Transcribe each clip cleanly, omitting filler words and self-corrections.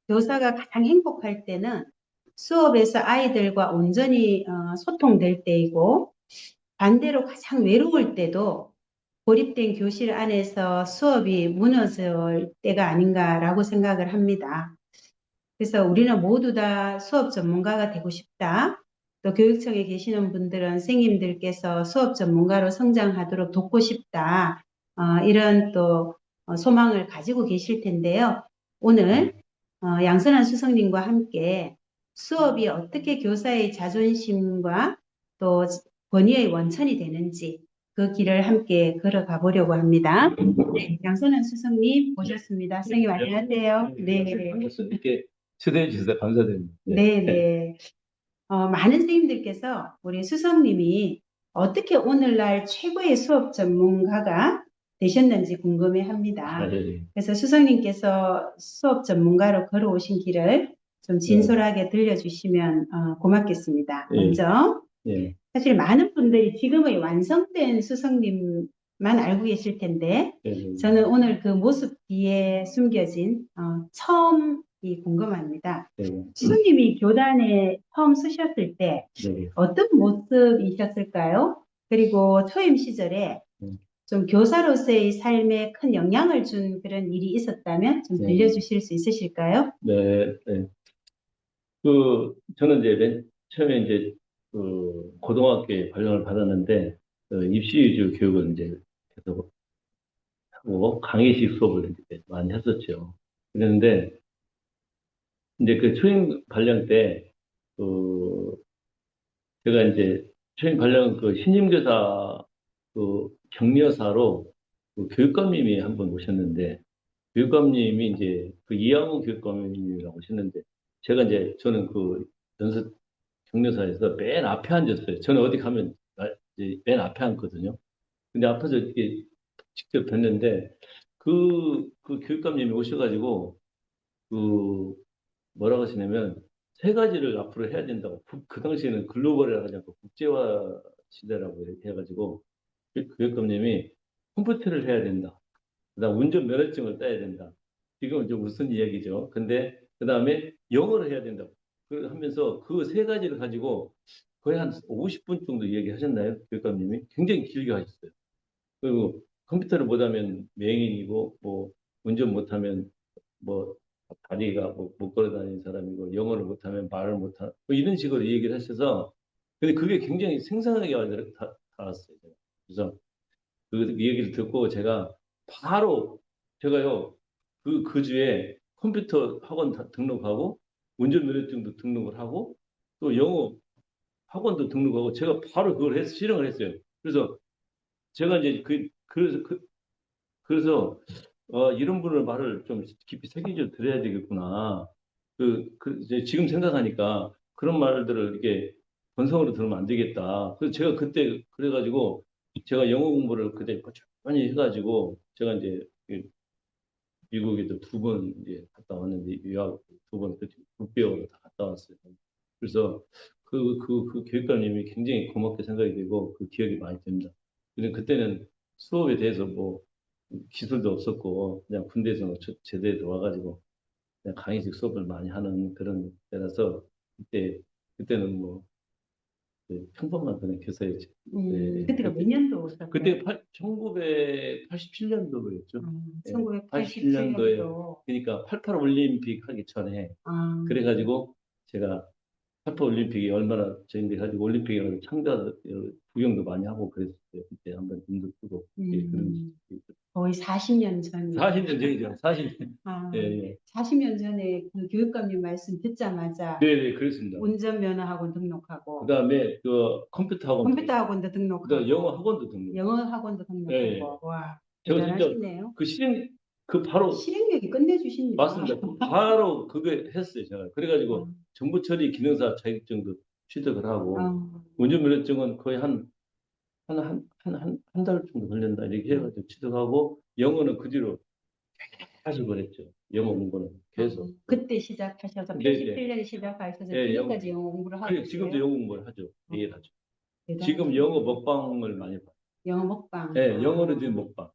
교사가 가장 행복할 때는 수업에서 아이들과 온전히 소통될 때이고, 반대로 가장 외로울 때도 고립된 교실 안에서 수업이 무너질 때가 아닌가라고 생각을 합니다. 그래서 우리는 모두 다 수업 전문가가 되고 싶다. 또 교육청에 계시는 분들은 선생님들께서 수업 전문가로 성장하도록 돕고 싶다. 이런 또 소망을 가지고 계실 텐데요. 오늘 양선한 수석님과 함께 수업이 어떻게 교사의 자존심과 또 권위의 원천이 되는지 그 길을 함께 걸어가 보려고 합니다. 네, 양선한 수석님 모셨습니다. 선생님 안녕하세요. 네. 이렇게 초대해 주셔서 감사드립니다. 네, 네. 많은 선생님들께서 우리 수석님이 어떻게 오늘날 최고의 수업 전문가가 되셨는지 궁금해 합니다. 네. 그래서 수석님께서 수업 전문가로 걸어오신 길을 좀 진솔하게 들려주시면 고맙겠습니다. 네. 먼저, 네. 사실 많은 분들이 지금의 완성된 수석님만 알고 계실 텐데, 네. 저는 오늘 그 모습 뒤에 숨겨진 처음이 궁금합니다. 네. 수석님이 교단에 처음 쓰셨을 때 네. 어떤 모습이셨을까요? 그리고 초임 시절에 좀 교사로서의 삶에 큰 영향을 준 그런 일이 있었다면 좀 네. 들려주실 수 있으실까요? 네. 네. 저는 이제 맨 처음에 이제 고등학교에 발령을 받았는데, 입시 위주 교육을 이제 계속 하고 강의식 수업을 이제 많이 했었죠. 그랬는데, 이제 그 초임 발령 때, 그, 제가 이제 초임 발령 그 신임교사 격려사로 그 교육감님이 한 분 오셨는데, 교육감님이 이제 그 이양호 교육감님이라고 오셨는데, 제가 이제 저는 그 연수 격려사에서 맨 앞에 앉았어요. 저는 어디 가면 이제 맨 앞에 앉거든요. 근데 앞에서 이렇게 직접 뵀는데, 그 교육감님이 오셔가지고, 그 뭐라고 하시냐면, 세 가지를 앞으로 해야 된다고. 그 당시에는 글로벌이라고 하지 않고 국제화 시대라고 이렇게 해가지고, 그 교육감님이 컴퓨터를 해야 된다. 그다음 운전 면허증을 따야 된다. 지금은 좀 무슨 이야기죠. 근데 그다음에 영어를 해야 된다. 하면서 그 세 가지를 가지고 거의 한 50분 정도 이야기하셨나요? 교육감님이 굉장히 길게 하셨어요. 그리고 컴퓨터를 못하면 맹인이고 뭐 운전 못하면 뭐 다리가 못 걸어 다니는 사람이고 영어를 못하면 말을 못하 뭐 이런 식으로 얘기를 하셔서 근데 그게 굉장히 생생하게 닿았어요. 그래서 그 얘기를 듣고 제가 바로 제가요 그 주에 컴퓨터 학원 등록하고 운전면허증도 등록을 하고 또 영어 학원도 등록하고 제가 바로 그걸 실행을 했어요. 그래서 제가 이제 그래서 이런 분을 말을 좀 깊이 새겨져 드려야 되겠구나. 이제 지금 생각하니까 그런 말들을 이렇게 건성으로 들으면 안 되겠다. 그래서 제가 그때 그래가지고 제가 영어 공부를 그때 많이 해가지고 제가 이제 미국에도 두 번 이제 갔다 왔는데 유학 두 번, 6개월 다 갔다 왔어요. 그래서 그 교육감님이 굉장히 고맙게 생각이 되고 그 기억이 많이 듭니다. 근데 그때는 수업에 대해서 뭐 기술도 없었고 그냥 군대에서 제대에 와가지고 그냥 강의식 수업을 많이 하는 그런 때라서 그때는 뭐 평범한 그냥 교사였죠. 네, 그때가 몇 년도셨어요? 그때 1987년도였죠. 87년도에 1987년도. 그러니까 88 올림픽 하기 전에 아, 그래가지고 제가 88 올림픽이 얼마나 저희들이 가지고 올림픽에 참가 구경도 많이 하고 그랬어요. 그때 한번 눈도 뜨고 그런 거의 40년 전이에요. 40년 전이죠. 40년. 아, 예, 예. 40년 전에 그 교육감님 말씀 듣자마자 네, 네, 그렇습니다. 운전면허학원 등록하고 그다음에 그 컴퓨터 학원 컴퓨터 학원도 등록하고 그다음에 영어 학원도 등록. 영어 학원도 등록하고 예, 예. 와, 제가 진짜 대단하시네요. 바로 실행력이 끝내주십니다. 맞습니다. 바로 그게 했어요, 제가. 그래가지고 정보 처리 기능사 자격증도 취득을 하고 운전면허증은 거의 한 달 정도 걸린다 이렇게 해가지고 취득하고 영어는 그 뒤로 계속 그랬죠. 영어 공부는 계속. 그때 시작하셔서 네, 네. 87년에 시작하셔서 네, 지금까지 영어 공부를 하고 그래, 지금도 계세요? 영어 공부를 하죠. 매일 하죠. 지금 대단하시네요. 영어 먹방을 많이 봐요. 영어 먹방. 네, 영어로 된 먹방.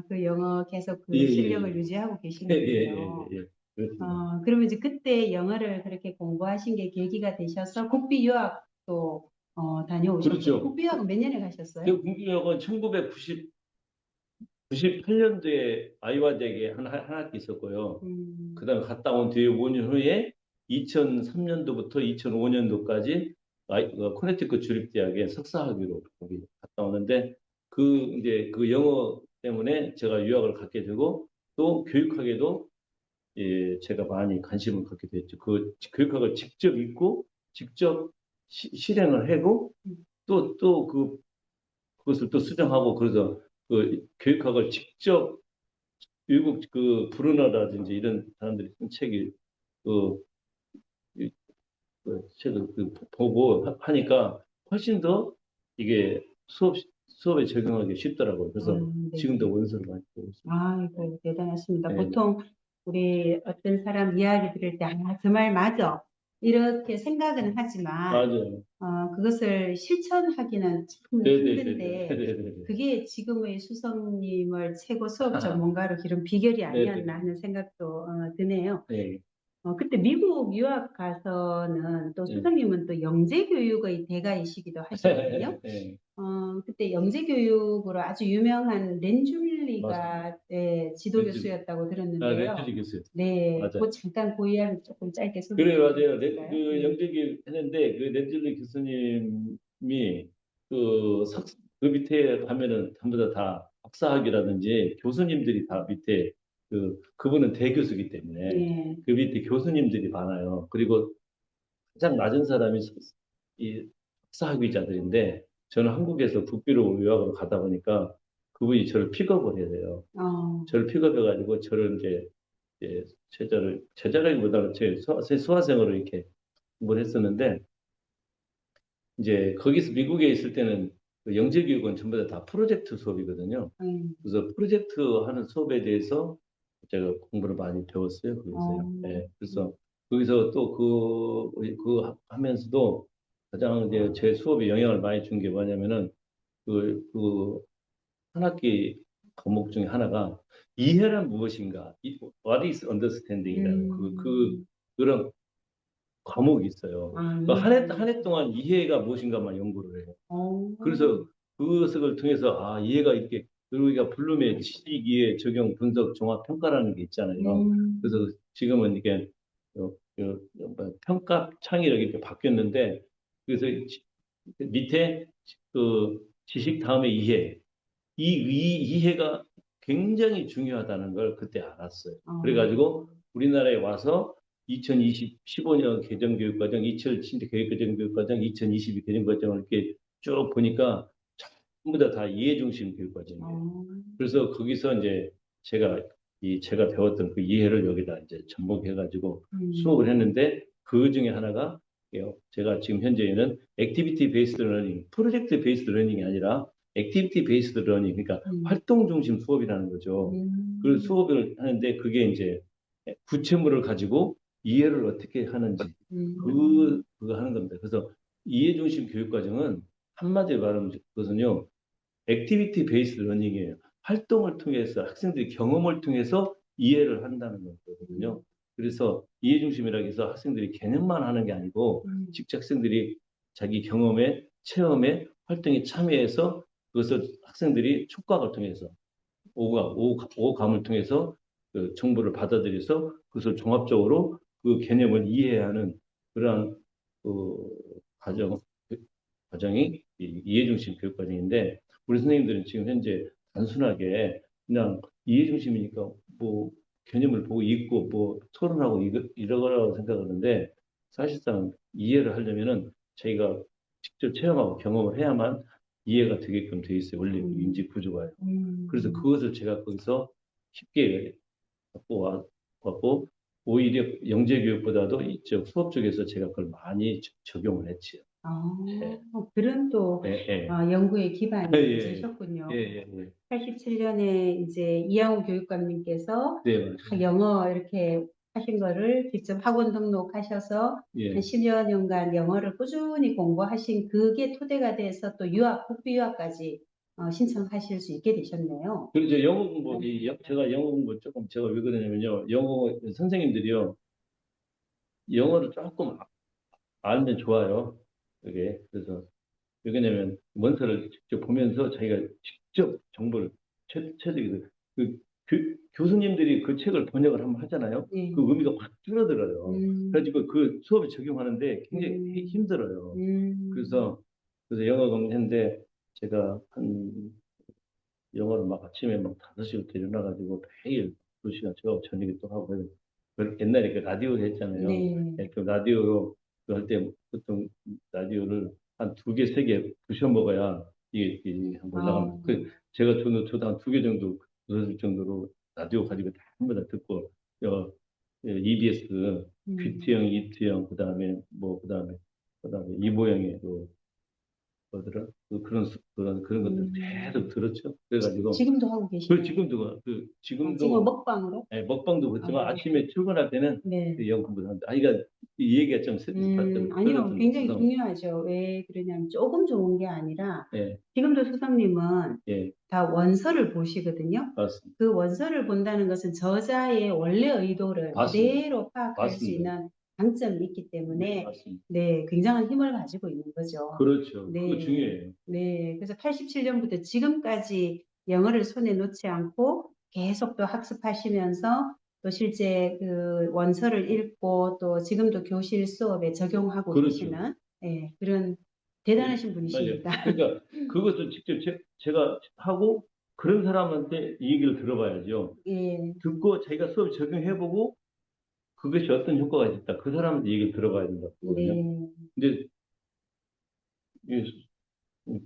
그 영어 계속 그 예, 예, 실력을 예. 유지하고 예, 예, 계시는군요. 예, 예. 그렇습니다. 그러면 이제 그때 영어를 그렇게 공부하신 게 계기가 되셔서 국비 유학도 다녀오셨고, 그렇죠. 국비 유학은 몇 년에 가셨어요? 그 국유학은 1998년도에 아이와 대학에 한 학기 있었고요. 음, 그다음에 갔다 온 뒤에 5년 후에 2003년도부터 2005년도까지 코네티컷 주립대학에 석사학위로 거기 갔다 오는데 이제 그 영어 때문에 제가 유학을 갖게 되고 또 교육학에도 제가 많이 관심을 갖게 됐죠. 그 교육학을 직접 읽고 직접 실행을 하고 음, 그것을 또 수정하고 그래서 그 교육학을 직접 미국 그 브루너라든지 이런 사람들이 쓴 책이 그, 그 책을 보고 하니까 훨씬 더 이게 수업에 적용하기 쉽더라고요. 그래서 네네. 지금도 원서를 많이 보고 있습니다. 네, 아이고, 대단하십니다. 네, 보통 우리 어떤 사람 이야기 들을 때, 저 말 맞아. 이렇게 생각은 하지만, 맞아요. 그것을 실천하기는 참 네네네네. 힘든데, 네네네. 그게 지금의 수석님을 최고 수업 전문가로 기른 비결이 아니었나 네네. 하는 생각도 드네요. 네. 그때 미국 유학 가서는 또 네. 수석님은 또 영재교육의 대가이시기도 하시거든요. 네. 그때 영재교육으로 아주 유명한 맞습니다. 렌줄리가 지도 렌즐리. 교수였다고 렌즐리 들었는데요. 교수. 네, 맞아요. 그 잠깐 그 이야기 조금 짧게 소개해 그래, 주실 수 맞아요. 있을까요? 그 네. 영재기 했는데, 그 렌즐리 교수님이 그 밑에 가면은 전부 다 박사학위라든지 교수님들이 다 밑에 그분은 대교수기 때문에 네. 그 밑에 교수님들이 많아요. 그리고 가장 낮은 사람이 이 박사학위자들인데 저는 한국에서 국비로 유학으로 가다 보니까 그분이 저를 픽업을 해야 돼요. 어, 저를 픽업해가지고 저를 제자라기보다는 제 수화생으로 이렇게 공부를 했었는데, 이제 거기서 미국에 있을 때는 그 영재교육은 전부 다 프로젝트 수업이거든요. 음, 그래서 프로젝트 하는 수업에 대해서 제가 공부를 많이 배웠어요. 거기서요. 어, 네, 그래서 거기서 또 하면서도 가장 이제 제 수업에 영향을 많이 준 게 뭐냐면은 그 한 학기 과목 중에 하나가 이해란 무엇인가, What is understanding이라는 음, 그런 과목이 있어요. 이해하는 한 해 것이. 동안 이해가 무엇인가만 연구를 해요. 어, 그래서 그것을 통해서 이해가 이렇게 우리가 블룸의 지식 이해 적용 분석 종합 평가라는 게 있잖아요. 그래서 음, 지금은 이게 평가 창이라고 이렇게 바뀌었는데 그래서 밑에 그 지식 다음에 이해가 굉장히 중요하다는 걸 그때 알았어요. 어, 그래가지고 우리나라에 와서 2015년 개정교육과정, 2007 계획개정교육과정, 2022 개정과정을 이렇게 쭉 보니까 전부 다 이해중심 교육과정이에요. 어, 그래서 거기서 이제 제가 제가 배웠던 그 이해를 여기다 이제 접목해가지고 수업을 음, 했는데 그 중에 하나가 제가 지금 현재는 액티비티 베이스드 러닝, 프로젝트 베이스드 러닝이 아니라 액티비티 베이스드 러닝, 그러니까 음, 활동 중심 수업이라는 거죠. 그 음, 수업을 하는데 그게 이제 구체물을 가지고 이해를 어떻게 하는지 그거 하는 겁니다. 그래서 이해 중심 교육 과정은 한마디로 말하면 그것은요. 액티비티 베이스 러닝이에요. 활동을 통해서 학생들이 경험을 통해서 이해를 한다는 거거든요. 음, 그래서 이해 중심이라고 해서 학생들이 개념만 하는 게 아니고 음, 직접 학생들이 자기 경험에 체험에 활동에 참여해서 그것을 학생들이 촉각을 통해서 오감을 통해서 그 정보를 받아들여서 그것을 종합적으로 그 개념을 이해해야 하는 그러한 그 과정, 과정이 이해중심 교육 과정인데 우리 선생님들은 지금 현재 단순하게 그냥 이해중심이니까 뭐 개념을 보고 읽고 뭐 토론하고 이러거라고 생각하는데 사실상 이해를 하려면은 저희가 직접 체험하고 경험을 해야만 이해가 되게끔 돼 있어요. 원래 그 음, 인지 구조가요. 그래서 음. 그것을 제가 거기서 쉽게 갖고 왔고 오히려 영재 교육보다도 이쪽 수업 쪽에서 제가 그걸 많이 적용을 했지요. 예, 그런 또 예, 예. 연구의 예, 기반이 예, 예, 있으셨군요. 예, 예. 87년에 이제 이양우 교육감님께서 네, 맞아요. 영어 이렇게 하신 거를 직접 학원 등록하셔서 한 예, 10여 년간 영어를 꾸준히 공부하신 그게 토대가 돼서 또 국비 유학까지 신청하실 수 있게 되셨네요. 그리고 저 영어 공부, 제가 영어 공부 조금, 제가 왜 그러냐면요. 영어 선생님들이요. 영어를 조금 알면 좋아요. 그게. 그래서, 왜냐면 원서를 직접 보면서 자기가 직접 정보를 체득이 돼요. 교수님들이 그 책을 번역을 한번 하잖아요. 네. 그 의미가 확 줄어들어요. 음, 그래가지고 그 수업에 적용하는데 굉장히 음, 힘들어요. 음, 그래서 영어 공부했는데 제가 영어를 막 아침에 막 5시부터 일어나가지고 매일 2시간 저하고 저녁에 또 하고 해요. 옛날에 그 라디오 했잖아요. 네. 그 라디오로 할 때 보통 라디오를 한 2개, 3개 부셔 먹어야 이게 한번 아, 올라갑니다. 저도 한 2개 정도 들었을 정도로 라디오 가지고 다 전부 다 듣고, EBS, 음, 귀트형, 이트형, 그다음에 이보영의 뭐더라? 그런 것들 계속 음. 들었죠. 그래가지고, 지금도 하고 계시나요? 지금 지금도, 먹방으로? 먹방도 아, 그렇지만 아침에 출근할 때는 네. 그 영어 공부를 합니다. 그러니까 이 얘기가 좀 아니요. 스트레스는 굉장히 없어서, 중요하죠. 왜 그러냐면 조금 좋은 게 아니라 예, 지금도 수석님은 예, 다 원서를 보시거든요. 맞습니다. 그 원서를 본다는 것은 저자의 원래 의도를 맞습니다. 그대로 파악할 수 맞습니다. 있는 장점이 있기 네, 때문에 맞습니다. 네, 굉장한 힘을 가지고 있는 거죠. 그렇죠. 그거 네, 중요해요. 네. 그래서 87년부터 지금까지 영어를 손에 놓지 않고 계속 또 학습하시면서 또 실제 그 원서를 읽고 또 지금도 교실 수업에 적용하고 그렇죠. 계시는 그런 예, 대단하신 맞아요. 분이십니다. 그러니까 그것을 직접 제가 하고 그런 사람한테 이 얘기를 들어봐야죠. 예, 듣고 자기가 수업 적용해보고 그것이 어떤 효과가 있다. 그 사람한테 얘기를 들어봐야 된다고 보거든요. 네, 근데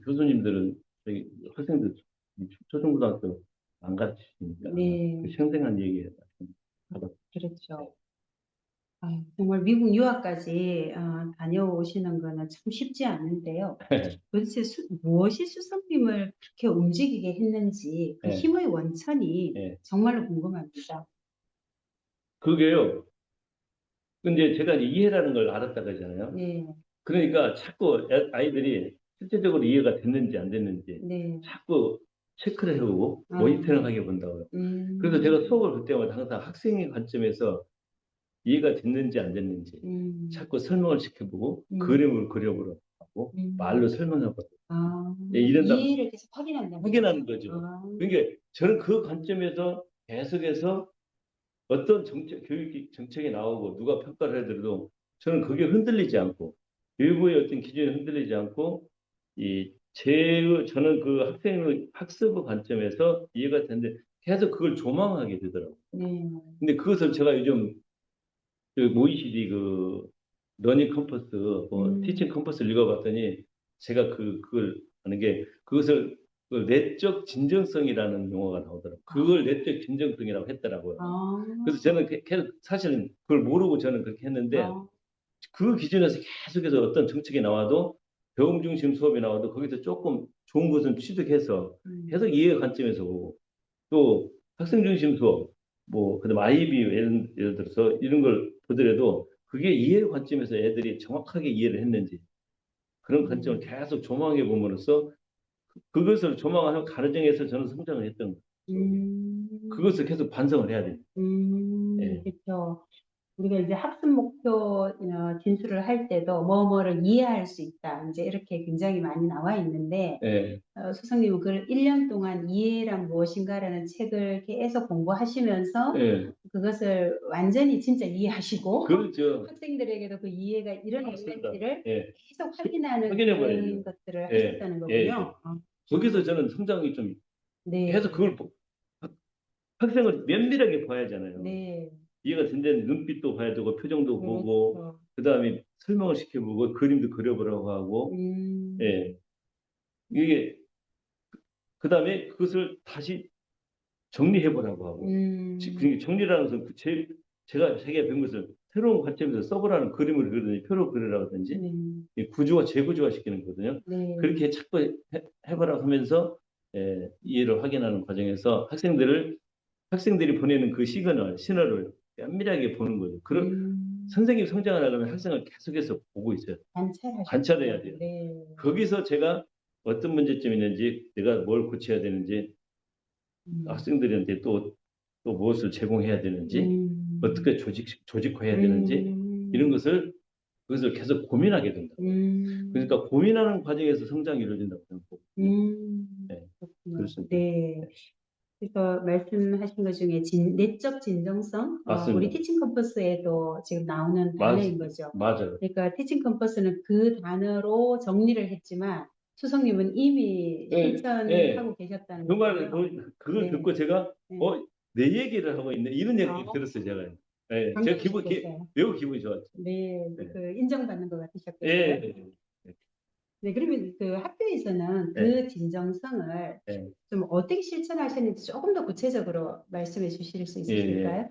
교수님들은 저기 학생들 초중고등학교 안 가르치니까 그 네, 생생한 얘기에 하다. 그렇죠. 아유, 정말 미국 유학까지 다녀오시는 거는 참 쉽지 않은데요. 도대체 무엇이 수석님을 그렇게 움직이게 했는지 그 예, 힘의 원천이 예. 정말로 궁금합니다. 그게요. 근데 제가 이제 이해라는 걸 알았다 그러잖아요. 네, 그러니까 자꾸 아이들이 실제적으로 이해가 됐는지 안 됐는지 네, 자꾸 체크를 해보고 아, 모니터링 하게 본다고요. 그래서 제가 음, 수업을 볼 때마다 항상 학생의 관점에서 이해가 됐는지 안 됐는지 음, 자꾸 설명을 시켜보고 음, 그림을 그려보라고 하고 말로 음, 설명해보라고 아, 이런다 이해를 계속 확인한다는 확인하는 거죠. 거죠. 아, 그러니까 저는 그 관점에서 계속해서 어떤 교육 정책이 나오고 누가 평가를 해더라도 저는 그게 흔들리지 않고 일부의 어떤 기준이 흔들리지 않고 저는 그 학생의 학습의 관점에서 이해가 되는데 계속 그걸 조망하게 되더라고요. 네, 근데 그것을 제가 요즘 그 OECD 그 러닝 컴퍼스 티칭 음, 컴퍼스를 읽어봤더니 제가 그걸 하는 게 그것을 그 내적 진정성이라는 용어가 나오더라고요. 그걸 아, 내적 진정성이라고 했더라고요. 아, 그래서 저는 계속 사실은 그걸 모르고 저는 그렇게 했는데 아, 그 기준에서 계속해서 어떤 정책이 나와도 배움 중심 수업이 나와도 거기서 조금 좋은 것은 취득해서 계속 음, 이해 관점에서 보고 또 학생 중심 수업 그다음 IB 예를 들어서 이런 걸 보더라도 그게 이해 관점에서 애들이 정확하게 이해를 했는지 그런 관점을 음, 계속 조망해 봄으로써 그것을 조망하는 과정에서 저는 성장을 했던 거죠. 음, 그것을 계속 반성을 해야 돼요. 예. 그렇죠. 우리가 이제 학습 목표 진술을 할 때도 뭐뭐를 이해할 수 있다. 이제 이렇게 굉장히 많이 나와 있는데 예. 수석님은 그걸 1년 동안 이해란 무엇인가라는 책을 계속 공부하시면서 예. 그것을 완전히 진짜 이해하시고 그렇죠. 학생들에게도 그 이해가 맞습니다. 일어났는지를 예. 계속 확인하는 확인해 그런 봐야죠. 것들을 예. 하셨다는 예. 예. 거군요. 거기서 저는 성장이 좀 계속 네, 그걸 학생을 면밀하게 봐야 하잖아요. 네, 이해가 된다는 눈빛도 봐야 되고 표정도 보고 그렇죠. 그다음에 설명을 시켜보고 그림도 그려보라고 하고 음, 예. 이게 그다음에 그것을 다시 정리해보라고 하고 음, 그러니까 정리라는 것은 제가 자기가 배운 것을 새로운 관점에서 써보라는 그림을 그리든지 표를 그리라고 하든지 네, 이 구조화 재구조화 시키는 거거든요. 네. 그렇게 자꾸 해보라고 하면서 이해를 확인하는 과정에서 학생들이 보내는 그 신호를 면밀하게 보는 거죠. 그런 음, 선생님 성장을 하려면 학생을 계속해서 보고 있어요. 관찰해야 관찰하셨군요. 돼요. 네. 거기서 제가 어떤 문제점이 있는지, 내가 뭘 고쳐야 되는지, 음, 학생들한테 또 무엇을 제공해야 되는지, 음, 어떻게 조직화해야 되는지, 이런 음, 그것을 계속 고민하게 된다고요. 음, 그러니까 고민하는 과정에서 성장이 이루어진다고 생각하거든요. 네, 그렇구나. 그렇습니다. 네. 네, 그래서 말씀하신 것 중에 내적 진정성, 우리 맞습니다. 티칭 컴퍼스에도 지금 나오는 단어인 거죠. 맞아요. 그러니까 티칭 컴퍼스는 그 단어로 정리를 했지만 수성님은 이미 예, 예. 실천하고 계셨다는 그 말, 거예요. 그걸 네, 듣고 제가, 네. 내 얘기를 하고 있네. 이런 아, 얘기 들었어요, 제가. 예, 제가 반가우셨겠어요. 매우 기분이 좋았죠. 네, 예, 그 인정받는 것 예, 같으셨겠어요. 예, 네, 그러면 그 학교에서는 예. 그 진정성을 예. 좀 어떻게 실천하셨는지 조금 더 구체적으로 말씀해 주실 수 예, 예. 있으실까요?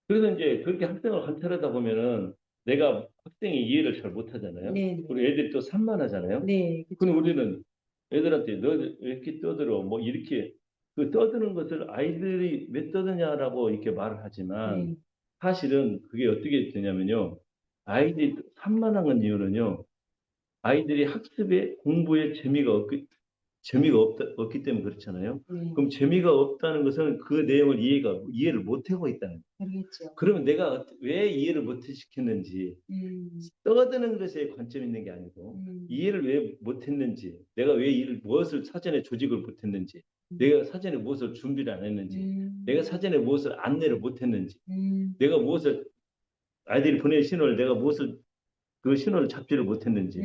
그래서 이제 그렇게 학생을 관찰하다 보면은 내가 학생이 이해를 잘 못하잖아요. 네, 그리고 네, 애들이 또 산만하잖아요. 네, 그럼 그렇죠. 우리는 애들한테 너 왜 이렇게 떠들어? 뭐 이렇게 그 떠드는 것을 아이들이 왜 떠드냐라고 이렇게 말을 하지만 네, 사실은 그게 어떻게 되냐면요. 아이들이 산만한 이유는요. 아이들이 학습에 공부에 없기 때문에 그렇잖아요. 네, 그럼 재미가 없다는 것은 그 내용을 이해를 못하고 있다는 거예요. 그러겠죠. 그러면 내가 왜 이해를 못 시켰는지, 음, 떠드는 것에 관점이 있는 게 아니고, 음, 이해를 왜 못했는지, 내가 왜 무엇을 사전에 조직을 못했는지, 음, 내가 사전에 무엇을 준비를 안 했는지, 내가 음, 사전에 무엇을 안내를 못했는지, 음, 내가 무엇을, 아이들이 보낸 신호를 내가 무엇을, 그 신호를 잡지를 못했는지,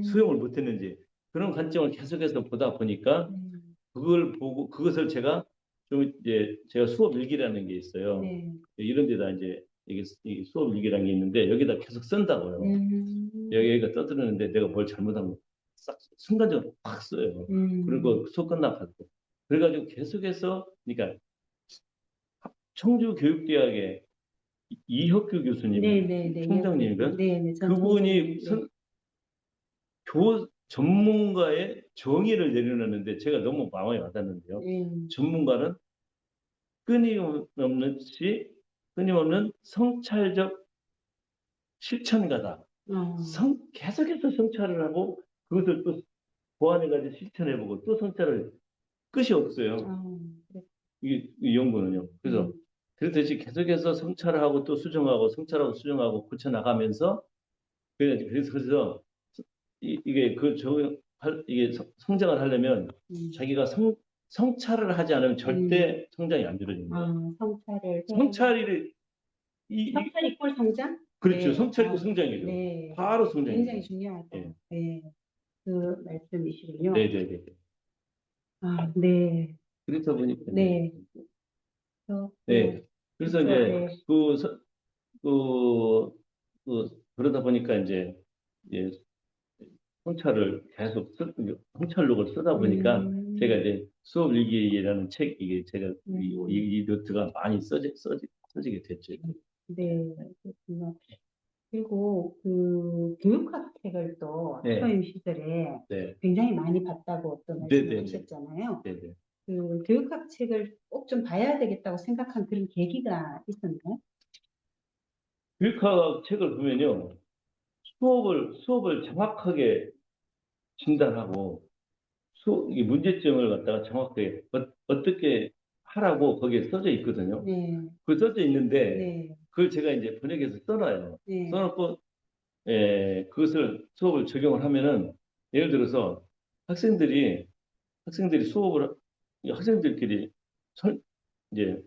수용을 음, 못했는지, 그런 관점을 계속해서 보다 보니까, 음, 그걸 보고, 그것을 제가 좀 이제, 제가 수업 일기라는 게 있어요. 네, 이런 데다 이제, 이게 수업 일기라는 게 있는데, 여기다 계속 쓴다고요. 여기가 떠드는데 내가 뭘 잘못한 거 싹 순간적으로 확 써요. 음, 그리고 수업 끝나가지고. 그래가지고 계속해서, 그러니까 청주교육대학의 이혁규 네, 교수님, 네, 네, 총장님인가? 네, 네, 전 그분이 총장님, 네, 전문가의 정의를 내려놨는데 제가 너무 마음에 와닿는데요. 네, 전문가는 끊임없는 시, 끊임없는 성찰적 실천가다. 어, 계속해서 성찰을 하고 그것을 또 보완해가지고 실천해보고 또 성찰을 끝이 없어요. 어, 그래, 이 연구는요. 그래서 네, 그렇듯이 계속해서 성찰을 하고 또 수정하고 성찰하고 수정하고 고쳐나가면서 그래서 이게 이게 성장을 하려면 음, 자기가 성찰을 하지 않으면 음, 절대 성장이 안 이루어집니다. 성찰을 해, 성찰이 성찰 이꼴 성장? 그렇죠. 네, 성찰이고 성장이죠. 네, 바로 굉장히 성장입니다. 예. 중요하죠. 네, 그 말씀이시군요. 네네네. 네, 그렇다 보니까 네. 네, 네. 그래서 그렇죠. 이제 네, 그, 그러다 보니까 이제 성찰을 성찰록을 쓰다 보니까 제가 음, 이제 수업 일기라는 이게 제가 음, 이 노트가 많이 써지게 됐죠. 네, 그렇군요. 그리고 그 교육학 책을 또 네, 초임 시절에 네, 굉장히 많이 봤다고 또 네, 말씀을 네, 네, 하셨잖아요. 네, 네. 그 교육학 책을 꼭 좀 봐야 되겠다고 생각한 그런 계기가 있었나요? 교육학 책을 보면요, 수업을 정확하게 진단하고 이 문제점을 갖다가 정확하게 어떻게 하라고 거기에 써져 있거든요. 네, 그 써져 있는데 네, 그걸 제가 이제 번역해서 써놔요. 네, 써놓고 그것을 수업을 적용을 하면은 예를 들어서 학생들이 학생들이 수업을 학생들끼리 설 이제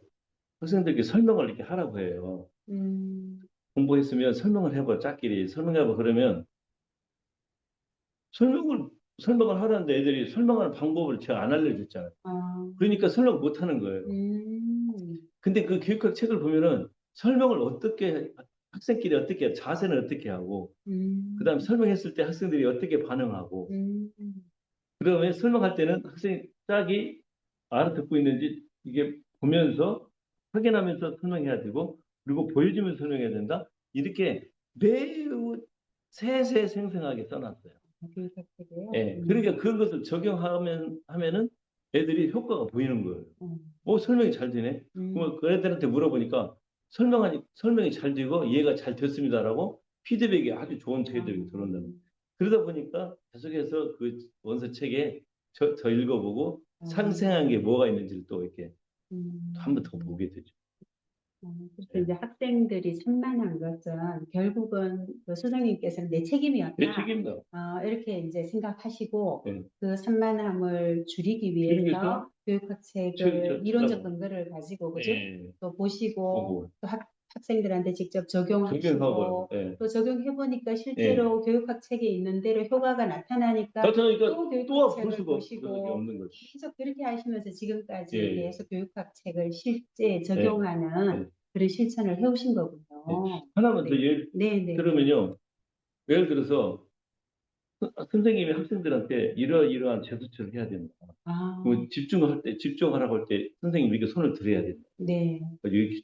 학생들끼리 설명을 이렇게 하라고 해요. 음, 공부했으면 설명을 해봐 짝끼리 설명해봐 그러면 설명을 설명을 하라는데 애들이 설명하는 방법을 제가 안 알려줬잖아요. 아, 그러니까 설명 못 하는 거예요. 음, 근데 그 교육학 책을 보면은 설명을 학생끼리 어떻게 자세는 어떻게 하고 그다음에 음, 설명했을 때 학생들이 어떻게 반응하고 음, 그다음에 설명할 때는 학생 짝이 알아듣고 있는지 이게 보면서 확인하면서 설명해야 되고 그리고 보여주면서 설명해야 된다. 이렇게 매우 세세생생하게 써놨어요. 교육학 책이요? 예, 그러니까 그런 것을 하면은 애들이 효과가 보이는 거예요. 음, 설명이 잘 되네. 음, 그럼 그 애들한테 물어보니까 설명이 잘 되고 이해가 잘 됐습니다라고 피드백이 아주 좋은 아, 태도가 들어온다는. 그러다 보니까 계속해서 그 원서 책에 더 읽어보고 상생한 게 음, 뭐가 있는지를 또 이렇게 한 번 더 음. 보게 되죠. 그래서 예. 이제 학생들이 산만한 것은 결국은 그 수장님께서는 내 내 책임이었다. 책임다. 이렇게 이제 생각하시고 예. 그 산만함을 줄이기 줄이겠죠? 위해서 교육학책을 이론적 쓰라고. 근거를 가지고 그죠? 예. 또 보시고 보고, 또 학생들한테 직접 적용하고요. 적용하시고 예. 또 적용해 보니까 예. 실제로 교육학책에 있는 대로 효과가 나타나니까 나타나니까 또 또 볼 교육학책을 수가 보시고 없는 거죠. 계속 그렇게 하시면서 지금까지 예. 계속 교육학책을 실제 예. 적용하는 예. 그런 실천을 해오신 예. 거군요. 하나만 더 네, 예를 네, 네, 들으면요. 예를 들어서 선생님이 학생들한테 이러이러한 제스처를 해야 된다. 아, 그 집중하라고 할 때 선생님이 이렇게 손을 들어야 된다. 네, 여기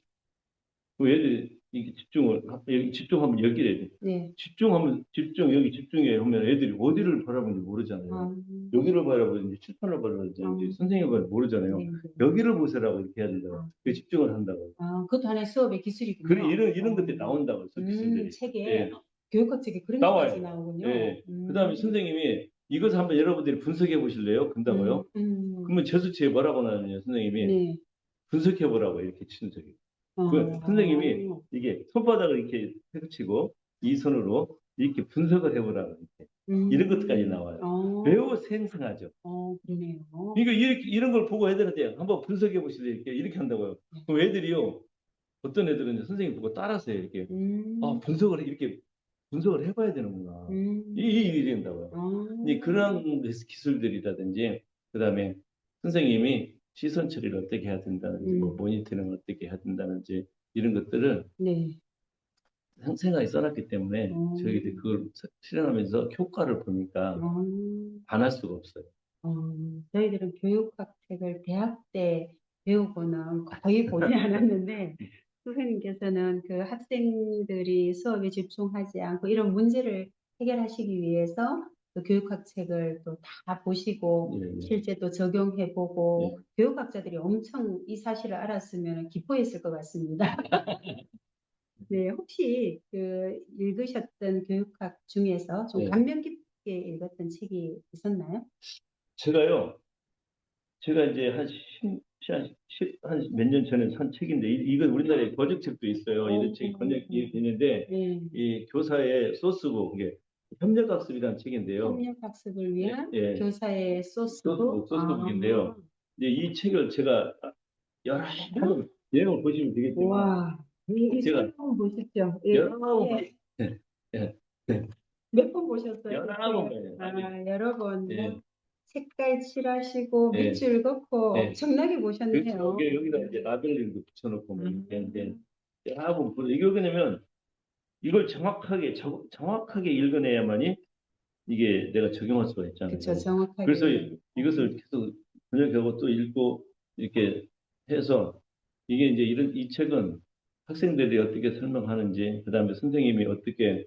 애들이 이게 여기 집중하면 여기래 돼. 네, 여기 집중해 하면 애들이 어디를 바라보는지 모르잖아요. 아, 여기를 바라보는지 칠판을 아, 바라보는지 선생님을 바라보는지 모르잖아요. 네, 네. 여기를 보세라고 이렇게 해야 된다고. 아, 그 집중을 한다고. 그것도 하나의 수업의 그래, 기술이군요. 이런 것들이 나온다고, 기술들이. 책에 예, 교육학책에 그런 것까지 나와요. 나오군요. 예. 그 다음에 선생님이 이것을 한번 여러분들이 분석해 보실래요? 음, 근다고요? 음, 그러면 제수치에 뭐라고 나오냐면 선생님이 네, 분석해 보라고 이렇게 치는 적이에요. 그 어, 선생님이 이게 손바닥을 이렇게 펼치고 이 손으로 이렇게 분석을 해보라고 이렇게 이런 것까지 나와요. 매우 생생하죠. 그러네요. 그러니까 이런 걸 보고 애들한테 한번 분석해 보시래 이렇게 한다고요. 그럼 애들이요 어떤 애들은 선생님 보고 따라서 이렇게 음, 이렇게 분석을 해봐야 되는구나. 이 음, 일이 된다고요. 이 아, 그런 기술들이라든지 그다음에 선생님이 시선 처리를 어떻게 해야 된다든지 뭐 음, 모니터링을 어떻게 해야 된다든지 이런 것들을 네, 생각이 써놨기 때문에 저희들이 음, 그걸 실현하면서 효과를 보니까 음. 안 할 수가 없어요. 어, 저희들은 교육학책을 대학 때 배우고는 거의 보지 않았는데, 선생님께서는 그 학생들이 수업에 집중하지 않고 이런 문제를 해결하시기 위해서 그 교육학책을 또 다 보시고, 예, 예, 실제 또 적용해보고, 예. 교육학자들이 엄청 이 사실을 알았으면 기뻐했을 것 같습니다. 네, 혹시 그 읽으셨던 교육학 중에서 좀 예. 감명 깊게 읽었던 책이 있었나요? 제가요, 제가 이제 한 몇 년 전에 산 책인데, 이건 우리나라에 번역책도 있어요. 이런 책이 번역이 되는데, 네. 이 교사의 소스북, 이게 협력학습이라는 책인데요. 협력 학습을 예, 위한 예. 교사의 소스북. 소스북인데요. 이제 이 책을 제가 여러 번 내용을 보시면 되겠지만, 와, 이 제가 책 한번 보십시오. 예, 여러 번, 예. 예, 예, 예, 몇 번 보셨어요, 그 여러 번 책을? 봐요. 아니, 여러 번. 예, 색깔 칠하시고 예, 밑줄 긋고 예. 엄청나게 그렇죠. 보셨네요. 여기다 이제 라벨링도 붙여놓고 뭐 이렇게 했는데, 음, 여러 번 보죠. 이게 왜냐면, 이걸 정확하게 읽어내야만이 이게 내가 적용할 수가 그쵸, 있잖아요. 그래서 정확하게. 이것을 계속 번역하고 또 읽고 이렇게 해서 이게 이제 이 책은 학생들이 어떻게 설명하는지, 그다음에 선생님이 어떻게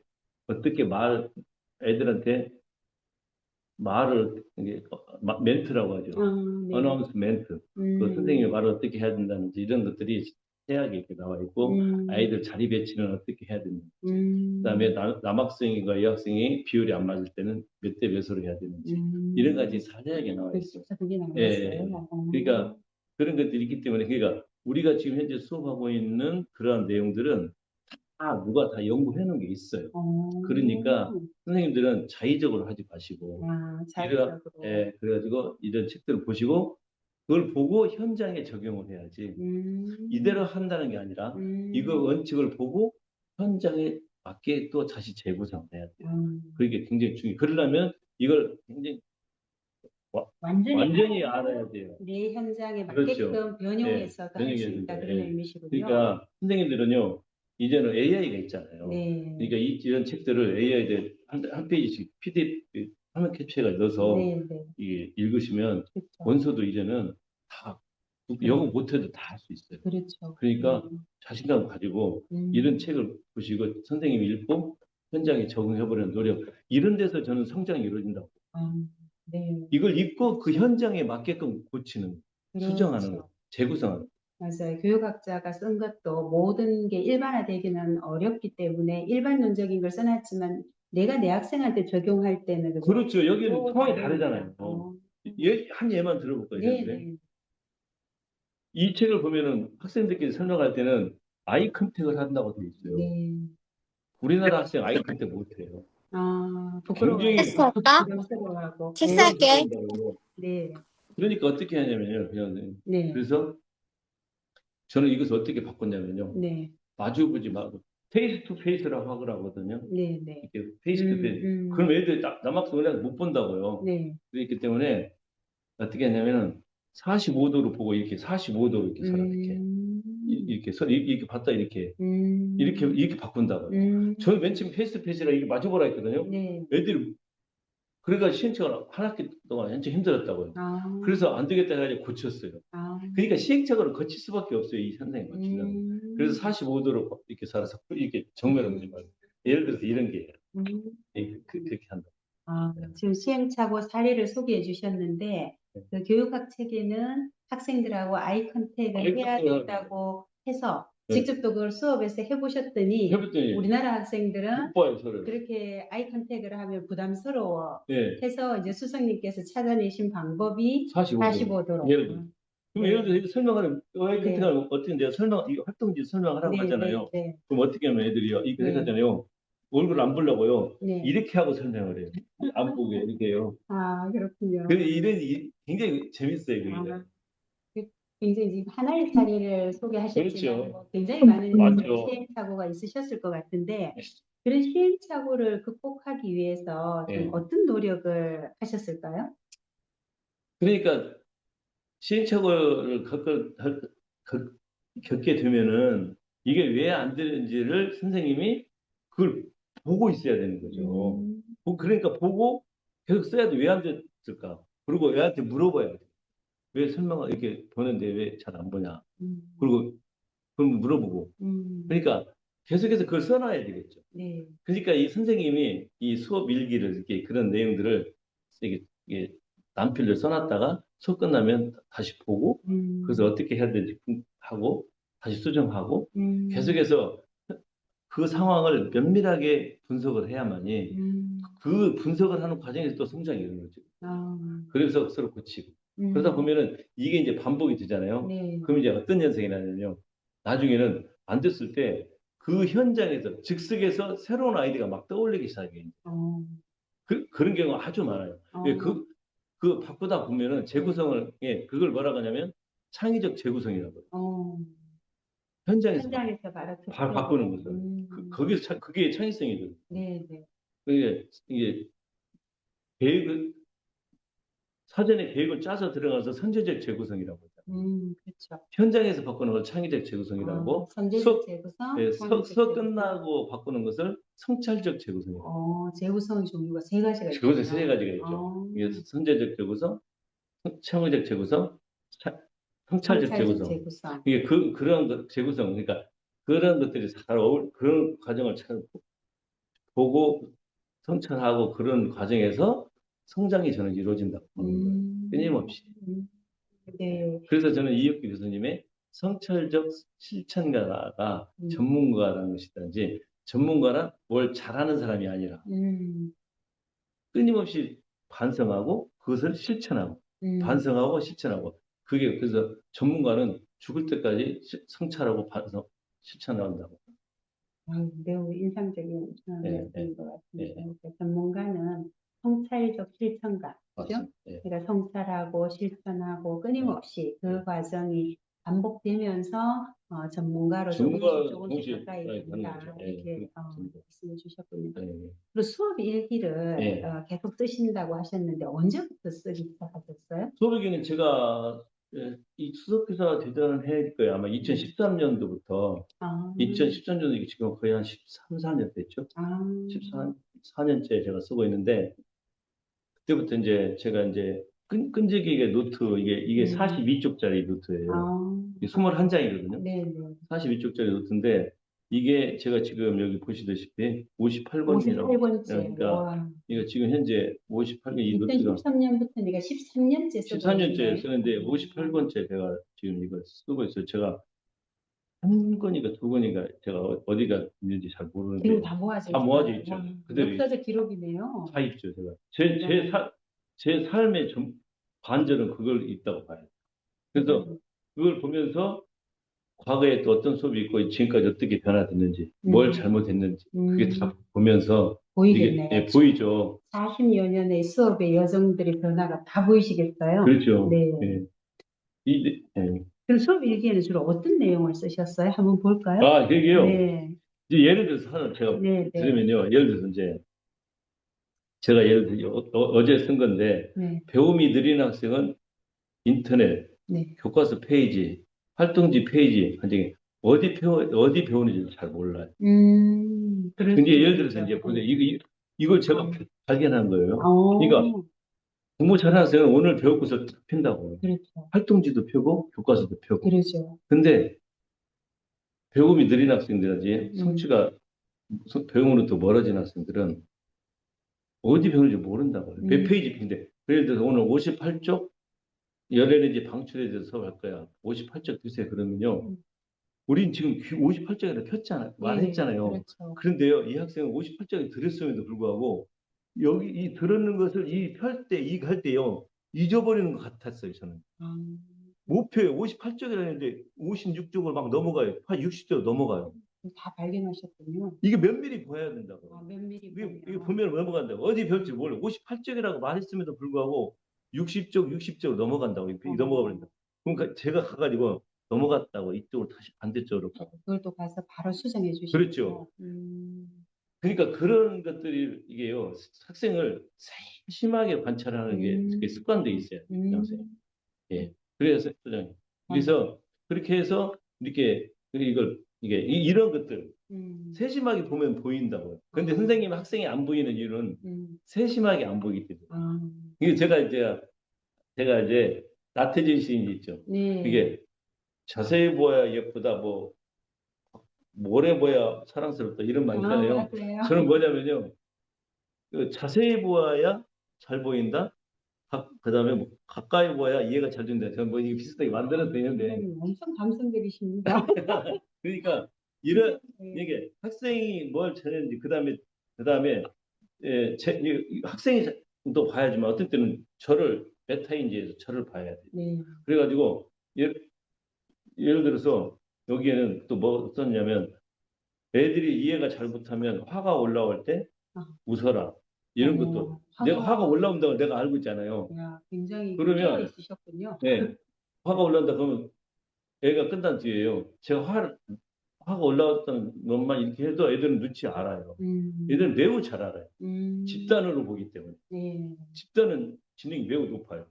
애들한테 말을, 이게 멘트라고 하죠. 네. 어나운스멘트. 그 선생님이 음, 말을 어떻게 해야 된다는지 이런 것들이 세세하게 이렇게 나와 있고, 음, 아이들 자리 배치는 어떻게 해야 되는지, 그다음에 음, 남학생과 여학생이 비율이 안 맞을 때는 몇 대 몇으로 해야 되는지 이런 가지 음. 자세하게 나와 있어요. 그게 예, 예, 나왔어요. 예. 그러니까 그런 것들이 있기 때문에 그러니까 우리가 지금 현재 수업하고 있는 그러한 내용들은 누가 다 연구해 놓은 게 있어요. 그러니까 어, 선생님들은 자의적으로 하지 마시고 자의적으로. 그래가지고 이런 책들을 보시고 그걸 보고 현장에 적용을 해야지. 이대로 음, 한다는 게 아니라 이거 음, 원칙을 보고 현장에 맞게 또 다시 재구성해야 돼요. 음. 그게 굉장히 중요해요. 그러려면 이걸 굉장히 와- 완전히 완전히 알아야 돼요. 내 현장에 그렇죠. 맞게끔 예, 변형해서 할 수 변형해야 있다. 된다. 그런 예. 의미시군요. 그러니까 선생님들은요, 이제는 AI가 있잖아요. 네, 그러니까 이런 책들을 AI에 한 페이지씩 PDF 화면 캡처해서 넣어서 네, 네. 이게 읽으시면 그렇죠. 원서도 이제는 다 영어 그래, 못해도 다 할 수 있어요. 그렇죠. 그러니까 자신감 가지고 이런 음, 책을 보시고 선생님이 읽고 현장에 적응해보려는 노력, 이런 데서 저는 성장이 이루어진다고. 아, 네, 이걸 읽고 그 그렇죠. 현장에 맞게끔 고치는, 수정하는 거, 그렇죠. 재구성하는 거. 맞아요. 교육학자가 쓴 것도 모든 게 일반화되기는 어렵기 때문에 일반론적인 걸 써놨지만 내가 내 학생한테 적용할 때는 그죠? 그렇죠. 여기는 또 상황이 다르니까. 다르잖아요. 한 예만 들어볼까요, 네, 선생님? 네, 이 책을 보면은 학생들끼리 설명할 때는 아이 컨택을 한다고 되어 있어요. 네. 우리나라 학생 아이 컨택 못해요. 부끄러워하고 굉장히 됐어, 오빠? 부담스러워하고. 식사할게. 부끄러워한다고. 네, 그러니까 어떻게 하냐면요. 그냥 네, 그래서 저는 이것을 어떻게 바꿨냐면요. 네, 마주보지 말고 페이스 투 페이스라고 하거든요. 네, 네. 이렇게 페이스 투 페이스. 그럼 애들 남학생 그냥 못 본다고요. 네. 그렇기 때문에 어떻게 했냐면은 45도로 보고 이렇게 45도로 이렇게 서라 이렇게 이렇게 서 이렇게 봤다 이렇게 바꾼다고요. 저는 맨 처음 페이스 투 페이스라 이렇게 마주보라 했거든요. 네. 애들이 그래가지고 시행착오를 한 학기 동안 엄청 힘들었다고요. 그래서 안 되겠다 해가지고 고쳤어요. 그러니까 시행착오를 거칠 수밖에 없어요. 이 선생님 맞추려면. 그래서 45도로 이렇게 살아서 이렇게 정면을 보지 말고. 예를 들어서 이런 게 그렇게 한다. 지금 시행착오 사례를 소개해 주셨는데, 그 교육학 책에는 학생들하고 아이 컨택을 아이 해야 컨택을 된다고 해서 네. 직접 또 그걸 수업에서 해보셨더니 해봤더니 우리나라 학생들은 못 봐요, 서로. 그렇게 아이 컨택을 하면 부담스러워 네. 해서 이제 수석님께서 찾아내신 방법이 45도. 45도로. 예를 들어. 그럼 예를 들어서 설명하는 아이 네. 컨택을 어떻게 내가 이 활동지 설명하라고 하잖아요. 네, 그럼 어떻게 하면 애들이요? 이렇게 네. 하잖아요. 얼굴 안 보려고요. 네. 이렇게 하고 설명을 해요. 안 보게 이렇게 해요. 그렇군요. 근데 굉장히 재밌어요. 그게. 굉장히 지금 하나의 사례를 소개하셨지만 그렇죠. 뭐 굉장히 많은 맞죠. 시행착오가 있으셨을 것 같은데 그런 시행착오를 극복하기 위해서 좀 네. 어떤 노력을 하셨을까요? 그러니까 시행착오를 겪게 되면은 이게 왜 안 되는지를 선생님이 그걸 보고 있어야 되는 거죠. 그러니까 보고 계속 써야 돼. 왜 안 됐을까? 그리고 애한테 물어봐야 돼. 왜 설명을 이렇게 보는데 왜 잘 안 보냐? 그리고 그럼 물어보고. 그러니까 계속해서 그걸 써놔야 되겠죠. 네. 그러니까 이 선생님이 이 수업 일기를 이렇게 그런 내용들을 이게 남필로 써놨다가 수업 끝나면 다시 보고 그래서 어떻게 해야 되는지 하고 다시 수정하고 계속해서 그 상황을 면밀하게 분석을 해야만이 그 분석을 하는 과정에서 또 성장이 이루는 거죠. 그래서 서로 고치고 그러다 보면은 이게 이제 반복이 되잖아요. 네. 그럼 이제 어떤 현상이 나냐면요. 나중에는 안 됐을 때 그 현장에서 즉석에서 새로운 아이디어가 막 떠올리기 시작해요. 그런 경우가 아주 많아요. 예, 그 바꾸다 보면은 재구성을 그걸 뭐라고 하냐면 창의적 재구성이라고 해요. 현장에서 바꾸는 것을 거기서 그게 창의성이거든요. 네, 네. 이게 계획을 사전에 계획을 짜서 들어가서 선제적 재구성이라고 하죠. 그렇죠. 현장에서 바꾸는 걸 창의적 재구성이라고 선제적 재구성, 수업 끝나고 바꾸는 것을 성찰적 재구성이라고. 재구성 종류가 세 가지가 있죠. 그것에 세 가지가 있죠. 이게 선제적 재구성, 창의적 재구성, 성찰적 재구성. 이게 그런 재구성, 그러니까 그런 것들이 잘 그런 과정을 잘 보고 성찰하고 그런 과정에서 성장이 저는 이루어진다고 보는 거예요. 끊임없이. 네. 그래서 저는 이혁규 교수님의 성찰적 실천가가 전문가라는 것이든지 전문가란 뭘 잘하는 사람이 아니라 끊임없이 반성하고 그것을 실천하고 반성하고 실천하고 그게 그래서 전문가는 죽을 때까지 성찰하고 반성 실천한다고. 매우 인상적인 말씀인 것 같습니다. 그러니까 전문가는 성찰적 실천가, 그죠? 그러니까 성찰하고 실천하고 끊임없이 그 과정이 반복되면서 전문가로 조금씩 가까이 된다. 이렇게 말씀해 주셨군요. 그리고 수업 일기를 계속 쓰신다고 하셨는데 언제부터 쓰기 시작하셨어요? 수업 일기는 제가 이 수석교사가 되던 해일 거예요. 아마 2013년도부터 2013년도 지금 거의 한 13, 14년 됐죠. 14년째 제가 쓰고 있는데 그때부터 이제 제가 이제 끈질기게 노트 이게 42쪽짜리 노트예요. 21장이거든요. 네. 42쪽짜리 노트인데 이게 제가 지금 여기 보시다시피 58번이라고. 58번째. 그러니까 이거 지금 현재 58번 이 노트가 2013년부터 내가 13년째 쓰고 13년째 쓰는데 58번째 제가 지금 이걸 쓰고 있어요. 제가 한 권인가 두 권인가 제가 어디가 있는지 잘 모르는데 기록 다 모아져 다 모아져 있어요. 있죠. 와, 그대로 역사적 기록이네요. 다 있죠. 제가 네. 제 삶의 반절은 그걸 있다고 봐요. 그래서 그걸 보면서 과거에 또 어떤 수업이 있고 지금까지 어떻게 변화됐는지, 뭘 음, 잘못했는지 그게 다 음, 보면서 이게 보이겠네요. 보이죠. 40여 년의 수업의 여정들의 변화가 다 보이시겠어요? 그렇죠. 네. 예. 예. 그럼 수업 일기에는 주로 어떤 내용을 쓰셨어요? 한번 볼까요? 아, 그게요. 네, 이제 예를 들어서 하나 제가 네, 네, 들으면요. 예를 들어서 이제 제가 예를 들어 어제 쓴 건데 네, 배움이 느린 학생은 인터넷, 네. 교과서 페이지, 활동지 페이지, 완전히 어디 배우는지 잘 몰라요. 그럴 근데 수 예를 들어서 있겠죠. 이제 보세요. 네. 이걸 제가 발견한 거예요. 그러니까 어, 공부 잘하는 학생은 오늘 배울 것을 딱 핀다고요. 그렇죠. 활동지도 펴고 교과서도 펴고. 그러죠. 근데 배움이 느린 학생들이지 음, 배움으로부터 멀어진 학생들은 어디 배우는지 모른다고요. 몇 음, 페이지 핀데. 예를 들어서 오늘 58쪽 열애는지 방출에 대해서 수업할 거야. 58쪽 주세요. 그러면요. 음. 우린 지금 58쪽이라 폈잖아요. 예, 말했잖아요. 그렇죠. 그런데요, 이 학생은 58쪽이 들었음에도 불구하고, 여기 이 들었는 것을 이 펼 때, 이 할 때요, 잊어버리는 것 같았어요, 저는. 아, 못 펴요. 58쪽이라는데 56쪽을 막 넘어가요. 한 60쪽 넘어가요. 다 발견하셨군요. 이게 면밀히 봐야 된다고. 아, 면밀히 이게 보면. 보면 넘어간다고. 어디 배울지 몰라. 58쪽이라고 말했음에도 불구하고 60쪽, 60쪽 넘어간다고. 넘어가 어, 버린다. 그러니까 제가 가가지고 넘어갔다고 이쪽으로 다시 반대쪽으로. 그걸 또 가서 바로 수정해 그렇죠. 주시고. 그러니까 그런 것들이 이게요 학생을 세심하게 관찰하는 게 그게 음, 습관돼 있어요 학생. 음, 예. 그래서 소장님. 아, 그래서 그렇게 해서 이렇게 이걸 이게 이런 것들 음, 세심하게 보면 보인다고요. 그런데 아, 선생님 학생이 안 보이는 이유는 음, 세심하게 안 보이기 때문에. 아, 이게 제가 이제 나태진 시인 있죠. 네. 그게 자세히 보아야 예쁘다 뭐 오래 보아야 사랑스럽다 이런 말 아, 있잖아요. 맞아요. 저는 뭐냐면요. 자세히 보아야 잘 보인다. 그다음에 뭐 가까이 보아야 이해가 잘 된다. 저는 뭐 이게 비슷하게 만들어도 되는데. 선생님 엄청 감성적이십니다. 그러니까 이런 네. 이게 학생이 뭘 전했는지 그다음에 이 학생이 또 봐야지만 어떨 때는 저를 메타인지에서 저를 봐야 돼. 네. 그래가지고 예를 들어서 여기에는 또 뭐 썼냐면 애들이 이해가 잘 못하면 화가 올라올 때 아, 웃어라. 이런 것도 내가 화가 화가, 올라온다고 내가 알고 있잖아요. 야, 굉장히 깨어 그러면 있으셨군요. 네, 화가 올라온다 그러면 애가 끝난 뒤에요. 제가 화가 올라왔던 것만 이렇게 해도 애들은 눈치 알아요. 음, 애들은 매우 잘 알아요. 음, 집단으로 보기 때문에. 네. 집단은 지능이 매우 높아요.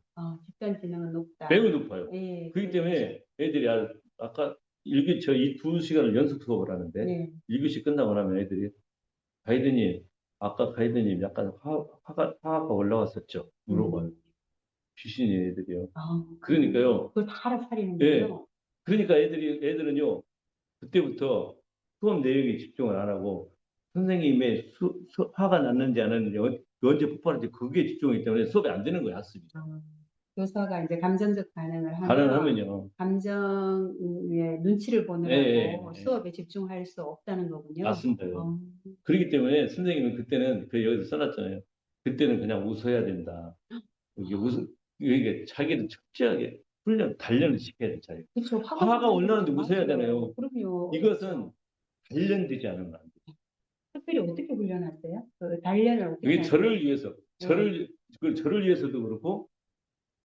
집단 지능은 높다. 매우 높아요. 네, 그렇기 그렇죠. 때문에 애들이 아까 저 이 두 시간을 연속 수업을 하는데 네. 1교시 끝나고 나면 애들이 가이드님 아까 가이드님 약간 화가 올라왔었죠. 물어봐요. 음, 귀신이 애들이요. 그러니까요. 그걸 다 예. 알아차리는군요. 그러니까 애들은요. 그때부터 수업 내용에 집중을 안 하고 선생님의 화가 났는지 안 났는지 언제 폭발할지 그게 집중이기 때문에 수업이 안 되는 거예요, 학습이. 어, 교사가 이제 감정적 반응을 하면 가능하면요. 감정의 눈치를 예, 보느라고 예, 예. 수업에 집중할 수 없다는 거군요. 맞습니다요. 그렇기 때문에 선생님은 그때는 여기서 써놨잖아요. 그때는 그냥 웃어야 된다. 이게 이게 자기를 철저하게 단련을 시켜야 돼, 자기. 그렇죠. 화가 화가 올라올 때도 올라오는데 웃어야 맞아요. 되나요? 그럼요. 이것은 어렵죠. 단련되지 않으면 안 돼. 특별히 어떻게 훈련하세요? 그 단련을 어떻게 그게 하세요? 저를 위해서, 네, 저를 위해서도 그렇고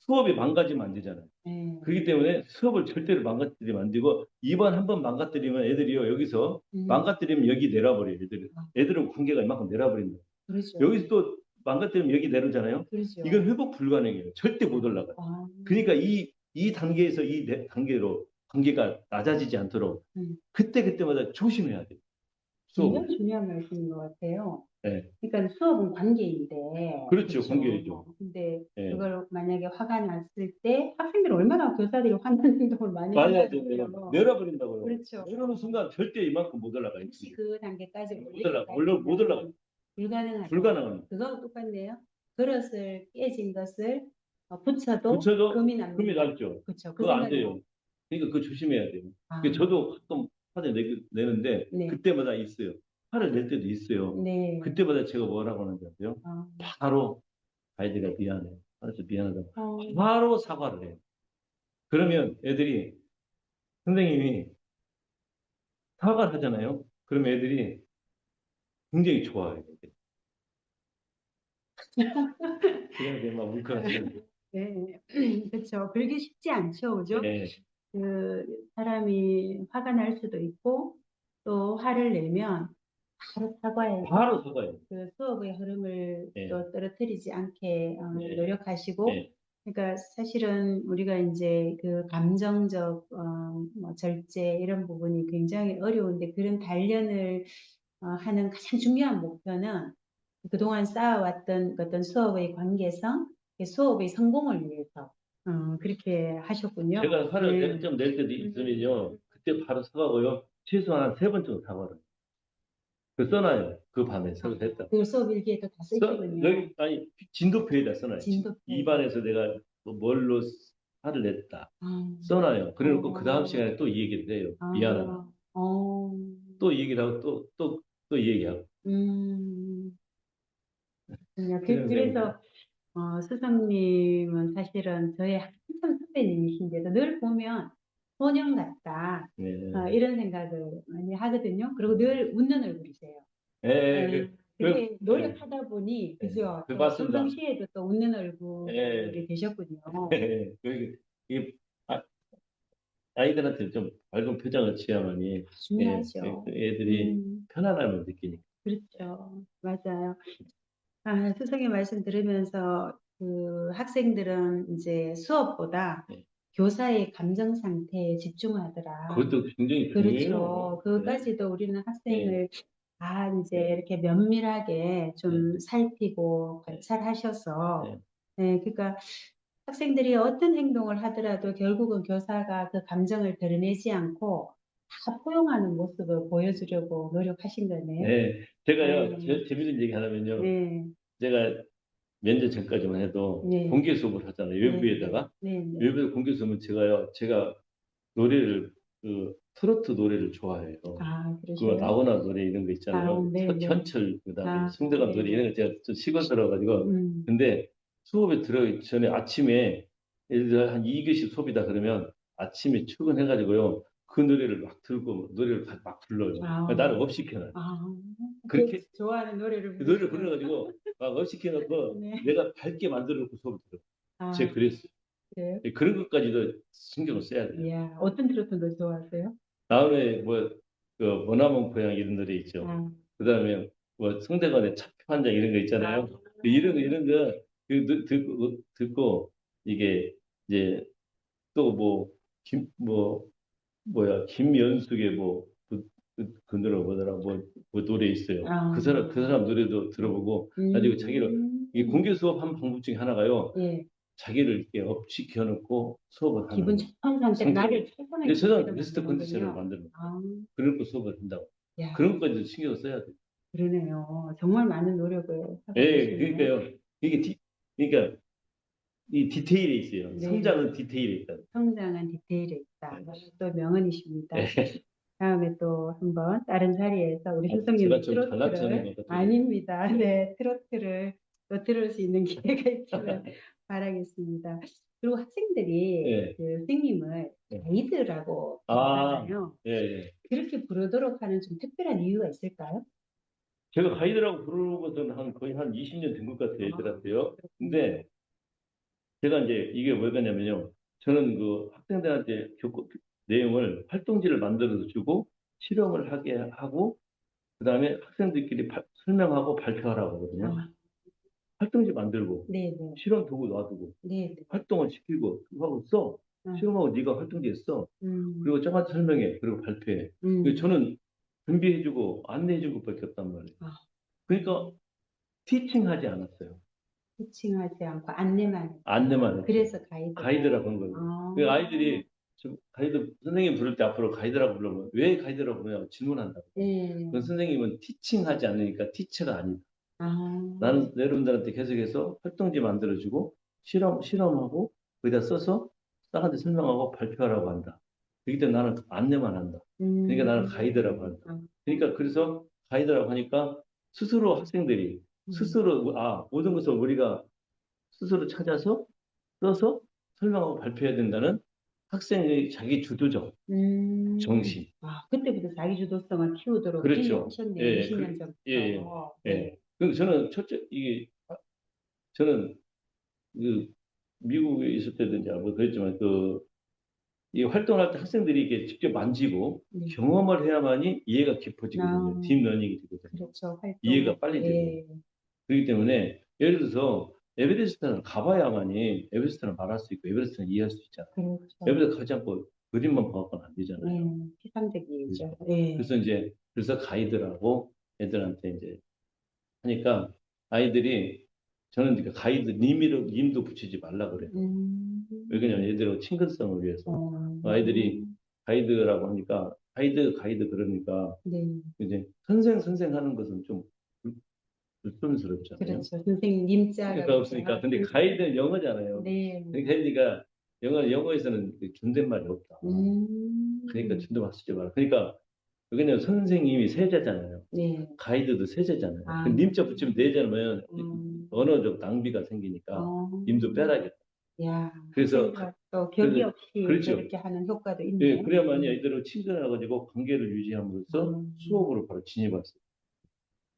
수업이 망가지면 안 되잖아요. 네. 그렇기 때문에 수업을 절대로 망가뜨리면 안 되고 이번 한 번 망가뜨리면 애들이요 여기서 음, 망가뜨리면 여기 내려버려요. 애들은 관계가 이만큼 내려버린다. 그렇죠. 여기서 또 망가뜨리면 여기 내려오잖아요. 이건 그렇죠. 회복 불가능해요. 절대 못 올라가요. 아, 그러니까 이 단계에서 단계로 관계가 낮아지지 않도록 음. 그때마다 조심해야 돼요. 수업을. 굉장히 중요한 말씀인 것 같아요. 네. 그러니까 수업은 관계인데, 그렇죠. 관계이죠. 그렇죠. 근데 네. 그걸 만약에 화가 났을 때 학생들이 얼마나 교사들이 화나는 행동을 많이 만약에 한다고요. 내려버린다고요. 그렇죠. 내려오는 순간 절대 이만큼 못 올라가요. 혹시 그 단계까지 못 올라가. 올리기까지는 불가능하다. 불가능한. 그거하고 똑같네요. 그릇을 깨진 것을 붙여도 붙여도 금이 금이 납니다. 나죠. 그렇죠. 그 그거 안 생각이 돼요. 나요. 그러니까 그거 조심해야 돼요. 아, 그러니까 저도 가끔 화를 내는데 네. 그때마다 있어요. 화를 낼 때도 있어요. 네. 그때마다 제가 뭐라고 하는지 아세요? 아, 바로 아이들아 미안해. 알았어 미안하다. 어, 바로 사과를 해요. 그러면 애들이 선생님이 사과를 하잖아요. 그러면 애들이 굉장히 좋아해요. 그래서 막 울컥하시는데. 네. 그렇죠. 그러기 쉽지 않죠, 그죠? 네, 그 사람이 화가 날 수도 있고 또 화를 내면 바로 사과해서 바로 사과해요. 그 수업의 흐름을 네, 또 떨어뜨리지 않게 네, 노력하시고 네, 그러니까 사실은 우리가 이제 그 감정적 뭐 절제 이런 부분이 굉장히 어려운데 그런 단련을 하는 가장 중요한 목표는 그동안 쌓아왔던 어떤 수업의 관계성, 수업의 성공을 위해서 그렇게 하셨군요. 제가 화를 네. 좀 낼 때도 있으면요. 그때 바로 사과하고요. 최소한 한 3번 정도 사과를. 그 써놔요. 그 밤에 사과했다. 그 수업 일기에도 다 쓰시군요. 여기, 아니, 진도표에다 써놔요. 이 진도표에. 반에서 내가 뭐 뭘로 화를 냈다. 아, 써놔요. 그래놓고 그 다음 어, 시간에 또 이 얘기를 해요. 미안하다. 아, 어, 또 이 얘기를 하고 또 이 얘기하고. 음, 그냥 됩니다. 그래서 스승님은 사실은 저의 한참 선배님이신데도 늘 보면 소년 같다. 네. 이런 생각을 많이 하거든요. 그리고 늘 웃는 얼굴이세요. 예, 그렇게 예, 노력하다 보니, 예, 그죠? 또 맞습니다. 평상시에도 또 웃는 얼굴이 예, 되셨군요. 이 아, 아이들한테 좀 밝은 표정을 취하면이, 예, 중요하죠. 애들이 음, 편안함을 느끼니까. 그렇죠. 맞아요. 선생님 말씀 들으면서 그 학생들은 이제 수업보다 예. 교사의 감정 상태에 집중하더라. 그것도 굉장히 중요해요. 그렇죠. 네, 그것까지도 우리는 예, 학생을 다 이제 예, 이렇게 면밀하게 예, 좀 살피고 예, 관찰하셔서, 예. 그러니까 학생들이 어떤 행동을 하더라도 결국은 교사가 그 감정을 드러내지 않고 다 포용하는 모습을 보여주려고 노력하신 거네요. 네, 제가요, 네, 재밌는 얘기 하나면요. 네, 제가 몇 년 전까지만 해도 네, 공개 수업을 하잖아요. 네, 네, 외부에다가. 네, 네. 외부에 공개 수업은 제가 노래를, 트로트 노래를 좋아해요. 그거 그러셔요? 나훈아 노래 이런 거 있잖아요. 네, 네. 현철, 그다음에 네, 송대관 노래 네. 이런 거 제가 좀 시골스러워가지고. 음, 근데 수업에 들어가기 전에 아침에 예를 들어 한 2교시 수업이다 그러면 아침에 출근해가지고요. 그 노래를 막 들고 노래를 막 불러요. 아, 나를 업시켜놔요. 아, 그 그렇게 좋아하는 노래를 그 노래를 부르시고. 불러가지고 막 업시켜놓고 네. 내가 밝게 만들어놓고 수업을 들어. 제가 아, 그랬어요. 그래요? 그런 것까지도 신경을 써야 돼요. 이야, 어떤 트로트 노래 좋아하세요? 다음에 그 머나먼 고향 이런 노래 있죠. 아, 그다음에 뭐 성대관의 차표 한 장 이런 거 아, 있잖아요. 이런 거 듣고 이게 이제 또 뭐 김연숙의 그 노래 뭐더라 뭐 노래 있어요. 아, 그 사람 노래도 들어보고 가지고 자기를 이 음, 공개 수업 한 방법 중에 하나가요. 예, 자기를 이렇게 업시켜 놓고 수업을 하는 기분 거. 좋은 상태, 상태로. 나를 최선의 근데 저는 상태로 베스트 컨디션을 만드는군요. 만드는 거예요. 아, 그럴 거 수업을 한다고. 야, 그런 것까지도 신경을 써야 돼요. 그러네요. 정말 많은 노력을 하고 예, 계시네. 그러니까요. 그러니까 이 디테일에 있어요. 네, 성장은 디테일에 있다. 성장한 디테일에 있다. 또 명언이십니다. 예. 다음에 또 한번 다른 자리에서 우리 제가 스승님의 좀 잘났잖아요. 트로트를 어떻게. 아닙니다. 네, 트로트를 또 들을 수 있는 기회가 있기를 바라겠습니다. 그리고 학생들이 예. 그 선생님을 예. 가이드라고 아, 부르잖아요. 예, 예. 그렇게 부르도록 하는 좀 특별한 이유가 있을까요? 제가 가이드라고 부르는 것은 거의 한 20년 된 것 같아요, 아, 애들한테요. 그렇군요. 근데 제가 이제 이게 뭐냐면요. 저는 그 학생들한테 내용을 활동지를 만들어서 주고 실험을 하게 하고 그다음에 학생들끼리 설명하고 발표하라고 하거든요. 아, 활동지 만들고 네네. 실험 도구 놔두고 네네. 활동을 시키고 하고 써. 아, 실험하고 네가 활동지에 써. 음, 그리고 저한테 설명해. 그리고 발표해. 음. 저는 준비해주고 안내해준 것밖에 없단 말이에요. 아, 그러니까 티칭하지 않았어요. 코칭하지 않고 안내만 안내만 했다. 했죠. 그래서 가이드다. 가이드라고 한 거예요. 아, 그 아이들이 가이드 선생님 부를 때 앞으로 가이드라고 부르면 왜 가이드라고 부르냐고 질문한다고. 그 네. 선생님은 티칭하지 않으니까 티처가 아니다. 아, 나는 여러분들한테 계속해서 활동지 만들어주고 실험하고 거기다 써서 딸한테 설명하고 발표하라고 한다. 그렇기 때문에 나는 안내만 한다. 그러니까 나는 가이드라고 한다. 아, 그러니까 그래서 가이드라고 하니까 스스로 학생들이 스스로 모든 것을 우리가 스스로 찾아서 써서 설명하고 발표해야 된다는 학생의 자기 주도적 정신. 그때부터 자기주도성을 키우도록 그렇죠. 하셨네요. 예, 20년 예, 예, 전부터. 네. 예. 그 저는 저는 그 미국에 있을 때도 이제 뭐 그랬지만 이 활동할 때 학생들이 이게 직접 만지고 네. 경험을 해야만이 이해가 깊어지거든요. 아, 딥러닝이 되거든요. 그렇죠. 활동할 이해가 빨리 되고. 때. 그렇기 때문에 예를 들어서 에베레스트는 가봐야만이 에베레스트는 말할 수 있고 에베레스트는 이해할 수 있잖아요. 그렇죠. 에베레스트 가지 않고 그림만 봐갖고는 안 되잖아요. 네. 그죠? 피상적이죠. 네. 그래서 가이드라고 애들한테 이제 하니까 아이들이 저는 그러니까 가이드 님도 붙이지 말라 그래요. 음, 왜냐면 얘들하고 친근성을 위해서 어, 아이들이 가이드라고 하니까 가이드 그러니까 네. 이제 선생 하는 것은 좀 불편스럽잖아요. 그렇죠. 선생님 님자가 그러니까 없으니까 근데 가이드는 영어잖아요. 네. 그러니까 영어에서는 그 존댓말이 없다. 그러니까 음, 존댓말 쓰지 마라. 그러니까 왜냐면 선생님이 세자잖아요. 네. 가이드도 세제잖아요. 그 아, 님자 붙이면 네자면 음, 언어적 낭비가 생기니까 어, 님도 빼라겠다. 야, 그래서 학생과 또 격이 그래서 없이 그렇죠. 그렇게 하는 효과도 예, 있네요. 그래야만이 아이들은 친근해가지고 관계를 유지함으로써 음, 수업으로 바로 진입할 수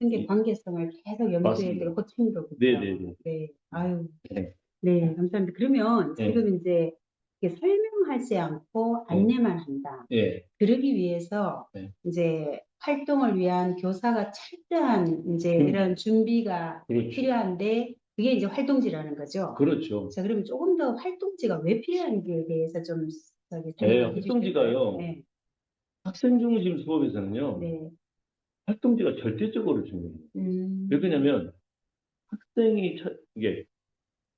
근데 있. 관계성을 계속 염두에 맞습니다. 두고 호칭도 그죠. 네네네. 네. 아유, 네, 네, 감사합니다. 그러면 네, 지금 이제 이렇게 설명하지 않고 네, 안내만 한다. 네, 그러기 위해서 네. 이제 활동을 위한 교사가 철저한 이제 이런 준비가 그렇죠. 필요한데 그게 이제 활동지라는 거죠. 그렇죠. 자, 그러면 조금 더 활동지가 왜 필요한지에 대해서 좀 저기 네, 설명해 주실까요? 활동지가요. 네, 학생 중심 수업에서는요. 네, 활동지가 절대적으로 중요해요. 음, 왜냐면 이게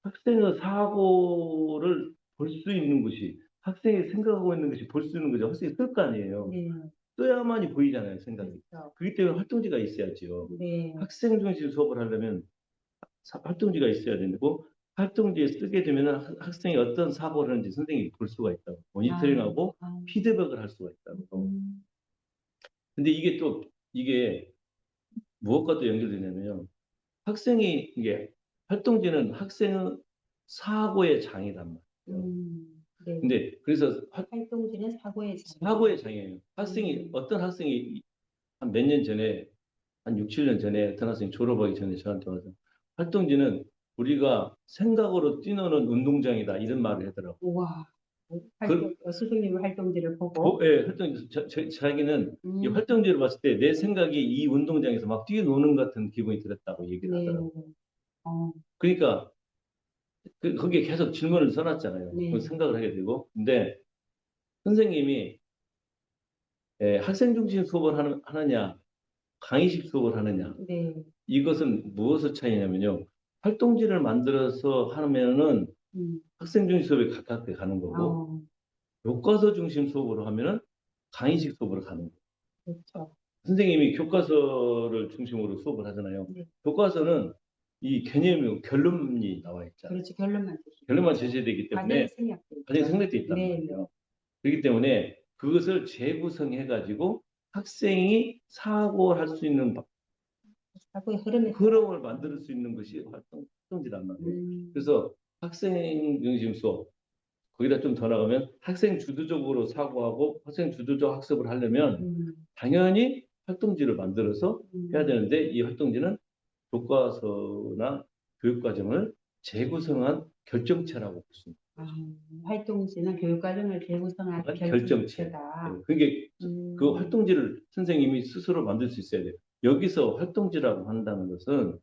학생의 사고를 볼 수 있는 것이 학생이 생각하고 있는 것이 볼 수 있는 거죠. 학생이 쓸 거 아니에요. 네, 써야만이 보이잖아요, 생각이. 그렇죠. 그렇기 때문에 활동지가 있어야지요. 네, 학생 중심 수업을 하려면 활동지가 있어야 되고 활동지에 쓰게 되면 학생이 어떤 사고를 하는지 선생님이 볼 수가 있다고. 아, 모니터링하고 아, 피드백을 할 수가 있다고. 음, 근데 이게 무엇과 또 연결되냐면요. 이게 활동지는 학생의 사고의 장이란 말이에요. 네. 근데 그래서 활동지는 사고의 장이다. 사고의 장이에요. 음, 어떤 학생이 한 몇 년 전에, 한 6, 7년 전에 어떤 학생이 졸업하기 전에 저한테 와서 활동지는 우리가 생각으로 뛰노는 운동장이다. 이런 말을 하더라고요. 우와, 그, 스승님의 활동지를 보고, 예, 자기는 이 음, 활동지를 봤을 때 내 생각이 이 운동장에서 막 뛰어노는 것 같은 기분이 들었다고 얘기를 네, 하더라고요. 어, 그러니까 거기에 계속 질문을 써놨잖아요. 그 네, 생각을 하게 되고. 근데 선생님이 학생 중심 수업을 하느냐, 강의식 수업을 하느냐, 네, 이것은 무엇의 차이냐면요. 활동지를 만들어서 하면은 음, 학생 중심 수업에 가깝게 가는 거고, 어, 교과서 중심 수업으로 하면은 강의식 수업으로 가는 거예요. 그렇죠. 선생님이 교과서를 중심으로 수업을 하잖아요. 네, 교과서는 이 개념이 결론이 나와 있잖아요. 그렇죠. 결론만 결론만 주시죠. 제시되기 과정이 때문에 생략돼 과정이 있죠. 생략돼 있단 네, 네. 말이에요. 그렇기 때문에 그것을 재구성해가지고 학생이 사고할 수 있는 사고의 흐름에 따라, 흐름을 만들 수 있는 것이 활동지란 말이에요. 음, 그래서 학생 중심 수업, 거기다 좀 더 나가면 학생 주도적으로 사고하고 학생 주도적 학습을 하려면 음, 당연히 활동지를 만들어서 해야 음, 되는데 이 활동지는 교과서나 교육과정을 재구성한 결정체라고 볼 수 있습니다. 아, 활동지는 교육과정을 재구성한 결정체. 결정체다. 그게 그 음, 활동지를 선생님이 스스로 만들 수 있어야 돼요. 여기서 활동지라고 한다는 것은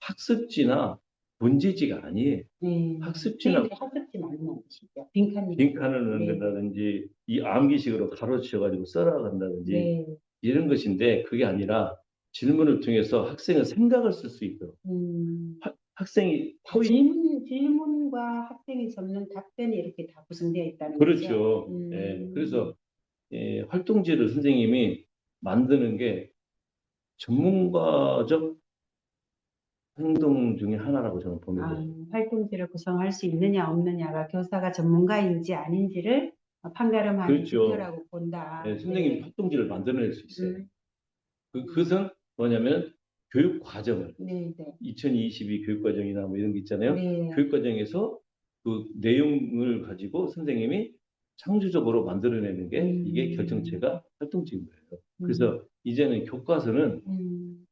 학습지나 문제지가 아니에요. 네. 학습지나 저희들이 학습지 많이 만드시죠. 빈칸 읽기. 빈칸을 네, 넣는다든지 이 암기식으로 가로치어가지고 써나간다든지 네. 이런 것인데 그게 아니라 질문을 통해서 학생의 생각을 쓸 수 있도록 음, 학생이 다 질문과 학생이 적는 답변이 이렇게 다 구성되어 있다는 거죠. 그렇죠. 예, 그래서 활동지를 선생님이 만드는 게 전문가적 행동 중에 하나라고 저는 보는 아, 거예요. 활동지를 구성할 수 있느냐 없느냐가 교사가 전문가인지 아닌지를 판가름하는 그렇죠. 분야라고 본다. 네, 선생님이 네. 활동지를 만들어낼 수 있어요. 음, 그것은 뭐냐면 교육 과정을 네, 네, 2022 교육 과정이나 뭐 이런 게 있잖아요. 네. 교육 과정에서 그 내용을 가지고 선생님이 창조적으로 만들어내는 게 이게 결정체가 활동지인 거예요. 그래서 이제는 교과서는 음,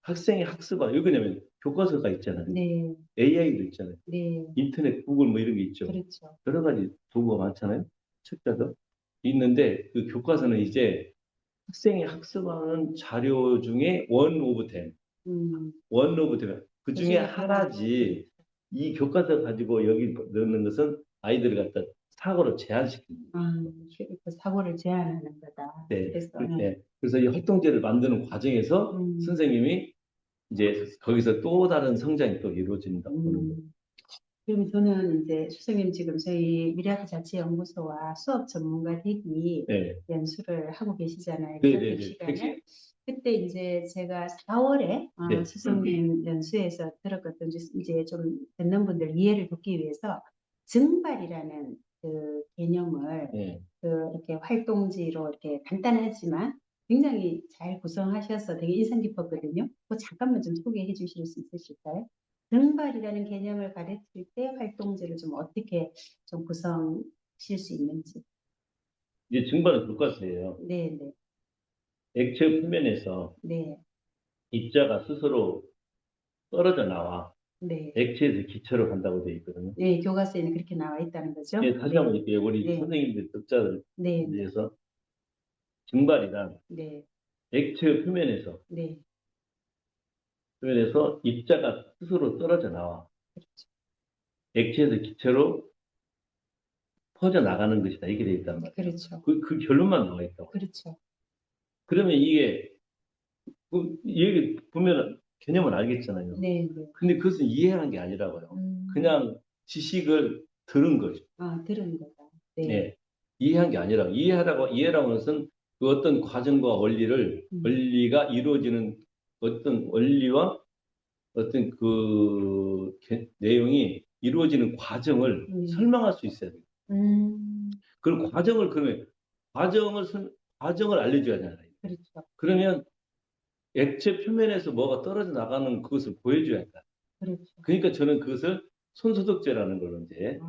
학생의 학습화, 왜 그러냐면 교과서가 있잖아요. 네, AI도 있잖아요. 네, 인터넷, 구글 뭐 이런 게 있죠. 그렇죠. 여러 가지 도구가 많잖아요. 책자도 있는데 그 교과서는 이제 학생이 학습하는 자료 중에 원 오브 템, 음, 원 오브 템. 그 중에 그중에 하나지 이 교과서 가지고 여기 넣는 것은 아이들을 갖다 사고로 제한시킵니다. 그 사고를 제한하는 거다. 네. 그래서, 네. 그래서 이 활동제를 만드는 과정에서 선생님이 이제 거기서 또 다른 성장이 또 이루어진다고 보는 거예요. 그리고 저는 이제 수석님 지금 저희 미래학교 자치연구소와 수업 전문가 되기 네. 연수를 하고 계시잖아요. 네, 교육 네, 네. 시간에. 그때 이제 제가 4월에 네. 수석님 연수에서 들었거든요. 이제 좀 듣는 분들 이해를 돕기 위해서 증발이라는 그 개념을 네. 이렇게 활동지로 이렇게 간단하지만 굉장히 잘 구성하셔서 되게 인상 깊었거든요. 그거 잠깐만 좀 소개해 주실 수 있으실까요? 등발이라는 개념을 가르칠 때 활동지를 좀 어떻게 좀 구성하실 수 있는지. 이제 증발은 교과서예요. 네, 네, 액체 표면에서 네, 입자가 스스로 떨어져 나와 네. 액체에서 기체로 간다고 되어 있거든요. 네, 교과서에는 그렇게 나와 있다는 거죠? 예, 다시 네, 한번 이렇게 우리 네, 선생님들 독자들 네, 네, 위해서 증발이란 네, 액체 표면에서 네. 입자가 스스로 떨어져 나와 그렇죠. 액체에서 기체로 퍼져 나가는 것이다. 이렇게 되어 있단 말이에요. 그렇죠. 그 결론만 나와 있다고. 그렇죠. 그러면 이게 얘기 보면 개념은 알겠잖아요. 네, 네. 근데 그것은 이해하는 게 아니라고요. 음, 그냥 지식을 들은 거죠. 들은 거다. 네, 네. 이해한 게 아니라 이해라고 하는 것은 그 어떤 과정과 원리가 이루어지는 어떤 원리와 어떤 그 내용이 이루어지는 과정을 설명할 수 있어야 돼요. 그 과정을 그러면 과정을 알려줘야 하잖아요. 그렇죠. 그러면 액체 표면에서 뭐가 떨어져 나가는 그것을 보여줘야 한다. 그렇죠. 그러니까 저는 그것을 손소독제라는 걸 이제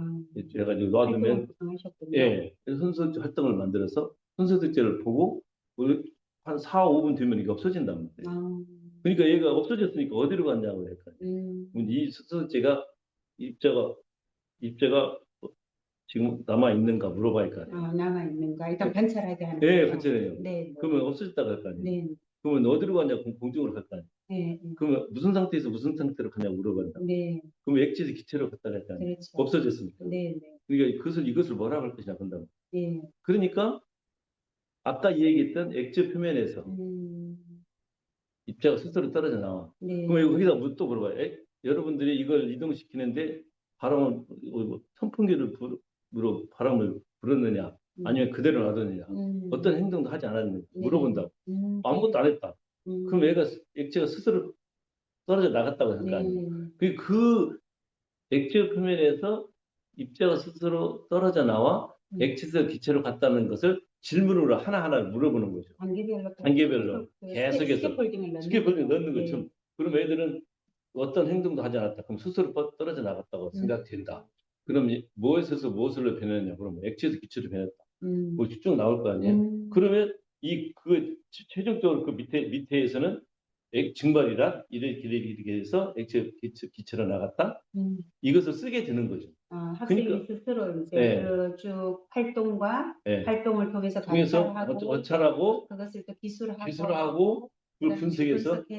해가지고 놔두면 활동을 구성하셨군요. 예, 손소독제 활동을 만들어서 손소독제를 보고 한 4, 5분 뒤면 이게 없어진단 말이에요. 그러니까 얘가 없어졌으니까 어디로 갔냐고 했까 그럼 이 손소독제가 입자가 지금 남아 있는가 물어봐야 할 거 아니에요. 남아 있는가? 일단 관찰하게 하는 예, 거죠. 관찰해요. 네, 네. 그러면 없어졌다고 할 거 아니에요. 네, 그러면 어디로 가냐 공중으로 갈 거 아니에요. 네, 네. 그러면 무슨 상태에서 무슨 상태로 가냐고 물어본다. 네, 그럼 액체에서 기체로 갔다 갈 거 아니에요. 그렇죠. 없어졌으니까. 네, 네. 그러니까 이것을 뭐라고 할 것이냐 본다고. 네. 그러니까 아까 얘기했던 액체 표면에서 입자가 스스로 떨어져 나와. 네. 그럼 여기다 또 물어봐요. 여러분들이 이걸 이동시키는데 선풍기를 불어 바람을 불었느냐, 아니면 그대로 놔뒀느냐, 어떤 행동도 하지 않았느냐 물어본다고. 아무것도 안 했다. 그럼 액체가 스스로 떨어져 나갔다고 할 거 아니에요. 그 액체 표면에서 입자가 스스로 떨어져 나와 액체에서 기체로 갔다는 것을 질문으로 하나하나 물어보는 거죠. 단계별로 계속해서 스캐폴딩을 넣는 거죠. 그럼 애들은 어떤 행동도 하지 않았다. 그럼 스스로 떨어져 나갔다고 생각된다. 그럼 무엇에서 무엇으로 변했냐? 그러면 액체에서 기체로 변했다. 뭐 쭉 나올 거 아니에요. 그러면 최종적으로 그 밑에에서는 증발이란 이렇게 해서 액체 기체로 나갔다. 이것을 쓰게 되는 거죠. 학생이 그러니까 스스로 이제 네. 쭉 활동과 네. 활동을 통해서 관찰하고 그것을 또 기술하고 그걸 분석해서 자기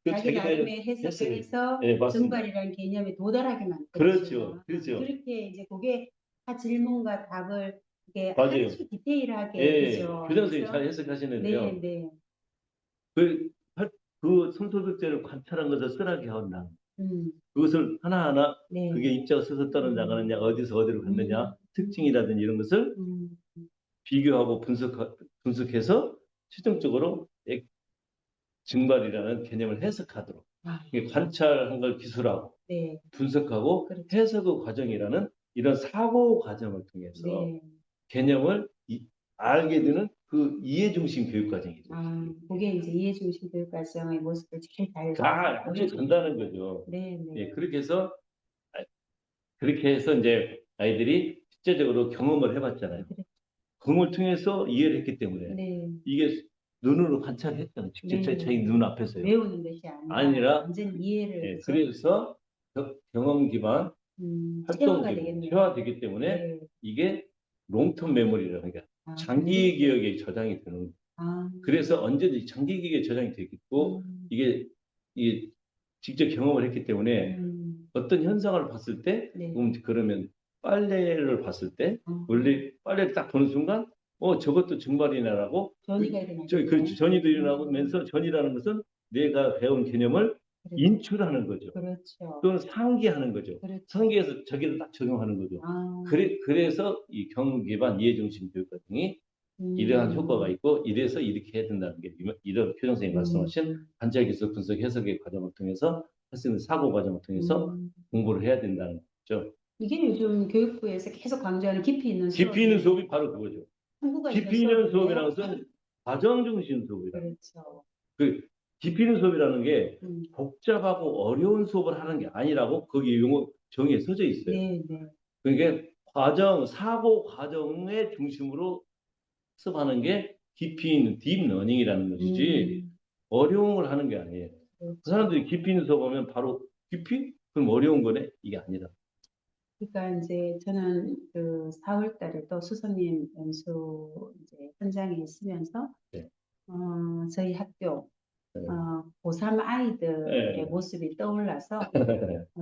자기들의 나름의 해석해서 네, 맞습니다. 증발이라는 개념에 도달하게 만들죠. 그렇죠. 그렇게 이제 그게 다 질문과 답을 이게 맞아요. 아주 디테일하게 예, 그죠. 교장 선생님이 잘 해석하시는데요. 네, 네. 그 손소독제를 관찰한 것을 쓰라게 한다. 음, 그것을 하나하나 네. 그게 입자가 스스로 떨어져 나가느냐, 어디서 어디로 갔느냐, 특징이라든지 이런 것을 비교하고 분석해서 최종적으로 증발이라는 개념을 해석하도록 이게 관찰한 걸 기술하고 네. 분석하고 그렇죠. 해석의 과정이라는 이런 사고 과정을 통해서 네. 개념을 알게 되는 그 이해 중심 교육 과정이죠. 그게 이제 이해중심 교육과정의 모습을 제일 잘 아주 간단한 거죠. 네, 네. 예, 그렇게 해서 이제 아이들이 실제적으로 경험을 해봤잖아요. 그래. 경험을 통해서 이해를 했기 때문에 네, 이게 눈으로 관찰했잖아요. 직접 네. 자기 눈 앞에서요. 외우는 것이 아니라 완전 이해를, 예, 그죠? 그래서 경험 기반 활동 체화가 기반 되겠네요. 체화되기 때문에 네. 이게 롱텀 메모리라는 게 장기 기억에 저장이 되는 거예요. 그래서 언제든지 장기 기억에 저장이 되겠고 이게 직접 경험을 했기 때문에 어떤 현상을 봤을 때 네. 그러면 빨래를 봤을 때 원래 빨래를 딱 보는 순간 저것도 증발이나라고 전이가 일어나겠네. 그 전이도 일어나면서 전이라는 것은 내가 배운 개념을 그렇죠. 인출하는 거죠. 그렇죠. 또는 상기하는 거죠. 그렇죠. 상기해서 저기를 딱 적용하는 거죠. 그래서 이 경험 기반 이해 중심 교육 과정이 이러한 효과가 있고 이래서 이렇게 해야 된다는 게 이런 교장 선생님이 말씀하신 관찰 기술 분석 해석의 과정을 통해서 학생들 사고 과정을 통해서 공부를 해야 된다는 거죠. 이게 요즘 교육부에서 계속 강조하는 깊이 있는 깊이 있는 수업이 바로 그거죠. 한국어 깊이 있는 수업이라는 것은 과정 중심 수업이다. 그렇죠. 그 깊이 있는 수업이라는 게 복잡하고 어려운 수업을 하는 게 아니라고 거기 용어 정의에 써져 있어요. 네, 네. 그러니까 사고 과정의 중심으로 수업하는 게 깊이 있는 딥러닝이라는 것이지 어려운 걸 하는 게 아니에요. 그렇죠. 그 사람들이 깊이 있는 수업하면 바로 깊이? 그럼 어려운 거네? 이게 아니다. 그러니까 이제 저는 그 4월 달에도 수석님 연수 이제 현장에 있으면서 네. 저희 학교 네. 고3 아이들의 네. 모습이 떠올라서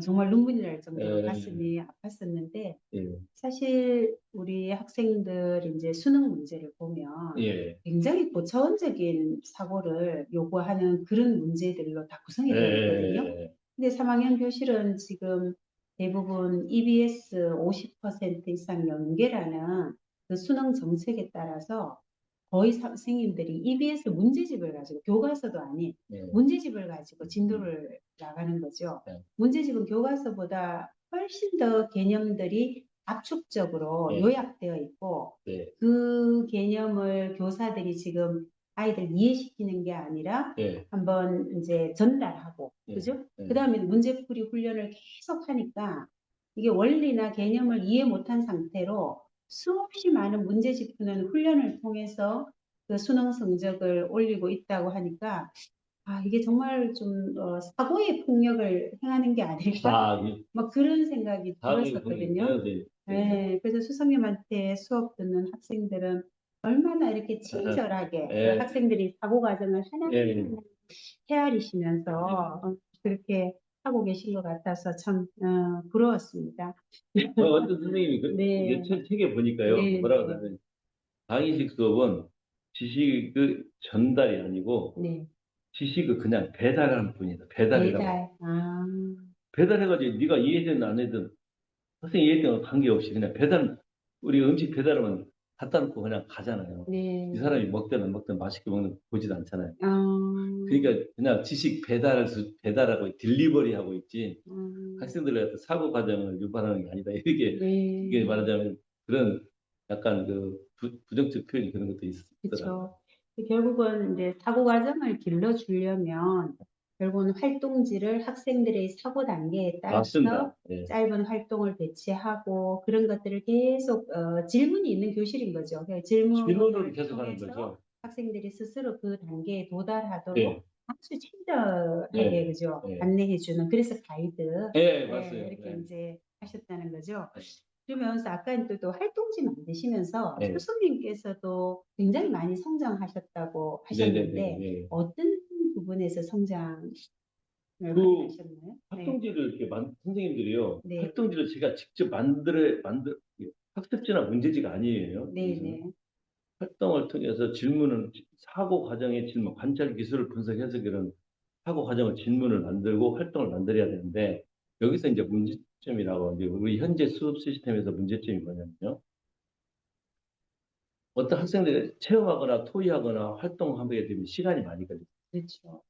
정말 눈물이 날 정도로 네. 가슴이 아팠었는데 예. 사실 우리 학생들 이제 수능 문제를 보면 예. 굉장히 고차원적인 사고를 요구하는 그런 문제들로 다 구성이 되어 있거든요. 예. 근데 3학년 교실은 지금 대부분 EBS 50% 이상 연계라는 그 수능 정책에 따라서 거의 선생님들이 EBS 문제집을 가지고 교과서도 아닌 문제집을 가지고 진도를 나가는 거죠. 네. 문제집은 교과서보다 훨씬 더 개념들이 압축적으로 요약되어 있고 네. 그 개념을 교사들이 지금 아이들 이해시키는 게 아니라 한번 이제 전달하고 그죠? 그다음에 문제풀이 훈련을 계속 하니까 이게 원리나 개념을 이해 못한 상태로 수없이 많은 문제집 푸는 훈련을 통해서 그 수능 성적을 올리고 있다고 하니까 이게 정말 좀 사고의 폭력을 행하는 게 아닐까? 막 그런 생각이 들었었거든요. 네, 그래서 수석님한테 수업 듣는 학생들은 얼마나 이렇게 친절하게 그 학생들이 사고 과정을 하나하나 헤아리시면서 그렇게 하고 계신 것 같아서 참 부러웠습니다. 어떤 선생님이 네. 책에 보니까요. 네, 뭐라고 네. 하냐면 강의식 수업은 지식의 전달이 아니고 네. 지식을 그냥 배달하는 뿐이다. 배달이라고. 배달. 배달해가지고 네가 이해든 안 해든 학생이 이해든 관계없이 그냥 우리 음식 배달하면 갖다 놓고 그냥 가잖아요. 네. 이 사람이 먹든 안 먹든 맛있게 먹는 거 보지도 않잖아요. 음, 그러니까 그냥 지식 배달하고 딜리버리하고 있지 학생들의 어떤 사고 과정을 유발하는 게 아니다. 이게 네. 말하자면 그런 약간 그 부정적 표현이 그런 것도 있더라고요. 그렇죠. 결국은 이제 사고 과정을 길러주려면 결국은 활동지를 학생들의 사고 단계에 따라서 맞습니다. 예. 짧은 활동을 배치하고 그런 것들을 계속 질문이 있는 교실인 거죠. 질문을 질문을 계속하는 통해서 거죠. 학생들이 스스로 그 단계에 도달하도록 예. 아주 친절하게 예. 그죠? 예. 안내해주는 그래서 가이드 맞습니다. 이렇게 이제 하셨다는 거죠. 그러면서 아까 또 활동지 만드시면서 스승님께서도 굉장히 많이 성장하셨다고 하셨는데 어떤 부분에서 성장을 많이 하셨나요? 활동지를 이렇게 선생님들이요. 네. 활동지를 제가 직접 학습지나 문제지가 아니에요. 네. 활동을 통해서 사고 과정의 질문, 관찰 기술을 분석해서 그런 사고 과정을 질문을 만들고 활동을 만들어야 되는데 여기서 이제 문제점이라고 이제 우리 현재 수업 시스템에서 문제점이 뭐냐면요. 어떤 학생들이 체험하거나 토의하거나 활동하게 되면 시간이 많이 걸려요. 그렇죠.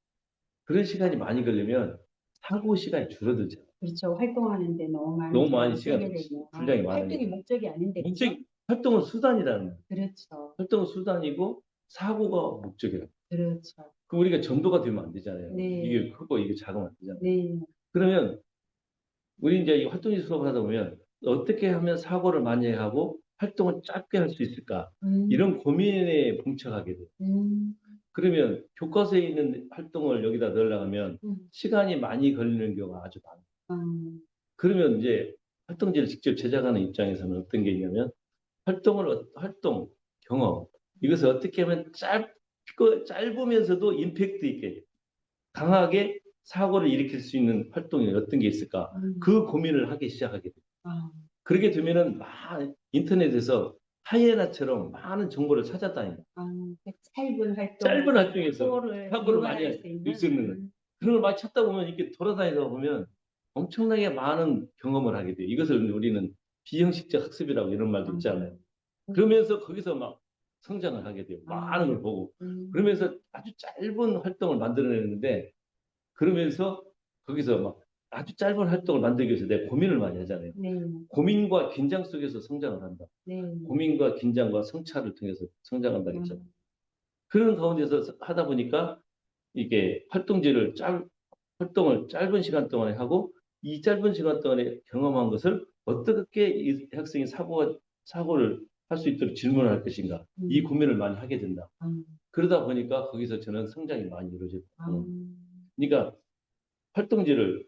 그런 시간이 많이 걸리면 사고 시간이 줄어들죠. 그렇죠. 활동하는데 너무 많은 너무 많이 시간을 쓰게 되면 분량이 활동이 많으니까. 목적이 아닌데 그렇죠? 활동은 수단이라는 거예요. 그렇죠. 활동은 수단이고 사고가 목적이라고. 그렇죠. 그 우리가 전도가 되면 안 되잖아요. 이게 네. 크고 이게 작으면 안 되잖아요. 네. 그러면 우리 이제 이 활동지 수업을 하다 보면 어떻게 하면 사고를 많이 하고 활동을 짧게 할 수 있을까? 음. 이런 고민에 봉착하게 돼요. 음. 그러면 교과서에 있는 활동을 여기다 넣으려고 하면 음. 시간이 많이 걸리는 경우가 아주 많아요. 음. 그러면 이제 활동지를 직접 제작하는 입장에서는 어떤 게 있냐면 활동, 경험, 이것을 어떻게 하면 짧으면서도 임팩트 있게 강하게 사고를 일으킬 수 있는 활동이 어떤 게 있을까? 음. 그 고민을 하기 시작하게 돼요. 아. 그렇게 되면은 인터넷에서 하이에나처럼 많은 정보를 찾아다니고 아. 그 짧은 활동을 짧은 가지고 활동에서 수어를 사고를 많이 유발할 할 수 있는. 수 있는 그런 걸 많이 찾다 보면 이렇게 돌아다니다 보면 엄청나게 많은 경험을 하게 돼요. 이것을 우리는 비형식적 학습이라고 이런 말도 아. 있잖아요. 그러면서 거기서 막 성장을 하게 돼요. 아. 많은 걸 보고. 음. 그러면서 아주 짧은 활동을 만들어내는데 그러면서 거기서 막 아주 짧은 활동을 만들기 위해서 내가 고민을 많이 하잖아요. 네. 고민과 긴장 속에서 성장을 한다. 네. 고민과 긴장과 성찰을 통해서 성장한다 했잖아요. 음. 그런 가운데서 하다 보니까 이게 활동을 짧은 시간 동안에 하고 이 짧은 시간 동안에 경험한 것을 어떻게 이 학생이 사고를 할 수 있도록 질문을 할 것인가. 이 음. 고민을 많이 하게 된다. 음. 그러다 보니까 거기서 저는 성장이 많이 이루어졌고. 아. 그러니까 활동지를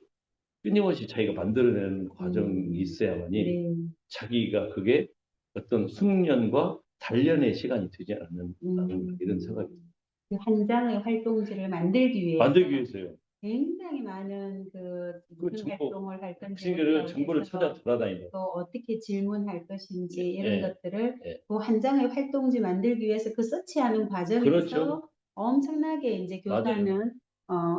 끊임없이 자기가 만들어내는 과정이 음. 있어야만이 네. 자기가 그게 어떤 숙련과 단련의 시간이 되지 않는다는 음. 이런 생각이 그 한 장의 활동지를 만들기 위해서 만들기 위해서요. 굉장히 많은 그 그 무슨 정보, 활동을 할 학생들을 건지부터 정보를 찾아 해서 돌아다니는. 또 어떻게 질문할 것인지 이런 예, 것들을 예. 그 한 장의 활동지 만들기 위해서 그 서치하는 그렇죠. 과정에서 엄청나게 이제 맞아요. 교사는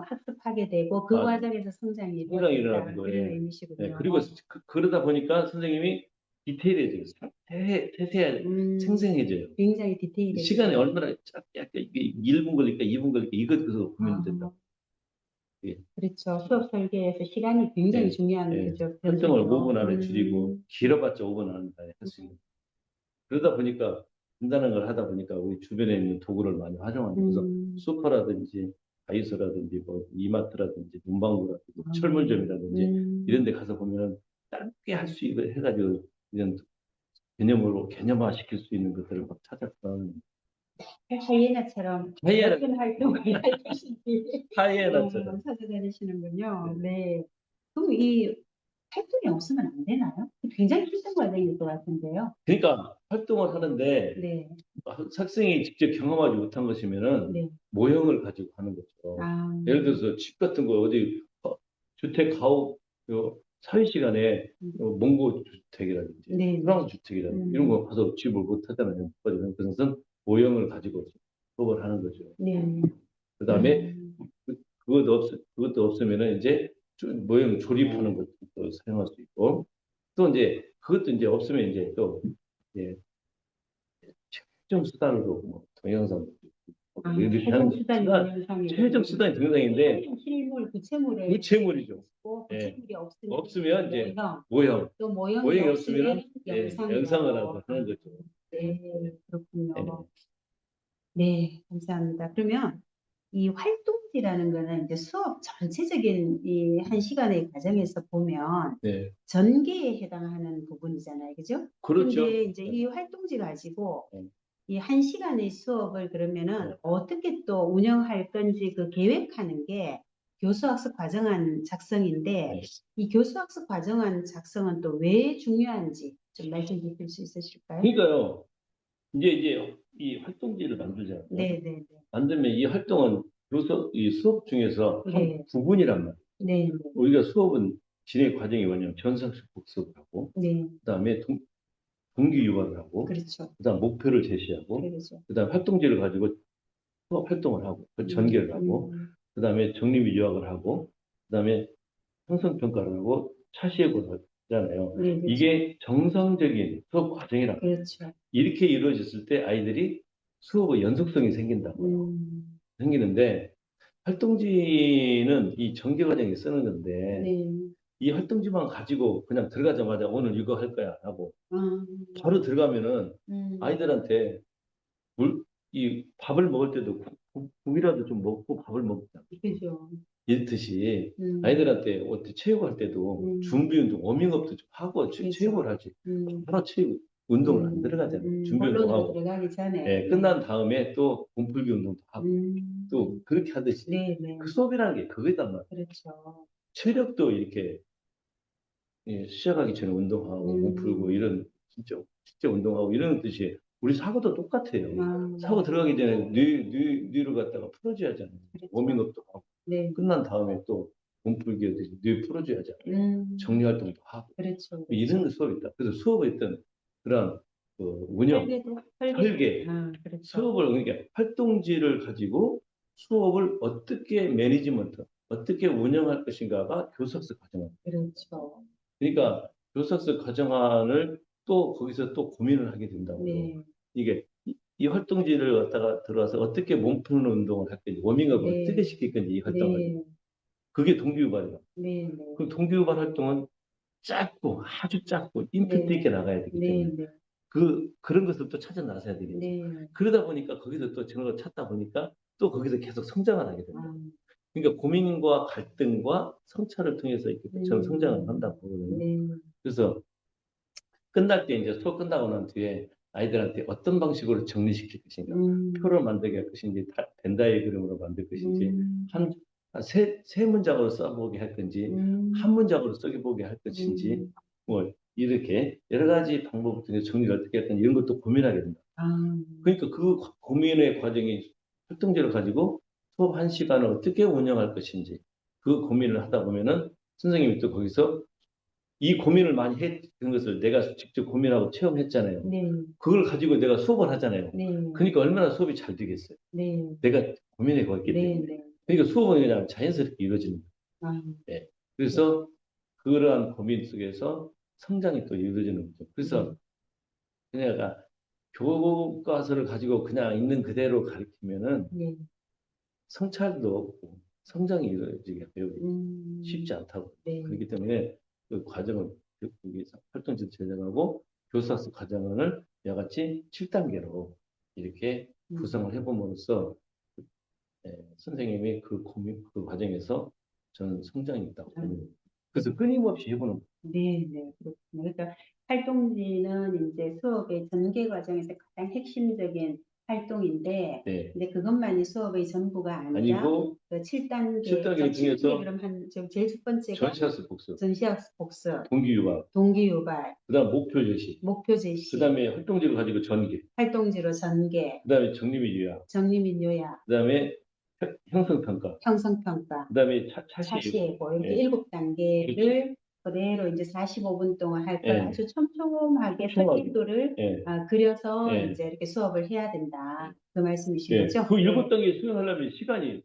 학습하게 되고 그 맞아요. 과정에서 성장이 성장이 일어나는 이루어진다 그런 거예요. 예, 의미시군요. 그리고 그러다 보니까 선생님이 디테일해져요. 세세하게 생생해져요. 굉장히 시간이 디테일해지죠. 얼마나 짧게 이게 1분 걸릴까, 2분 걸릴까, 이것도 고민된다. 아, 예, 그렇죠. 수업 설계에서 시간이 굉장히 예, 중요한 예. 그죠 활동을 변수죠. 5분 안에 줄이고, 길어봤자 5분 안에 할 수 있는. 그러다 보니까, 간단한 걸 하다 보니까, 우리 주변에 있는 도구를 많이 활용하는 거죠. 음. 슈퍼라든지, 다이소라든지, 뭐, 이마트라든지, 문방구라든지, 음. 철물점이라든지, 이런 음. 데 가서 보면, 짧게 할 수 있고 해가지고, 이런 개념화 시킬 수 있는 것들을 막 찾아서, 하이에나처럼 하이에나, 어떤 활동을 할 것인지 하이에나처럼. 찾아다니시는군요. 네. 네. 그럼 이 활동이 없으면 안 되나요? 굉장히 힘든 과정일 것 같은데요. 그러니까, 활동을 하는데, 네. 학생이 직접 경험하지 못한 것이면은 네. 모형을 가지고 하는 거죠. 아. 예를 들어서 집 같은 거 어디 주택 가옥 사회 시간에 몽고 주택이라든지 네. 프랑스 주택이라든지 이런 거 가서 집을 못 하잖아요. 그런 것은 모형을 가지고 수업을 하는 거죠. 네. 그다음에 그것도 없으면은 이제 모형 조립하는 것도 사용할 수 있고 또 이제 그것도 이제 없으면 이제 또 이제 최종 수단으로 뭐 동영상 아, 이렇게 최종 하는 수단이 수단 최종 동영상이군요. 수단이 동영상인데 실물 구체물을 구체물이죠. 고 예. 구체물이 없으면 없으면 이제 모형, 모형 또 모형이 모형이 없으면은 없으면 예, 영상을 영상으로. 하고 하는 거죠. 네, 예. 그렇군요. 네, 감사합니다. 그러면 이 활동지라는 거는 이제 수업 전체적인 이 한 시간의 과정에서 보면 네. 전개에 해당하는 부분이잖아요. 그죠? 그렇죠. 근데 이제 네. 이 활동지 가지고 네. 이 한 시간의 수업을 그러면은 네. 어떻게 또 운영할 건지 그 계획하는 게 교수학습 과정안 작성인데 네. 이 교수학습 과정안 작성은 또 왜 중요한지 좀 말씀 주실 수 있으실까요? 그러니까요. 이제 이 활동지를 만들잖아요. 네, 네, 만들면 이 활동은 이 수업 중에서 한 네, 부분이란 말이에요. 네, 네, 우리가 수업은 진행 과정이 뭐냐면 전상식 복습을 하고 네, 그다음에 동기 유발을 하고 그렇죠. 그다음 목표를 제시하고 그렇죠. 그다음 활동지를 가지고 수업 활동을 하고 전개를 하고 그다음에 정립 요약을 하고 그다음에 형성 평가를 하고 차시해고를 하잖아요. 네, 그렇죠. 이게 정상적인 수업 과정이라 그렇죠. 이렇게 이루어졌을 때 아이들이 수업의 연속성이 생긴다고요. 생기는데 활동지는 이 전개 과정에 쓰는 건데 네, 이 활동지만 가지고 그냥 들어가자마자 오늘 이거 할 거야 하고 아, 바로 들어가면은 음, 아이들한테 이 밥을 먹을 때도 국이라도 좀 먹고 밥을 먹자. 그죠. 이렇듯이 음, 아이들한테 어떻게 체육할 때도 음, 준비 운동, 워밍업도 좀 하고 그죠. 체육을 하지. 음, 바로 체육 운동을 안 들어가잖아요. 준비 본론으로 운동하고. 들어가기 전에, 예, 끝난 다음에 또 몸풀기 운동도 하고 또 음, 그렇게 하듯이 네, 네, 그 수업이라는 게 그거단 말이에요. 그렇죠. 체력도 이렇게 예, 시작하기 전에 운동하고 몸 풀고 음, 이런 진짜 운동하고 이런 뜻이 우리 사고도 똑같아요. 아, 사고 들어가기 전에 뇌를 갖다가 풀어줘야 하잖아요. 그렇죠. 워밍업도 하고 네, 끝난 다음에 또 몸풀기 하듯이 뇌 풀어줘야 하잖아요. 음, 정리활동도 하고 그렇죠, 이런 그렇죠. 수업이 있다. 그래서 수업에 있던 그런 그 운영, 설계도, 설계, 아, 그렇죠. 수업을 그러니까 활동지를 가지고 수업을 어떻게 매니지먼트, 어떻게 운영할 것인가가 교섭서 과정입니다. 그렇죠. 그러니까 교섭서 과정안을 또 거기서 또 고민을 하게 된다고요. 네, 이게 이 활동지를 갖다가 들어와서 어떻게 몸 푸는 운동을 할 건지, 워밍업을 어떻게 네, 시킬 건지 이 활동을. 네, 그게 동기유발이에요. 네, 네, 그럼 동기유발 활동은 짧고 아주 짧고 임팩트 있게 네, 나가야 되기 네, 때문에 네, 그런 것을 또 찾아 나서야 되겠죠. 네, 그러다 보니까 거기서 또 저런 걸 찾다 보니까 또 거기서 계속 성장을 하게 아, 됩니다. 그러니까 고민과 갈등과 성찰을 통해서 이렇게 저는 성장을 음, 한다고 보거든요. 네, 그래서 끝날 때 이제 수업 끝나고 난 뒤에 아이들한테 어떤 방식으로 정리시킬 것인가, 표를 음, 만들게 할 것인지, 벤 다이어그램으로 만들 것인지, 음, 한, 세 문장으로 써보게 할 건지, 한 음, 문장으로 써보게 할 것인지, 음, 뭐, 이렇게 여러 가지 방법을 통해 정리를 어떻게 할 건지 이런 것도 고민하게 된다. 아, 그러니까 그 고민의 과정이 활동제를 가지고 수업 한 시간을 어떻게 운영할 것인지 그 고민을 하다 보면은 선생님이 또 거기서 이 고민을 많이 했던 것을 내가 직접 고민하고 체험했잖아요. 네, 그걸 가지고 내가 수업을 하잖아요. 네, 그러니까 얼마나 수업이 잘 되겠어요. 네, 내가 고민해 왔기 네, 때문에. 네, 그러니까 수업은 그냥 자연스럽게 이루어지는 아, 거예요. 예. 네, 그래서 그러한 고민 속에서 성장이 또 이루어지는 거죠. 네, 그래서 그녀가 교과서를 가지고 그냥 있는 그대로 가르치면은 네, 성찰도 없고 성장이 이루어지게 배우기 쉽지 음, 않다고. 네, 그렇기 때문에 그 과정을 활동지 제정하고 교사학습 과정을 이와 같이 7단계로 이렇게 음, 구성을 해봄으로써 선생님이 그 과정에서 저는 성장이 있다고 아, 보는 거예요. 네. 그래서 끊임없이 해보는 거예요. 네, 네, 그렇군요. 그러니까 활동지는 이제 수업의 전개 과정에서 가장 핵심적인 활동인데, 네. 근데 그것만이 수업의 전부가 아니라 아니고 그 7단계, 자, 7단계를 7단계 통해서 그럼 좀 제일 첫 번째가 전시학습 복습, 전시학습 복습, 동기유발, 동기유발, 그다음 목표 제시, 목표 제시, 그다음에 활동지를 가지고 전개, 활동지로 전개, 그다음에 정리및 요약, 정리및 요약, 그다음에 형성평가, 형성평가, 그다음에 차시 예고. 차시예고 이렇게 예, 일곱 그렇죠. 단계를 그대로 이제 45분 동안 할 걸 예, 아주 촘촘하게 촘촘하게. 설계도를 예, 그려서 예, 이제 이렇게 수업을 해야 된다. 그 말씀이신 예. 거죠? 그 일곱 네, 단계 수행하려면 시간이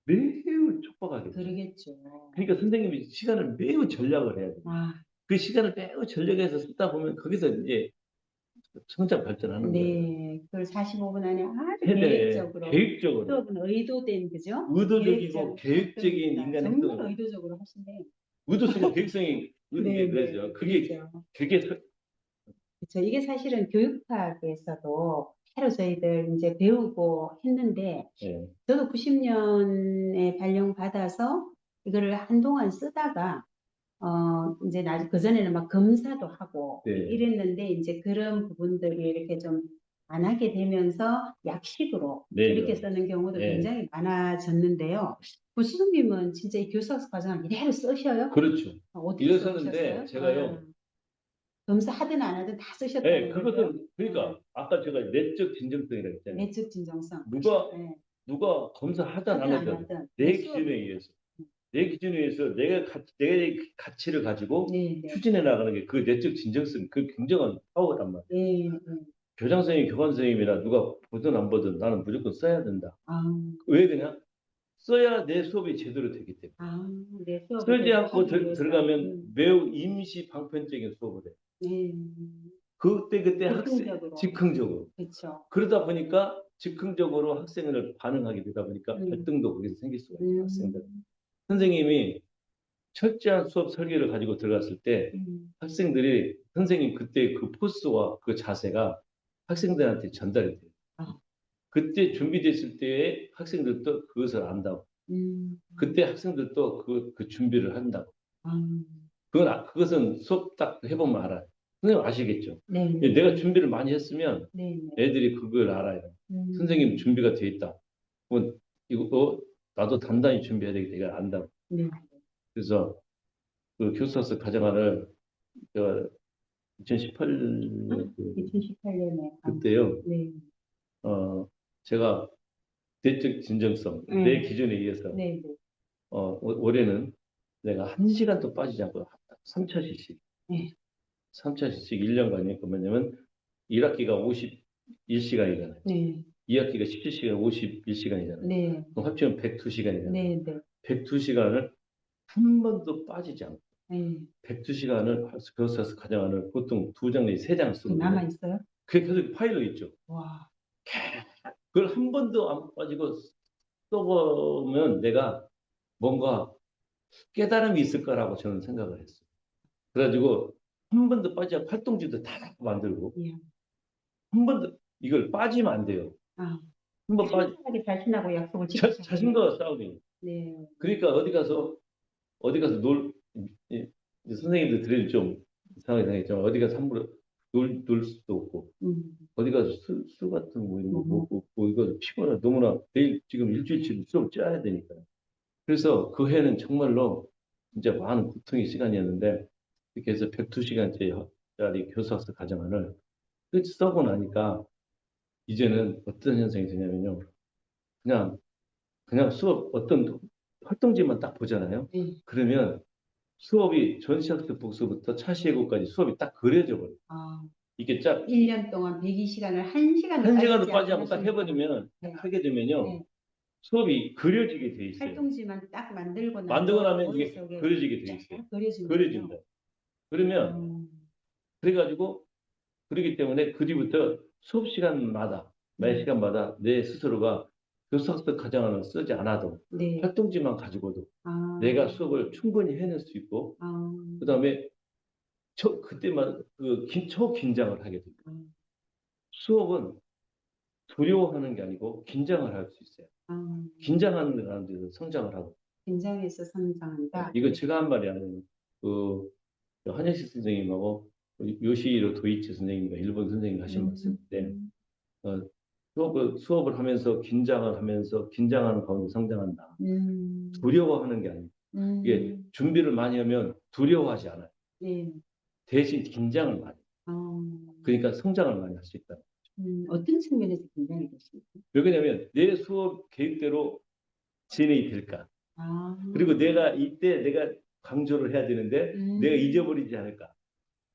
매우 촉박하겠죠. 그러겠죠. 그러니까 선생님이 시간을 매우 전략을 해야 돼요. 아, 그 시간을 매우 전략해서 쓰다 보면 거기서 이제 성장 발전하는 거예요. 네. 그걸 45분 안에 아주 세대 계획적으로 계획적으로 수업은 의도된 그죠? 의도적이고 계획적 계획적인 활동입니다. 인간 정말 행동을 의도적으로 하시네요. 의도성과 계획성이 네, 이게 네, 그거죠. 그게 그렇죠. 되게 그렇죠. 이게 사실은 교육학에서도 바로 저희들 이제 배우고 했는데 예, 저도 90년에 발령받아서 이거를 한동안 쓰다가 이제 그전에는 막 검사도 하고 네, 이랬는데 이제 그런 부분들이 이렇게 좀 안 하게 되면서 약식으로 이렇게 네, 쓰는 경우도 예, 굉장히 많아졌는데요. 교수님은 진짜 이 교수학습 과정을 이대로 쓰셔요? 그렇죠. 어떻게 이랬었는데 써오셨어요? 제가요. 검사하든 안 하든 다 예, 쓰셨다는 거죠? 그것은 그러니까 아까 제가 내적 진정성이라고 했잖아요. 내적 진정성. 누가 네. 누가 검사하든 안 하든 안 하든 하든 내 내 기준에 수업은 의해서 내 기준에 의해서 내 가치를 가지고 네, 네, 추진해 나가는 게 그 내적 진정성, 그 굉장한 파워란 말이에요. 네, 네. 교장 선생님, 교관 선생님이나 누가 보든 안 보든 나는 무조건 써야 된다. 아, 왜 그냥 써야 내 수업이 제대로 되기 때문에. 아, 내 수업을 쓰지 제대로 않고 하기 위해서. 들어가면 매우 임시 방편적인 수업을 해. 네. 그때 학생 즉흥적으로. 즉흥적으로. 그렇죠. 그러다 보니까 즉흥적으로 학생을 반응하게 되다 보니까 음, 갈등도 거기서 생길 수가 있어요. 학생들. 음, 선생님이 철저한 수업 설계를 가지고 들어갔을 때 학생들이 선생님 그때 그 포스와 그 자세가 학생들한테 전달이 돼요. 아, 그때 준비됐을 때에 학생들도 그것을 안다고. 그때 학생들도 그 준비를 한다고. 아, 그것은 수업 딱 해보면 알아요. 선생님 아시겠죠? 네, 예, 네, 내가 준비를 많이 했으면 네, 네. 애들이 그걸 알아요. 선생님 준비가 돼 있다. 뭐, 이거, 나도 단단히 준비해야 되겠다. 이걸 안다고. 네. 그래서 그 교수로서 가정안을 제가 2018년 2018년에. 그때요. 네, 제가 내적 진정성, 내 네, 기준에 의해서 네, 네, 올해는 내가 한 시간도 빠지지 않고 3차시씩 네, 3차시씩 1년간이 뭐냐면 1학기가 51시간이잖아요. 네, 2학기가 17시간 51시간이잖아요. 네, 그럼 합치면 102시간이잖아요. 네, 네, 102시간을 한 번도 빠지지 않고 네. 102시간을 교사서 가정안을 보통 2장 내지 3장 그 남아 쓰거든요. 있어요? 그게 계속 파일로 있죠. 와, 그걸 한 번도 안 빠지고 써보면 내가 뭔가 깨달음이 있을 거라고 저는 생각을 했어요. 그래가지고 한 번도 빠지지 않고 활동지도 다 만들고 예. 한 번도 이걸 빠지면 안 돼요. 아, 한 번 빠지 철저하게 자신하고 약속을 지키셨네요. 자신과 싸우기. 네, 그러니까 어디 가서 선생님들 들으면 좀 이상하게 생각했지만 어디 가서 함부로 놀 수도 없고 음, 어디 가서 술 같은 거 이런 거 먹고 이거 피곤해 너무나 내일 지금 일주일치 수업 짜야 되니까 그래서 그 해는 정말로 진짜 많은 고통의 시간이었는데 이렇게 해서 102시간짜리 교사학습 과정을 끝이 써고 나니까 이제는 어떤 현상이 되냐면요 그냥 수업 어떤 활동지만 딱 보잖아요 네. 그러면 수업이 전시학습 복수부터 차시예고까지 수업이 딱 그려져 버려요. 아, 이게 쫙 1년 동안 102시간을 1시간도 한 시간도 빠지지 빠지 않고 않고 딱 하시니까. 해버리면 네, 하게 되면요 네. 수업이 그려지게 돼 있어요. 활동지만 딱 만들고 만들고 나도 나면 이게 머릿속에 그려지게 돼 있어요. 쫙 그려지는군요. 그려진다. 그러면 음, 그래가지고 그러기 때문에 그 뒤부터 수업 시간마다 매 네, 시간마다 내 스스로가 교수학습 과정을 쓰지 않아도 네. 활동지만 가지고도 아, 내가 수업을 충분히 해낼 수 있고 아, 그 다음에 그때만 초긴장을 하게 됩니다. 수업은 두려워하는 게 아니고 긴장을 할 수 있어요. 아, 긴장하는 사람들은 성장을 하고. 긴장해서 성장한다. 이거 제가 한 말이 아니에요. 그 한예식 선생님하고 요시히로 도이치 선생님과 일본 선생님이 하신 말씀인데 음, 어, 수업을 하면서 긴장을 하면서 긴장하는 가운데 성장한다. 음, 두려워하는 게 아니에요. 이게 음, 준비를 많이 하면 두려워하지 않아요. 네. 대신 긴장을 많이 해요. 어, 그러니까 성장을 많이 할 수 있다. 어떤 측면에서 긴장이 되십니까? 왜냐하면 내 수업 계획대로 진행이 될까? 아, 그리고 이때 내가 강조를 해야 되는데 내가 잊어버리지 않을까?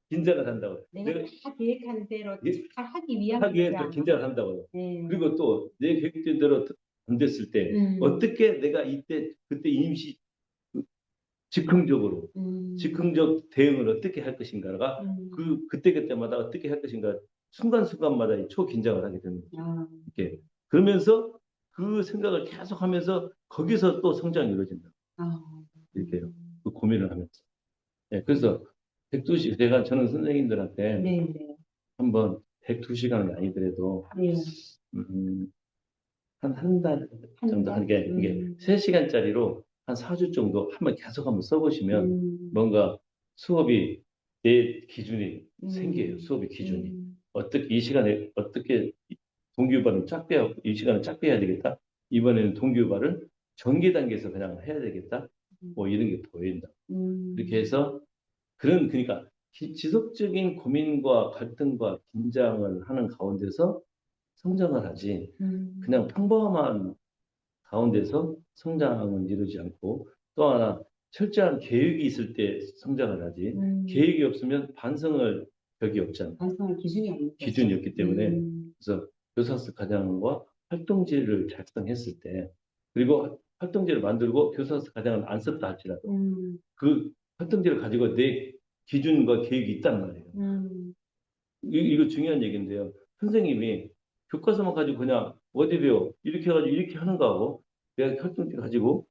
긴장을 한다고요. 내가 내가 다 계획한 대로 이- 잘 하기 위한 하기에 더 긴장. 긴장을 한다고요. 네. 그리고 또 내 계획된 대로 안 됐을 때 어떻게 내가 그때 그 즉흥적으로 음, 즉흥적 대응을 어떻게 할 것인가가 그때마다 어떻게 할 것인가 순간순간마다 이 초긴장을 하게 되는 거죠. 아, 이렇게 그러면서 그 생각을 계속하면서 거기서 또 성장이 이루어진다. 아, 이렇게요. 그 고민을 하면서. 예, 그래서 102시 저는 선생님들한테 네, 네, 한번 102시간이 아니더라도 네, 한 달 한 정도 달, 하는 게 이게 3시간짜리로 한 4주 정도 한번 써보시면 뭔가 수업이 내 기준이 생겨요. 수업의 기준이. 어떻게 이 시간에 어떻게 동기유발은 쫙 빼야 이 시간을 쫙 빼야 되겠다. 이번에는 동기유발을 전개 단계에서 그냥 해야 되겠다. 뭐 이런 게 보인다. 이렇게 해서 그러니까 지속적인 고민과 갈등과 긴장을 하는 가운데서 성장을 하지 그냥 평범한 가운데서 성장은 이루지 않고 또 하나 철저한 계획이 있을 때 성장을 하지 계획이 없으면 반성을 벽이 없잖아. 완성할 기준이 없는 거죠. 기준이 없기 때문에 그래서 교사학습 과정과 활동지를 작성했을 때 그리고 활동지를 만들고 교사학습 과정을 안 썼다 할지라도 그 활동지를 가지고 내 기준과 계획이 있단 말이에요. 이거 중요한 얘기인데요. 선생님이 교과서만 가지고 그냥 어디 배워 이렇게 해가지고 이렇게 하는 거하고 내가 활동지 가지고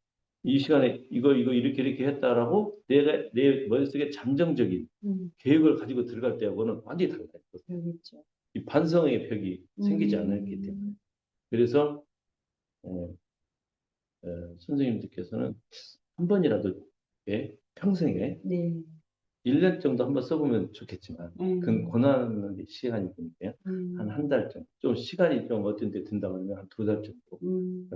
이 시간에 이거 이렇게 했다라고 내가 내 머릿속에 잠정적인 음, 계획을 가지고 들어갈 때하고는 완전히 달라요. 그렇겠죠. 이 반성의 벽이 생기지 않았기 때문에. 음, 그래서 어, 선생님들께서는 한 번이라도 평생에 네. 1년 정도 한번 써보면 좋겠지만 그건 음, 고난의 시간이 되니까요. 한 음, 달 정도. 좀 시간이 좀 어떤 데 든다고 하면 한 2달 정도. 음,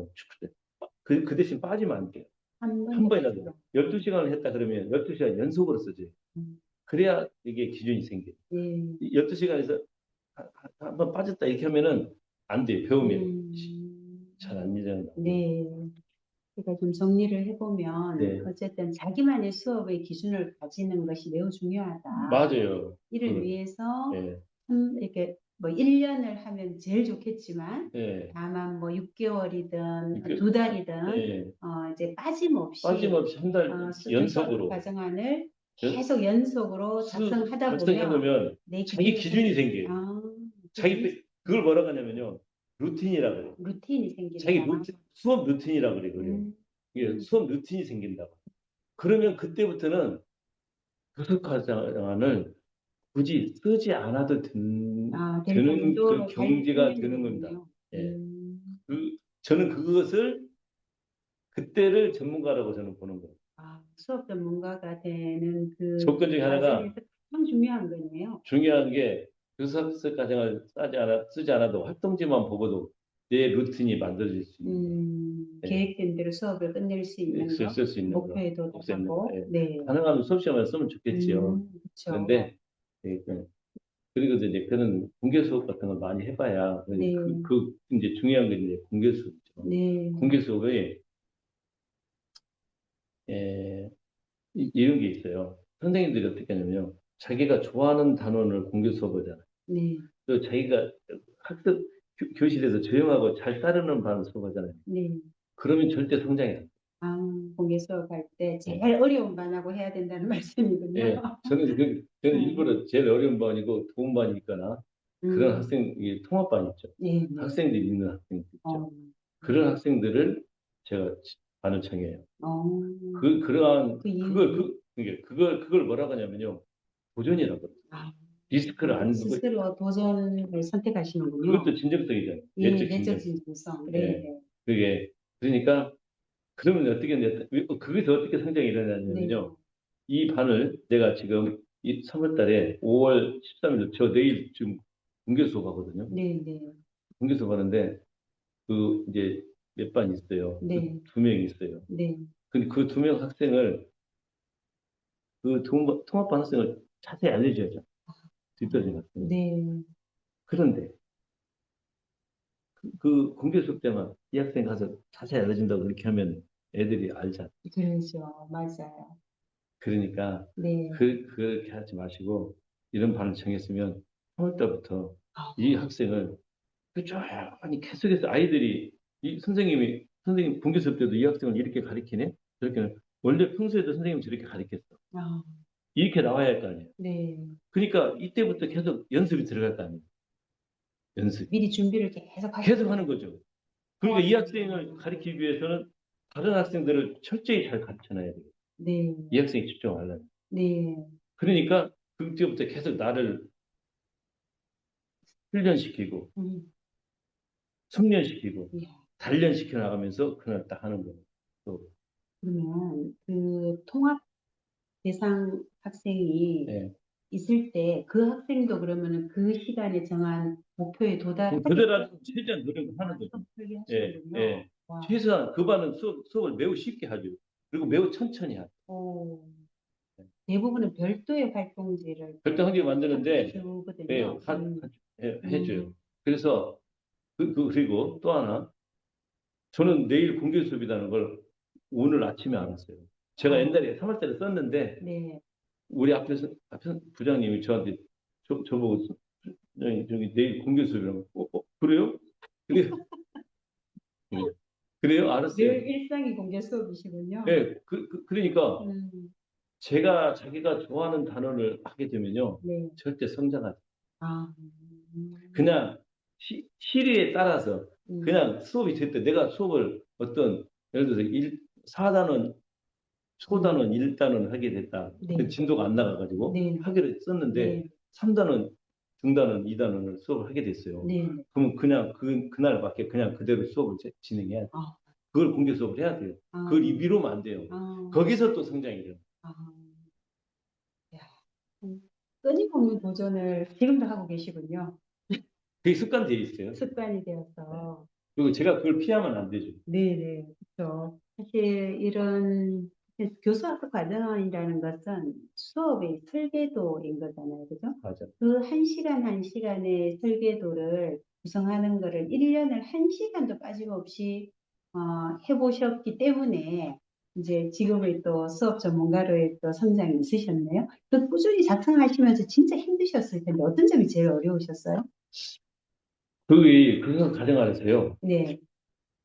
그 대신 빠지면 안 돼요. 한 한 번이라도. 번이라도 12시간을 했다 그러면 12시간 연속으로 써줘요. 음, 그래야 이게 기준이 생겨요. 네. 12시간에서 한 번 빠졌다 이렇게 하면은 안 돼요. 배우면 음, 잘 안 일어나고. 네. 그러니까 좀 정리를 해보면 네, 어쨌든 자기만의 수업의 기준을 가지는 것이 매우 중요하다. 맞아요. 이를 위해서 예, 이렇게 뭐 1년을 하면 제일 좋겠지만 예, 다만 뭐 6개월이든 이렇게, 2달이든 예, 이제 빠짐없이 빠짐없이 한 달 수준성 연속으로 과정안을 연- 계속 연속으로 작성하다 보면 달성해보면 내 자기 기준이 기준이 생기, 생겨요. 아, 자기, 기준이 그걸 뭐라고 하냐면요. 루틴이라고 그래요. 루틴이 자기 생긴다. 수업 루틴이라고 그래요. 그래요. 음, 이게 수업 루틴이 생긴다고. 그러면 그때부터는 교습과정을 굳이 쓰지 않아도 될 되는 그 정도로 잘 경지가 풀리는 되는 겁니다. 거군요. 예. 저는 그것을 그때를 전문가라고 저는 보는 거예요. 수업 전문가가 되는 그 조건 중에 하나가 과정에서 가장 중요한 거네요. 중요한 게 교사학습 과정을 쓰지 않아도 활동지만 보고도 내 루틴이 만들어질 수 있는 거. 예. 계획된 대로 수업을 끝낼 수 있는 거, 쓸 수 있는 거. 목표에 쓸 수 있는 거. 도달하고, 예. 네. 가능하면 수업 시간에 쓰면 좋겠지요. 그렇죠. 그런데 예, 그리고 이제 그런 공개 수업 같은 걸 많이 해봐야 네, 이제 중요한 게 이제 공개 수업이죠. 네, 공개 수업에 예, 이런 게 있어요. 선생님들이 어떻게 하냐면요. 자기가 좋아하는 단원을 공개 수업을 하잖아요. 네, 또 자기가 학습 교실에서 조용하고 잘 따르는 반을 수업하잖아요. 네. 그러면 절대 성장이 안 돼요. 아, 공개 수업할 때 제일 예. 어려운 반하고 해야 된다는 말씀이군요. 예. 저는 네, 일부러 제일 어려운 반이고 도움 반이 있거나 그런 음, 학생이 통합반 있죠. 네, 네. 학생들이 있는 학생들 있죠. 어, 그런 학생들을 제가 반을 청해요. 어, 그러한, 그 이유는, 그걸 뭐라고 하냐면요. 도전이라고 그래요. 아, 리스크를 안 두고, 스스로 도전을 선택하시는군요. 그것도 진정성이잖아요. 예, 내적 내적 진정성. 진정성. 네, 예. 네, 그게, 그러니까, 그러면 어떻게, 거기서 어떻게 성장이 네, 일어나냐면요. 이 반을 내가 지금 이 3월 달에 5월 13일, 저 내일 지금 공개 수업하거든요. 네, 네, 공개 수업하는데, 이제 몇 반 있어요. 네, 2명 있어요. 네. 근데 그 2명 학생을, 통합반 학생을 자세히 알려줘야죠. 뒷떨어진 학생을. 네, 그런데, 공개 수업 때만 이 학생 가서 자세히 알려준다고 그렇게 하면 애들이 알잖아. 그러죠. 맞아요. 그러니까, 네. 그렇게 하지 마시고, 이런 반을 정했으면 3월 달부터 아, 이 학생을 꾸준히 계속해서 아이들이, 선생님 공개 수업 때도 이 학생을 이렇게 가르치네? 저렇게, 원래 평소에도 선생님 저렇게 가르쳤어. 아, 이렇게 나와야 할 거 아니에요. 네. 그러니까 이때부터 계속 연습이 들어갈 거 아니에요. 연습. 미리 준비를 계속 계속 하시는 하는 거죠. 그러니까 이 통합. 학생을 가르치기 위해서는 다른 학생들을 철저히 잘 가르쳐놔야 돼요. 네, 이 학생이 집중하려면. 네. 그러니까 그때부터 계속 나를 훈련시키고 음, 숙련시키고 예. 단련시켜 나가면서 그날 딱 하는 거예요. 또, 그러면 그 통합 대상 학생이 예. 있을 때 그 학생도 그러면은 그 시간에 정한 목표에 도달하게끔 그들한테 최대한 노력을 하는 거죠. 설계 예, 하시는군요. 예. 와, 최소한 그 반은 수업을 매우 쉽게 하죠. 그리고 매우 천천히 하죠. 오, 대부분은 별도의 활동지를 별도 한 개 만드는데, 예, 주거든요. 해줘요. 음, 그래서, 그리고 또 하나, 저는 내일 공개 수업이라는 걸 오늘 아침에 알았어요. 제가 아, 옛날에 3월달에 썼는데, 네. 우리 앞에 부장님이 저한테, 저보고, 저기 내일 공개 수업이라고, 그래요? 그래요? 네. 그래요? 알았어요. 늘 일상이 공개 수업이시군요. 예, 그러니까, 음, 자기가 좋아하는 단어를 하게 되면요, 네. 절대 성장하지. 아, 그냥 시류에 따라서 음, 그냥 수업이 됐대. 내가 수업을 예를 들어서 4단원, 초단원, 1단원 하게 됐다. 네. 그 진도가 안 나가가지고 네. 하기로 썼는데 네. 3단원, 중단원, 2단원을 수업을 하게 됐어요. 네. 그럼 그냥 그날밖에 그냥 그대로 수업을 진행해야 돼요. 아, 그걸 공개 수업을 해야 돼요. 아, 그걸 미루면 안 돼요. 아, 거기서 또 성장이 돼요. 아, 야, 끊임없는 도전을 지금도 하고 계시군요. 그게 습관되어 있어요. 습관이 되어서. 그리고 제가 그걸 피하면 안 되죠. 네네, 그렇죠. 사실 이런 교수학습 과정이라는 것은 수업의 설계도인 거잖아요, 그죠? 맞아. 그 한 시간 한 시간의 설계도를 구성하는 거를 1년을 한 시간도 빠짐없이 해보셨기 때문에 이제 지금의 또 수업 전문가로의 또 성장이 있으셨네요. 그 꾸준히 작성하시면서 진짜 힘드셨을 텐데 어떤 점이 제일 어려우셨어요? 그걸 가정하세요. 네,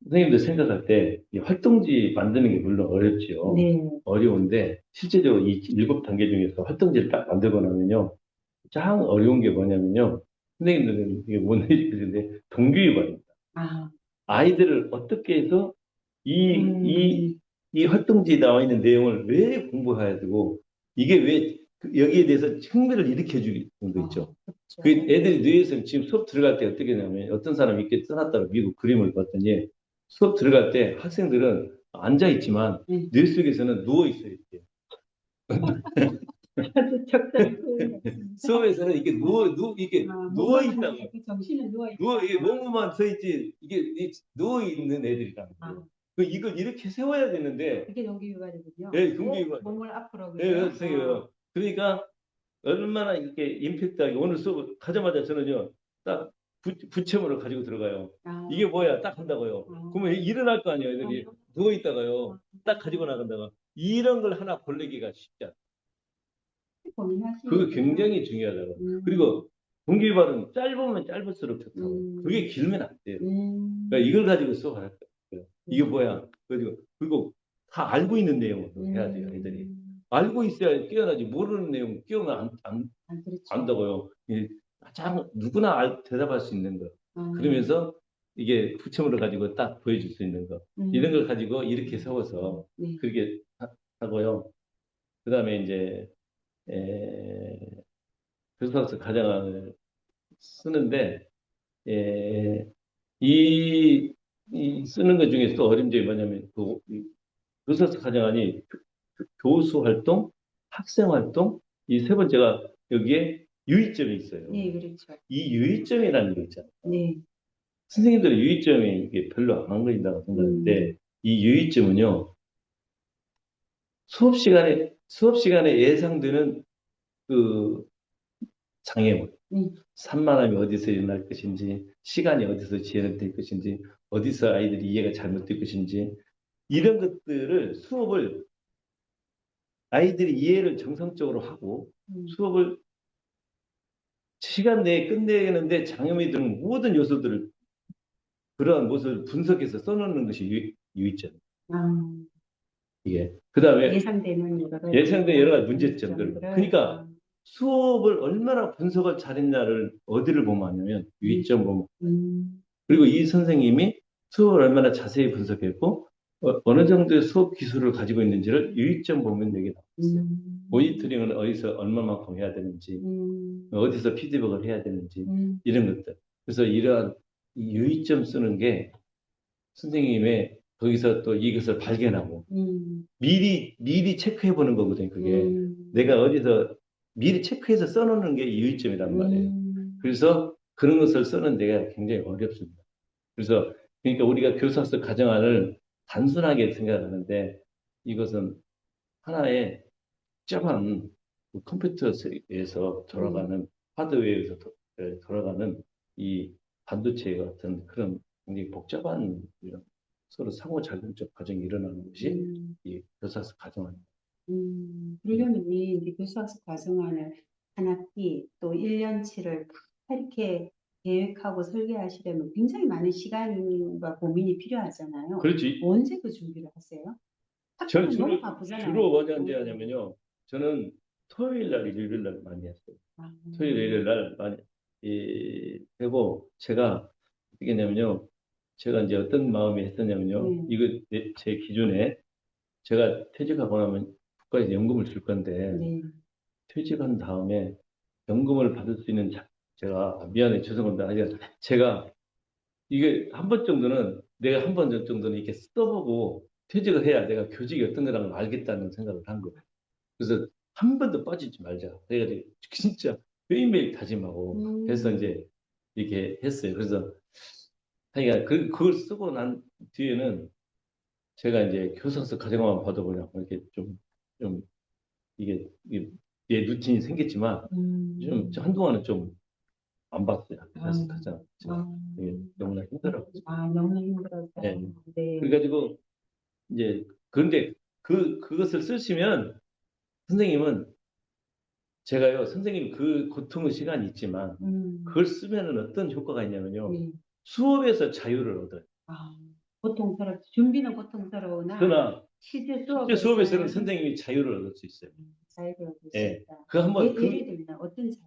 선생님들 생각할 때 이 활동지 만드는 게 물론 어렵지요. 네, 어려운데 실제적으로 이 7단계 중에서 활동지를 딱 만들고 나면요. 가장 어려운 게 뭐냐면요. 선생님들은 이게 못 느끼는데 동기유발입니다. 아, 아이들을 어떻게 해서 이, 음, 이, 이 활동지에 나와 있는 내용을 왜 공부해야 되고 이게 왜 여기에 대해서 흥미를 일으켜주는 거 있죠. 그 그렇죠. 애들이 뇌에서 지금 수업 들어갈 때 어떻게 되냐면 어떤 사람이 이렇게 써놨다고 미국 그림을 봤더니 수업 들어갈 때 학생들은 앉아 있지만 네. 뇌 속에서는 누워 있어요. 이렇게. 아주 적절한 표현이었습니다. 수업에서는 이게 이게 누워 몸만 있다가 하는데 그 정신은 누워 이게 있다. 몸만 서 있지 이게 누워 있는 애들이라는 아, 거예요. 이걸 이렇게 세워야 되는데 그게 동기유발이군요. 예, 동기유발. 몸을 앞으로 예, 그죠? 선생님. 그러니까 얼마나 이렇게 임팩트하게 오늘 수업 가자마자 저는요 딱 부채물을 가지고 들어가요. 아, 이게 뭐야? 딱 한다고요. 아, 그러면 일어날 거 아니에요, 애들이. 누워 있다가요. 딱 아, 가지고 나간다가 이런 걸 하나 고르기가 쉽지 않아요. 그거 고민하시는구나. 굉장히 중요하다고. 음, 그리고 동기유발은 짧으면 짧을수록 좋다고. 그게 음, 길면 안 돼요. 그러니까 음, 이걸 가지고 수업을 할 거예요. 이게 뭐야? 그리고 다 알고 있는 내용으로 해야 돼요, 애들이. 알고 있어야 깨어나지. 모르는 내용 깨우면 그렇죠. 안다고요. 가장 누구나 대답할 수 있는 거. 아, 그러면서 이게 부처물을 가지고 딱 보여줄 수 있는 거. 이런 걸 가지고 이렇게 음, 세워서 네, 그렇게 하고요. 그 다음에 이제 에, 교수학습 과정을 쓰는데 에, 이, 이 쓰는 것 중에 또 어려운 점이 뭐냐면 이 교수학습 과정이 교수 활동, 학생 활동 이 세 번째가 여기에 유의점이 있어요. 네, 그렇죠. 이 유의점이라는 게 있잖아요. 네, 선생님들은 유의점이 이게 별로 안 걸린다고 생각하는데 음, 이 유의점은요 수업 시간에 예상되는 그 장애물, 산만함이 어디서 일어날 것인지, 시간이 어디서 지연될 것인지, 어디서 아이들이 이해가 잘못될 것인지 이런 것들을 수업을 아이들이 이해를 정상적으로 하고 수업을 시간 내에 끝내는데 장애물이 드는 모든 요소들을 그러한 모습을 분석해서 써놓는 것이 유의점. 아, 이게 그 다음에 예상되는 여러 가지 예상된 여러 가지 문제점들. 문제점들을, 그러니까 수업을 얼마나 분석을 잘했냐를 어디를 보면 하냐면 유의점 보면. 그리고 이 선생님이 수업을 얼마나 자세히 분석했고 어느 정도의 수업 기술을 가지고 있는지를 유의점 보면 되게 나왔어요. 모니터링은 어디서 얼마만큼 해야 되는지, 어디서 피드백을 해야 되는지 이런 것들. 그래서 이러한 이 유의점 쓰는 게 선생님의 거기서 또 이것을 발견하고 미리 체크해 보는 거거든요. 그게 내가 어디서 미리 체크해서 써놓는 게 유의점이란 말이에요. 그래서 그런 것을 쓰는 데가 굉장히 어렵습니다. 그래서 그러니까 우리가 교사학습 과정안을 단순하게 생각하는데 이것은 하나의 복잡한 그 컴퓨터에서 돌아가는 하드웨어에서 돌아가는 이 반도체 같은 그런 굉장히 복잡한 이런 서로 상호작용적 과정이 일어나는 것이 이 교사학습 과정입니다. 그러려면 이제 교수학습 과정안을 한 학기 또 1년치를 다 이렇게 계획하고 설계하시려면 굉장히 많은 시간과 고민이 필요하잖아요. 그렇지. 언제 그 준비를 하세요? 저는 학교는 너무 바쁘잖아요. 주로 뭐냐 언제 하냐면요. 저는 토요일 날, 일요일 날 많이 했어요. 토요일, 일요일 날 많이 하고 제가 어떻게 했냐면요. 제가 이제 어떤 마음이 했었냐면요. 이거 제 기준에 제가 퇴직하고 나면 국가에서 연금을 줄 건데 네. 퇴직한 다음에 연금을 받을 수 있는 제가 미안해 죄송합니다. 하여간 제가 이게 한 번 정도는 내가 한 번 정도는 이렇게 써보고 퇴직을 해야 내가 교직이 어떤 거라는 걸 알겠다는 생각을 한 거예요. 그래서 한 번도 빠지지 말자. 그래가지고 진짜 매일매일 다짐하고 해서 음, 이제 이렇게 했어요. 그래서 하여간 그걸 쓰고 난 뒤에는 제가 이제 교사서 가정만 봐도 그냥 이렇게 좀 이게 내 루틴이 생겼지만 좀 음, 한동안은 좀 안 봤어요. 아, 교사서 가정지만 아, 이게 너무나 힘들어. 너무 힘들어서. 예. 네. 그래가지고 이제 그런데 그것을 쓰시면 선생님은 제가요 선생님 그 고통의 시간이 있지만 음, 그걸 쓰면은 어떤 효과가 있냐면요 네. 수업에서 자유를 얻어요. 아, 준비는 고통스러우나 그러나 실제 실제 수업에서는 수업에서는 선생님이 자유를 얻을 수 있어요. 자유를 얻을 수 예. 있다. 그 한번 예를 들면 어떤 자유?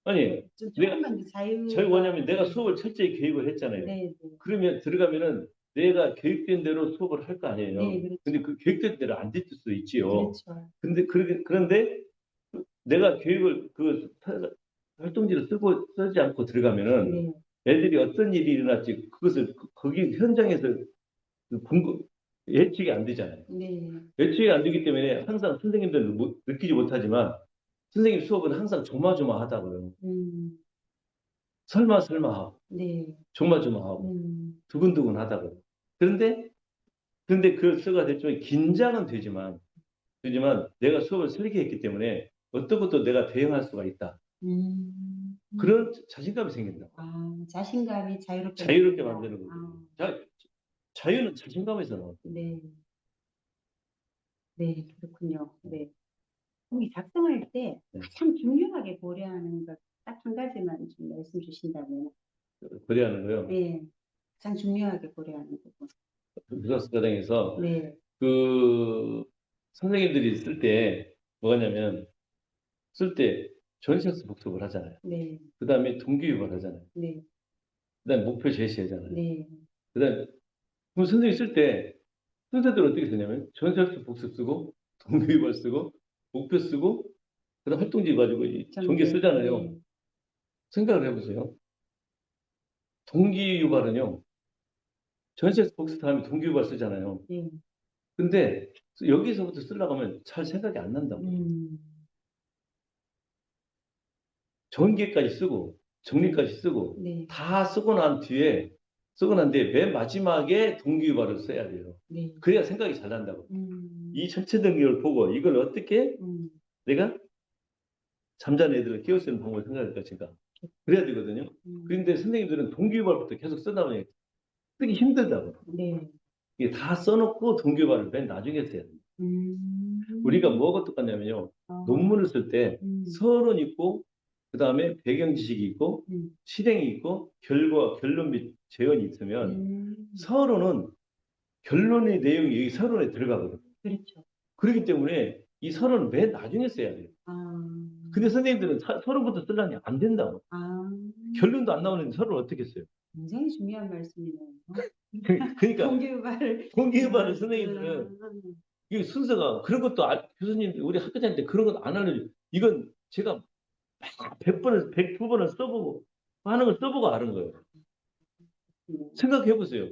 아니 좀 내가 조금만 더 저희 자유가, 뭐냐면 내가 수업을 철저히 교육을 했잖아요. 네, 네, 그러면 들어가면은 내가 교육된 대로 수업을 할 거 네, 아니에요. 근데 그렇죠. 그 교육된 대로 안 됐을 수도 있지요. 그렇죠. 근데 그런데 내가 교육을 활동지를 쓰지 않고 들어가면은 네, 애들이 어떤 일이 일어날지 그것을 거기 현장에서 그 예측이 안 되잖아요. 네, 예측이 안 되기 때문에 항상 선생님들은 느끼지 못하지만 선생님 수업은 항상 조마조마하다고요. 음, 설마 하고 네, 조마조마하고 음, 두근두근하다고요. 그런데 그 수가 됐지만 긴장은 되지만 내가 수업을 설계했기 때문에 어떤 것도 내가 대응할 수가 있다. 음, 그런 자신감이 생긴다. 자신감이 자유롭게 자유롭게 만든다. 만드는 거거든요. 자유는 자신감에서 나와요. 네, 네, 그렇군요. 네. 그럼 이 작성할 때 네. 가장 중요하게 고려하는 것 딱 한 가지만 좀 말씀 주신다면, 그래야 하는 거요. 네, 가장 중요하게 고려하는 부분. 교사수 과정에서 네, 그 선생님들이 쓸 때 뭐냐면 쓸 때 전시학습 복습을 하잖아요. 네, 그 다음에 동기유발 하잖아요. 네, 그 다음에 목표 제시하잖아요. 네, 그 다음에 그럼 선생님이 쓸 때 순서대로 어떻게 쓰냐면 전시학습 복습 쓰고 동기유발 쓰고 목표 쓰고 그다음 활동지 가지고 이 전개 전개, 쓰잖아요. 네, 생각을 해보세요. 동기유발은요. 전시학습 복습 다음에 동기유발 쓰잖아요. 네, 근데 여기서부터 쓰려고 하면 잘 생각이 안 난다고. 음, 전개까지 쓰고 정리까지 쓰고 네, 다 쓰고 난 뒤에 맨 마지막에 동기유발을 써야 돼요. 네, 그래야 생각이 잘 난다고. 음, 이 전체 동기를 보고 이걸 어떻게 음, 내가 잠자는 애들을 깨울 수 있는 방법을 생각할 것인가. 그래야 되거든요. 음, 그런데 선생님들은 동기유발부터 계속 쓰다 보니 쓰기 힘들다고. 네, 이게 다 써놓고 동기유발을 맨 나중에 써야 돼요. 우리가 음, 뭐가 똑같냐면요. 어, 논문을 쓸 때 음, 서론 있고 그 다음에 배경 지식이 있고 음, 실행이 있고 결론 및 재현이 있으면 음, 서론은 결론의 내용이 이 서론에 들어가거든요. 그렇죠. 그렇기 때문에 이 서론은 맨 나중에 써야 돼요. 아, 근데 선생님들은 서론부터 쓰려니 안 된다고. 아, 결론도 안 나오는데 서론을 어떻게 써요? 굉장히 중요한 말씀이네요. 그러니까 동기유발을, 동기유발은 아, 선생님들은 이 순서가 그런 것도 교수님 우리 학교 다닐 때 그런 것 안 알려줘. 이건 제가 100번을 102번을 써보고 하는 걸 써보고 아는 거예요. 생각해 보세요.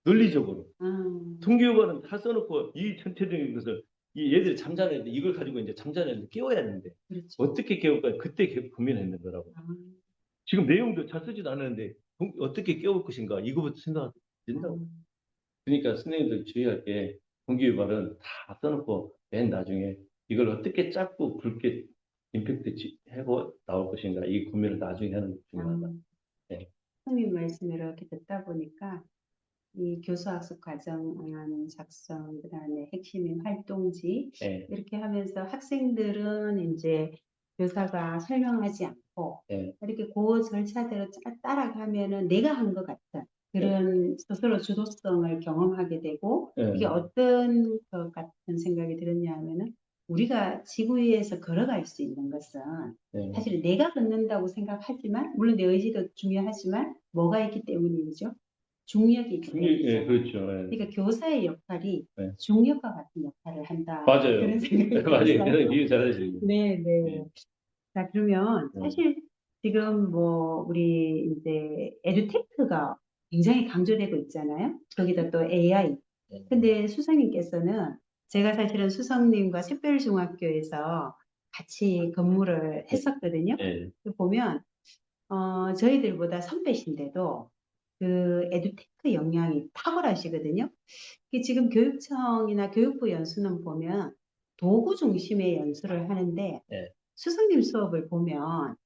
논리적으로. 아, 동기유발은 다 써놓고 이 전체적인 것을 이 얘들이 잠자는데 이걸 가지고 이제 잠자는데 깨워야 하는데 그렇죠. 어떻게 깨울까 그때 고민했는 거라고. 아, 지금 내용도 잘 쓰지도 않았는데 어떻게 깨울 것인가 이거부터 생각이 아, 된다고. 그러니까 선생님들 주의할 게 동기유발은 다 써놓고 맨 나중에 이걸 어떻게 짧고 굵게 임팩트 하고 나올 것인가 이 고민을 나중에 하는 게 아. 중요하다. 네. 선생님 말씀 이렇게 듣다 보니까 이 교수학습 과정안 작성, 그다음에 핵심인 활동지 네. 이렇게 하면서 학생들은 이제 교사가 설명하지 않고 네. 이렇게 그 절차대로 따라가면은 내가 한 것 같은 네. 그런 스스로 주도성을 경험하게 되고 이게 네. 어떤 것 같은 생각이 들었냐 하면은 우리가 지구 위에서 걸어갈 수 있는 것은 네. 사실 내가 걷는다고 생각하지만 물론 내 의지도 중요하지만 뭐가 있기 때문이죠? 중력이 중력, 예, 있잖아요. 그렇죠. 예. 그러니까 교사의 역할이 네. 중력과 같은 역할을 한다. 맞아요. 그런 생각이 맞아요. 들어서. 이해 잘하시고. 네, 네. 예. 자, 그러면 네. 사실 지금 뭐 우리 이제 에듀테크가 굉장히 강조되고 있잖아요. 거기다 또 AI. 근데 수석님께서는 제가 사실은 수석님과 샛별중학교에서 같이 근무를 했었거든요. 예. 보면 저희들보다 선배신데도 그 에듀테크 역량이 탁월하시거든요. 지금 교육청이나 교육부 연수는 보면 도구 중심의 연수를 하는데 예. 수석님 수업을 보면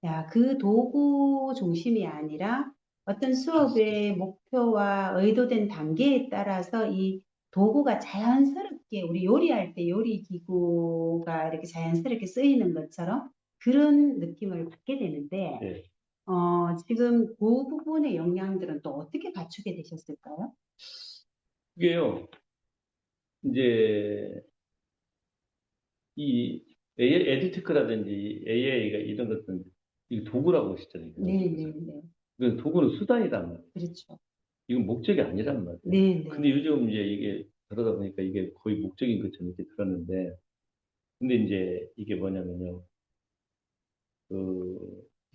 야, 그 도구 중심이 아니라 어떤 수업의 목표와 의도된 단계에 따라서 이 도구가 자연스럽게 우리 요리할 때 요리 기구가 이렇게 자연스럽게 쓰이는 것처럼 그런 느낌을 받게 되는데 예. 지금 그 부분의 역량들은 또 어떻게 갖추게 되셨을까요? 그게요, 이제, 이 에듀테크라든지 AI가 이런 것들은 이 도구라고 하시잖아요. 네, 네, 네. 그 도구는 수단이란 말이에요. 그렇죠. 이건 목적이 아니란 말이에요. 네, 근데 네. 요즘 이제 이게 그러다 보니까 이게 거의 목적인 것처럼 이렇게 들었는데, 근데 이제 이게 뭐냐면요,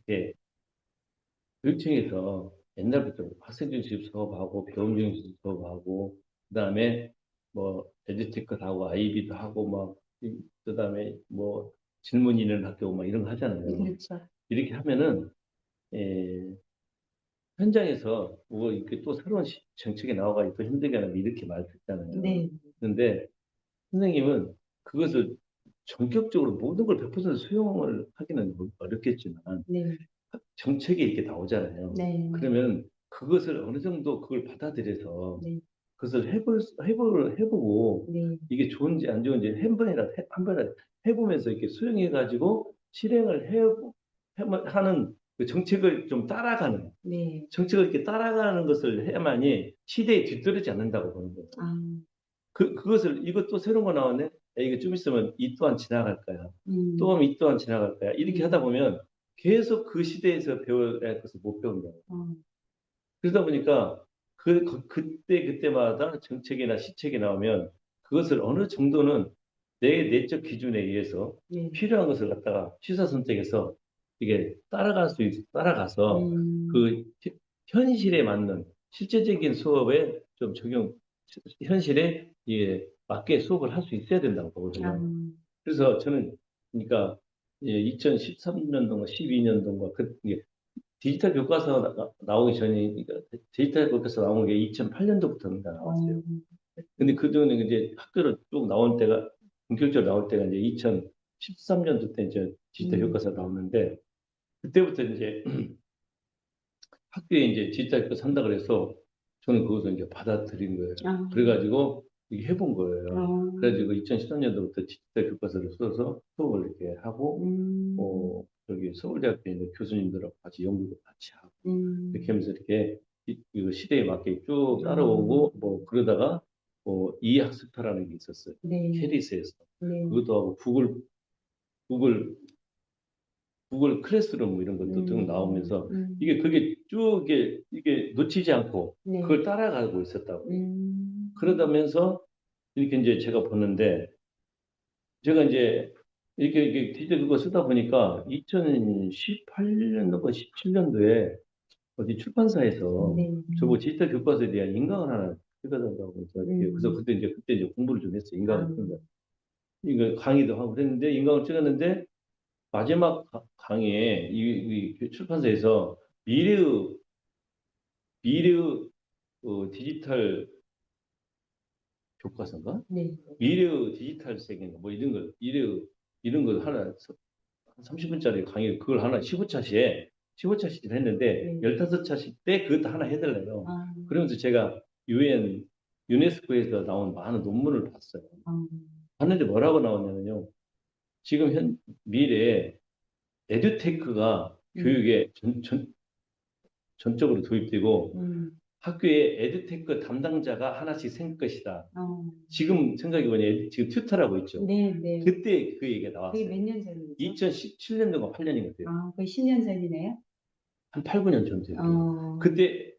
이게 교육청에서 옛날부터 학생 중심 수업하고 배움 중심 수업하고 그다음에 뭐 에듀테크도 하고 아이비도 하고 막 그다음에 뭐 질문 있는 학교 막 이런 거 네, 하잖아요. 그렇죠. 이렇게 하면은 현장에서 뭐 이렇게 또 새로운 정책이 나와가지고 또 힘들게 하면 이렇게 말 듣잖아요. 네, 그런데 선생님은 그것을 전격적으로 모든 걸 100% 수용을 하기는 어렵겠지만 네, 정책이 이렇게 나오잖아요. 네, 그러면 그것을 어느 정도 그걸 받아들여서 네, 그것을 해보고 네, 이게 좋은지 안 좋은지 한 번이라도 해보면서 이렇게 수용해가지고 실행을 하는 그 정책을 좀 따라가는 네. 정책을 이렇게 따라가는 것을 해야만이 시대에 뒤떨어지지 않는다고 보는 거예요. 아, 그것을 이것도 새로운 거 나왔네. 야, 이거 좀 있으면 이 또한 지나갈 거야. 또 음, 하면 이 또한 지나갈 거야. 이렇게 하다 음, 보면 계속 그 시대에서 배워야 할 것을 못 배운다고. 어, 그러다 보니까 그때마다 정책이나 시책이 나오면 그것을 어느 정도는 내 내적 기준에 의해서 네, 필요한 것을 갖다가 시사선택해서 이게 따라가서 음, 그 현실에 맞는 실제적인 수업에 좀 현실에 맞게 수업을 할 수 있어야 된다고 아, 보거든요. 그래서 저는 그러니까 2013년도인가 12년도인가 디지털 교과서 나오기 전에, 그러니까 디지털 교과서 나온 게 2008년도부터 나왔어요. 어, 근데 그전에 이제 학교로 쭉 나온 때가, 본격적으로 나올 때가 이제 2013년도 때 이제 디지털 음, 교과서 나오는데, 그때부터 이제 학교에 이제 디지털 교과서 한다 그래서 저는 그것을 이제 받아들인 거예요. 아, 그래가지고 이게 해본 거예요. 어, 그래가지고 2013년도부터 디지털 교과서를 써서 수업을 이렇게 하고, 저기 서울대학교에 있는 교수님들하고 같이 연구도 같이 하고, 이렇게 음, 하면서 이렇게 이 시대에 맞게 쭉 아, 따라오고 뭐 그러다가 뭐 이학습터라는 게 있었어요. 네, 캐리스에서 네, 그것도 하고 구글 구글 클래스룸 뭐 이런 것도 쭉 음, 나오면서 음, 이게 그게 쭉 이게 놓치지 않고 네, 그걸 따라가고 있었다고요. 음, 그러다면서 이렇게 이제 제가 보는데 제가 이제 이렇게 디지털 그거 쓰다 보니까 2018년도가 17년도에 어디 출판사에서 네, 저거 디지털 교과서에 대한 인강을 하나 해달라고 해서 이렇게 그래서 음, 그때 이제 공부를 좀 했어요. 아, 인강을 쓰는 거. 이거 강의도 하고 그랬는데 인강을 찍었는데 마지막 강의에 이 출판사에서 미래의 미래의 디지털 교과서인가? 네, 미래의 디지털 세계인가? 뭐 이런 걸 이런 걸 하나 한 30분짜리 강의 그걸 하나 15차시를 했는데 네, 15차시 때 그것도 하나 해달래요. 아, 그러면서 제가 유엔 유네스코에서 나온 많은 논문을 봤어요. 아, 봤는데 뭐라고 나오냐면요. 지금 미래에 에듀테크가 음, 교육에 전적으로 도입되고 음, 학교에 에듀테크 담당자가 하나씩 생길 것이다. 어, 지금 생각해 보니 지금 튜터라고 있죠. 네, 네. 그때 그 얘기가 그게 나왔어요. 몇 년 전이죠? 2017년도가 8년인 것 같아요. 아, 거의 10년 전이네요. 한 8, 9년 전 돼요. 어, 그때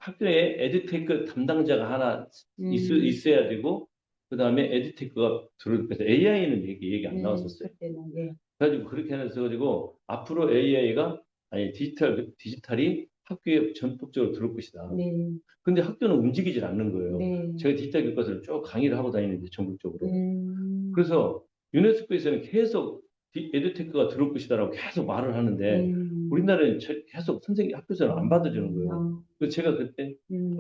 학교에 에듀테크 담당자가 하나 음, 있어야 되고, 그 다음에 에듀테크가 들어서 AI는 얘기 안 나왔었어요. 그때는, 예. 그래가지고 그렇게 해서 앞으로 AI가 아니 디지털이 학교에 전폭적으로 들어올 것이다. 네, 근데 학교는 움직이질 않는 거예요. 네, 제가 디지털 교과서를 쭉 강의를 하고 다니는데 전국적으로. 음, 그래서 유네스코에서는 계속 에듀테크가 들어올 것이다라고 계속 말을 하는데 음, 우리나라는 계속 선생님 학교에서는 안 받아주는 거예요. 어, 그래서 제가 그때 음,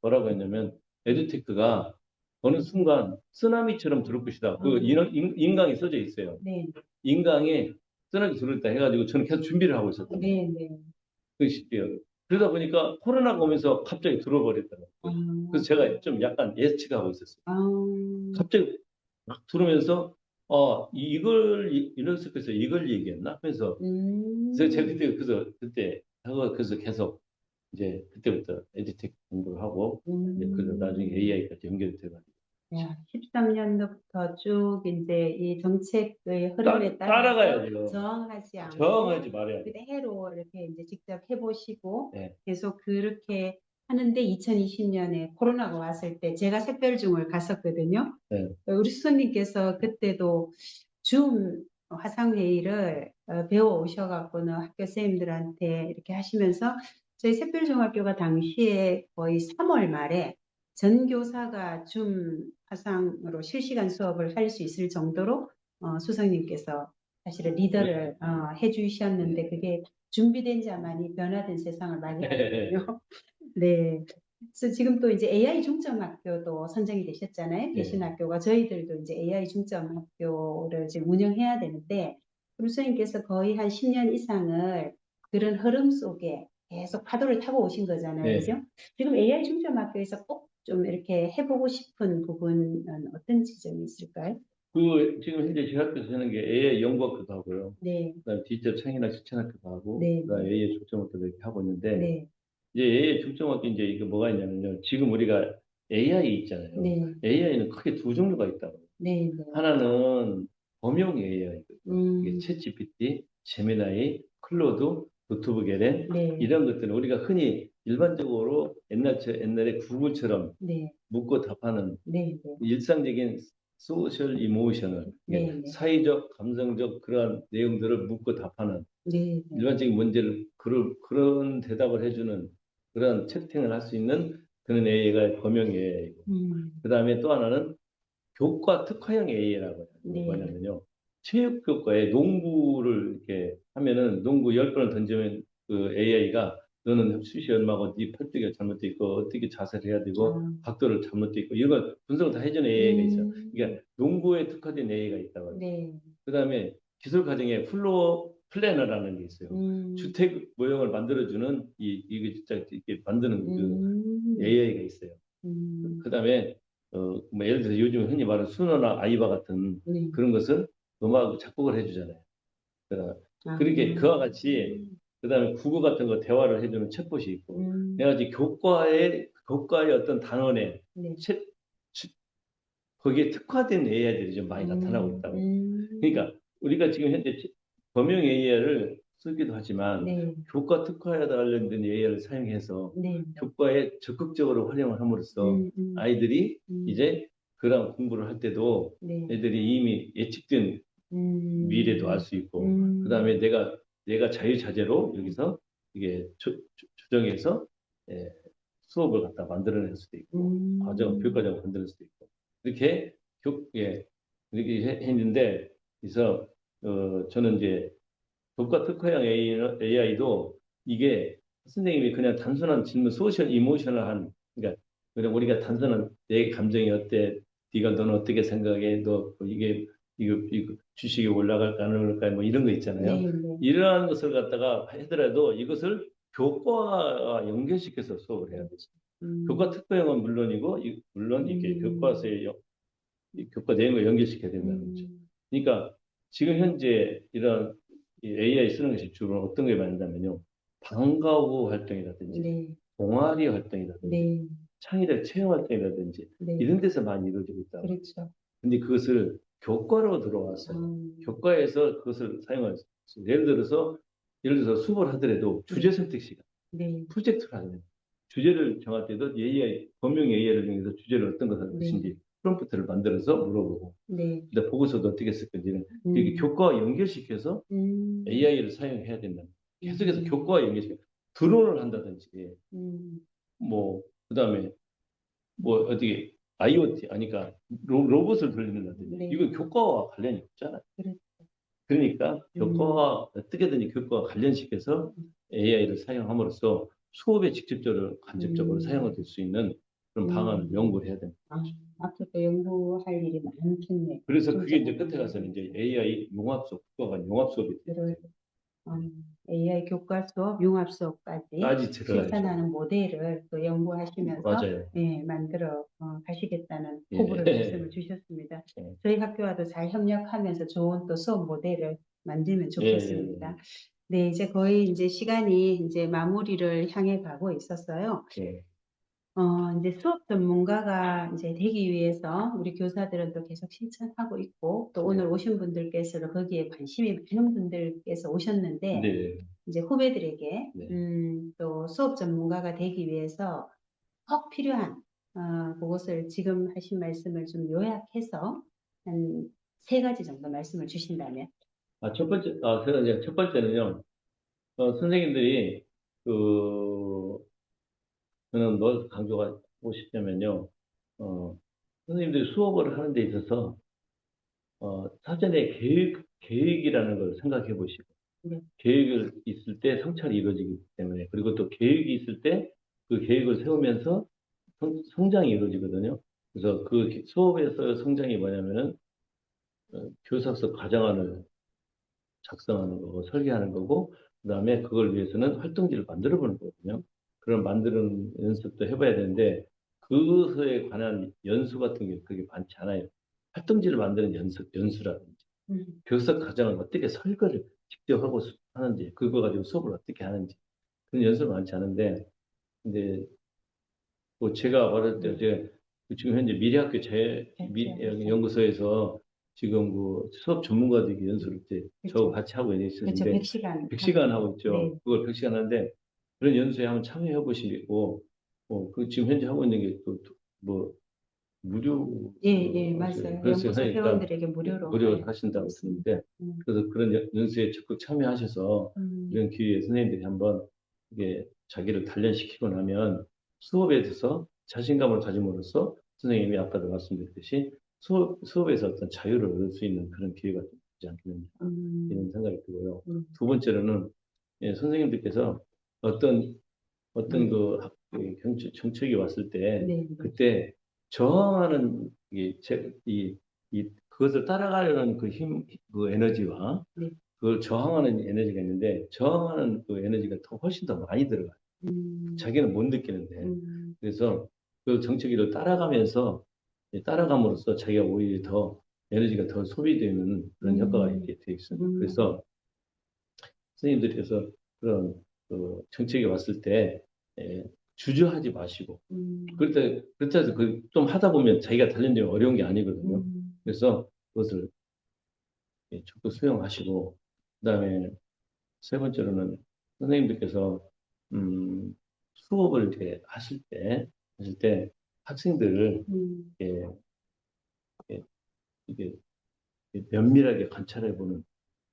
뭐라고 했냐면 에듀테크가 어느 순간 쓰나미처럼 들어올 것이다. 그 인강이 써져 있어요. 네, 인강에 쓰나미 들어올 다 해가지고 저는 계속 준비를 하고 있었단 말이에요. 네, 네, 그 시기에. 그러다 보니까 코로나가 오면서 갑자기 들어버렸더라고요. 아, 그래서 제가 좀 약간 예측하고 있었어요. 아, 갑자기 막 들으면서 유네스코에서 이걸 얘기했나? 제가 음, 그래서 계속 이제 그때부터 에듀텍 공부를 하고 이제 그래서 나중에 음. AI까지 연결이 돼가지고 야, 13년도부터 쭉 이제 이 정책의 흐름에 따라서 따라가야죠. 저항하지 저항하지 않고 말아야 돼. 그대로 이렇게 이제 직접 해보시고 네. 계속 그렇게 하는데 2020년에 코로나가 왔을 때 제가 샛별중을 갔었거든요. 네. 우리 수석님께서 그때도 줌 화상회의를 배워 오셔갖고는 학교 선생님들한테 이렇게 하시면서 저희 샛별중학교가 당시에 거의 3월 말에 전 교사가 줌 화상으로 실시간 수업을 할 수 있을 정도로 수석님께서 사실은 리더를 해주셨는데 그게 준비된 자만이 변화된 세상을 말이하거든요. 네. 그래서 지금 또 이제 AI 중점 학교도 선정이 되셨잖아요. 계신 네. 학교가 저희들도 이제 AI 중점 학교를 지금 운영해야 되는데 교수님께서 거의 한 10년 이상을 그런 흐름 속에 계속 파도를 타고 오신 거잖아요. 네. 그죠? 지금 AI 중점 학교에서 꼭 좀 이렇게 해보고 싶은 부분은 어떤 지점이 있을까요? 지금 현재 제 학교에서 하는 게 AI 연구학교도 하고요. 네, 그다음에 디지털 창의나 실천학교도 하고, 네, 그다음에 AI 중점학교도 이렇게 하고 있는데, 네, 이제 AI 중점학교 이제 이게 뭐가 있냐면요. 지금 우리가 AI 있잖아요. 네, AI는 크게 두 종류가 있다고. 네, 네. 하나는 범용 AI거든요. 이게 음, 챗GPT, 제미나이, 클로드, 노트북 LM 네, 이런 것들은 우리가 흔히 일반적으로 옛날에 구글처럼 네, 묻고 답하는 네, 네, 일상적인 소셜 이모셔널, 네, 네, 사회적, 감성적 그런 내용들을 묻고 답하는 네, 네. 일반적인 문제를 그런 대답을 해주는 그런 채팅을 할 수 있는 그런 AI가 범용 AI고, 음, 그 다음에 또 하나는 교과 특화형 AI라고 해요. 네, 뭐냐면요. 체육 교과에 농구를 이렇게 하면은 농구 10번을 던지면 그 AI가 너는 슛이 얼마고 네 팔뚝이 잘못돼 있고 어떻게 자세를 해야 되고 아, 각도를 잘못돼 있고 이런 걸 분석을 다 해주는 AI가 있어요. 음, 그러니까 농구에 특화된 AI가 있다고 해요. 네, 그다음에 기술 과정에 플로어 플래너라는 게 있어요. 음, 주택 모형을 만들어주는 이게 진짜 이렇게 만드는 그 음, AI가 있어요. 음, 그다음에 뭐 예를 들어서 요즘 흔히 말하는 수너나 아이바 같은 네, 그런 것은 음악 작곡을 해주잖아요. 아, 그렇게 그와 같이 그다음에 국어 같은 거 대화를 해주는 챗봇이 있고 음, 내가 지금 교과의 어떤 단원에 네, 챗, 거기에 특화된 AI들이 좀 많이 나타나고 있다고. 그러니까 우리가 지금 현재 범용 AI를 쓰기도 하지만 네, 교과 특화에 관련된 AI를 사용해서 네, 교과에 적극적으로 활용을 함으로써 음, 음, 아이들이 음, 이제 그런 공부를 할 때도 네, 애들이 이미 예측된 미래도 알 음, 수 있고 음, 그다음에 내가 자유자재로 여기서 이게 조정해서 예, 수업을 갖다 만들어낼 수도 있고 교과정을 만들 수도 있고 이렇게 예, 이렇게 했는데 그래서 저는 이제 교과 특화형 AI도 이게 선생님이 그냥 단순한 질문, 소셜 이모셔널한 그러니까 그냥 우리가 단순한 내 감정이 어때? 네가 너는 어떻게 생각해? 너 이거 주식이 올라갈까 안 올라갈까 뭐 이런 거 있잖아요. 네, 네, 이러한 것을 갖다가 하더라도 이것을 교과와 연결시켜서 수업을 해야 되죠. 교과 음, 특화형은 물론이고 물론 이게 음, 교과서의 이 교과 내용을 연결시켜야 된다는 거죠. 음, 그러니까 지금 현재 이런 이 AI 쓰는 것이 주로 어떤 게 많이 나면요. 방과 후 활동이라든지 네, 동아리 활동이라든지 네, 창의력 체험 활동이라든지 네, 이런 데서 많이 이루어지고 있다. 그렇죠. 근데 그것을 교과로 들어와서 교과에서 그것을 사용할 수 있어요. 예를 들어서 수업을 하더라도 주제 네, 선택 시간, 네, 프로젝트를 하는 주제를 정할 때도 AI, 범용 AI를 이용해서 주제를 어떤 것을 할 네. 것인지 프롬프트를 만들어서 물어보고, 네. 근데 보고서도 어떻게 쓸 건지는 이렇게 교과와 연결시켜서 음. AI를 사용해야 된다. 계속해서 음. 교과와 연결시켜 드론을 한다든지, 음. 뭐, 그 다음에 뭐 어디 IoT, 아니까 로봇을 돌린다든지, 네. 이건 교과와 관련이 없잖아요. 그렇죠. 그러니까 음. 교과와 어떻게든지 교과와 관련시켜서 AI를 사용함으로써 수업에 직접적으로 간접적으로 사용이 될 수 있는 그런 방안을 연구를 해야 됩니다. 아, 앞으로 연구할 일이 많겠네. 그래서 진짜 그게 이제 끝에 많겠네. 가서는 이제 AI 융합 수업, 국가 간 융합 수업이 그럴 AI 교과 수업, 융합 수업까지 까지 들어가야죠. 실천하는 모델을 또 연구하시면서 맞아요. 예, 만들어 가시겠다는 예. 포부를 말씀을 주셨습니다. 예. 저희 학교와도 잘 협력하면서 좋은 또 수업 모델을 만들면 좋겠습니다. 네, 이제 거의 이제 시간이 이제 마무리를 향해 가고 있었어요. 예. 이제 수업 전문가가 이제 되기 위해서 우리 교사들은 또 계속 실천하고 있고, 또 오늘 오신 분들께서도 거기에 관심이 많은 분들께서 오셨는데, 네. 이제 후배들에게, 네. 또 수업 전문가가 되기 위해서 꼭 필요한, 그것을 지금 하신 말씀을 좀 요약해서 한 3가지 정도 말씀을 주신다면. 제가 이제 첫 번째는요, 선생님들이, 그, 저는 뭘 강조하고 싶냐면요, 어, 선생님들이 수업을 하는 데 있어서, 사전에 계획이라는 걸 생각해 보시고, 네. 계획을 있을 때 성찰이 이루어지기 때문에, 그리고 또 계획이 있을 때 그 계획을 세우면서 성장이 이루어지거든요. 그래서 그 수업에서 성장이 뭐냐면은, 교사서 과정안을 작성하는 거고, 설계하는 거고, 그 다음에 그걸 위해서는 활동지를 만들어 보는 거거든요. 그런 만드는 연습도 해봐야 되는데, 그것에 관한 연수 같은 게 그렇게 많지 않아요. 활동지를 만드는 연수라든지, 교사 과정을 어떻게 설계를 직접 하고 하는지, 그거 가지고 수업을 어떻게 하는지, 그런 연습이 많지 않은데, 근데 뭐 제가 어릴 때 이제 지금 현재 미래학교 연구소에서 지금 그 수업 전문가들이 연수를 이제 저하고 같이 하고 그렇죠. 있는데 100시간. 100시간 하고 있죠. 네. 그걸 100시간 하는데 그런 연수에 한번 참여해 보시고 그 지금 현재 하고 있는 게 또 뭐 무료 예, 맞아요. 그래서 연구소 하니까 회원들에게 무료로 하신다고 들었는데 음. 그래서 그런 연수에 적극 참여하셔서 이런 기회에 선생님들이 한번 이게 자기를 단련시키고 나면 수업에 대해서 자신감을 가짐으로써 선생님이 아까도 말씀드렸듯이 수업에서 어떤 자유를 얻을 수 있는 그런 기회가 되지 않겠느냐 이런 생각이 들고요. 두 번째로는 예, 선생님들께서 어떤 정책이 왔을 때 네. 그때 저항하는 그것을 따라가려는 그 에너지와 네. 그걸 저항하는 에너지가 있는데 저항하는 그 에너지가 훨씬 더 많이 들어가요. 자기는 못 느끼는데. 그래서 그 정체기를 따라가면서 따라감으로써 자기가 오히려 더 에너지가 더 소비되는 그런 효과가 있게 되어 있습니다. 그래서 선생님들께서 그런 그 정책이 왔을 때 주저하지 마시고 그렇다 해서 좀 하다 보면 자기가 단련되면 어려운 게 아니거든요. 그래서 그것을 적극 수용하시고 그다음에 세 번째로는 선생님들께서 수업을 이렇게 하실 때 학생들을 이렇게, 이렇게 면밀하게 관찰해보는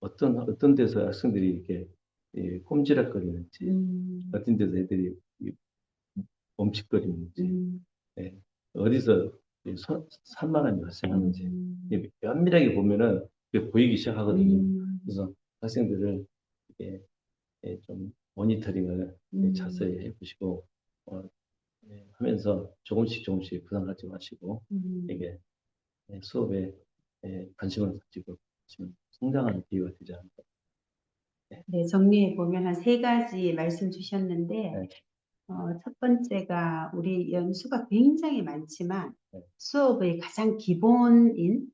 어떤 데서 학생들이 이렇게 꼼지락거리는지 어떤 데서 애들이 멈칫거리는지 예, 어디서 산만함이 발생하는지 면밀하게 보면은 그게 보이기 시작하거든요. 그래서 학생들을 이렇게 좀 모니터링을 자세히 해보시고 하면서 조금씩 부담 갖지 마시고 이게 수업에 관심을 가지고 지금 성장하는 기회가 되지 않을까. 네, 정리해 보면 한 3가지 말씀 주셨는데 네. 첫 번째가 우리 연수가 굉장히 많지만 네. 수업의 가장 기본인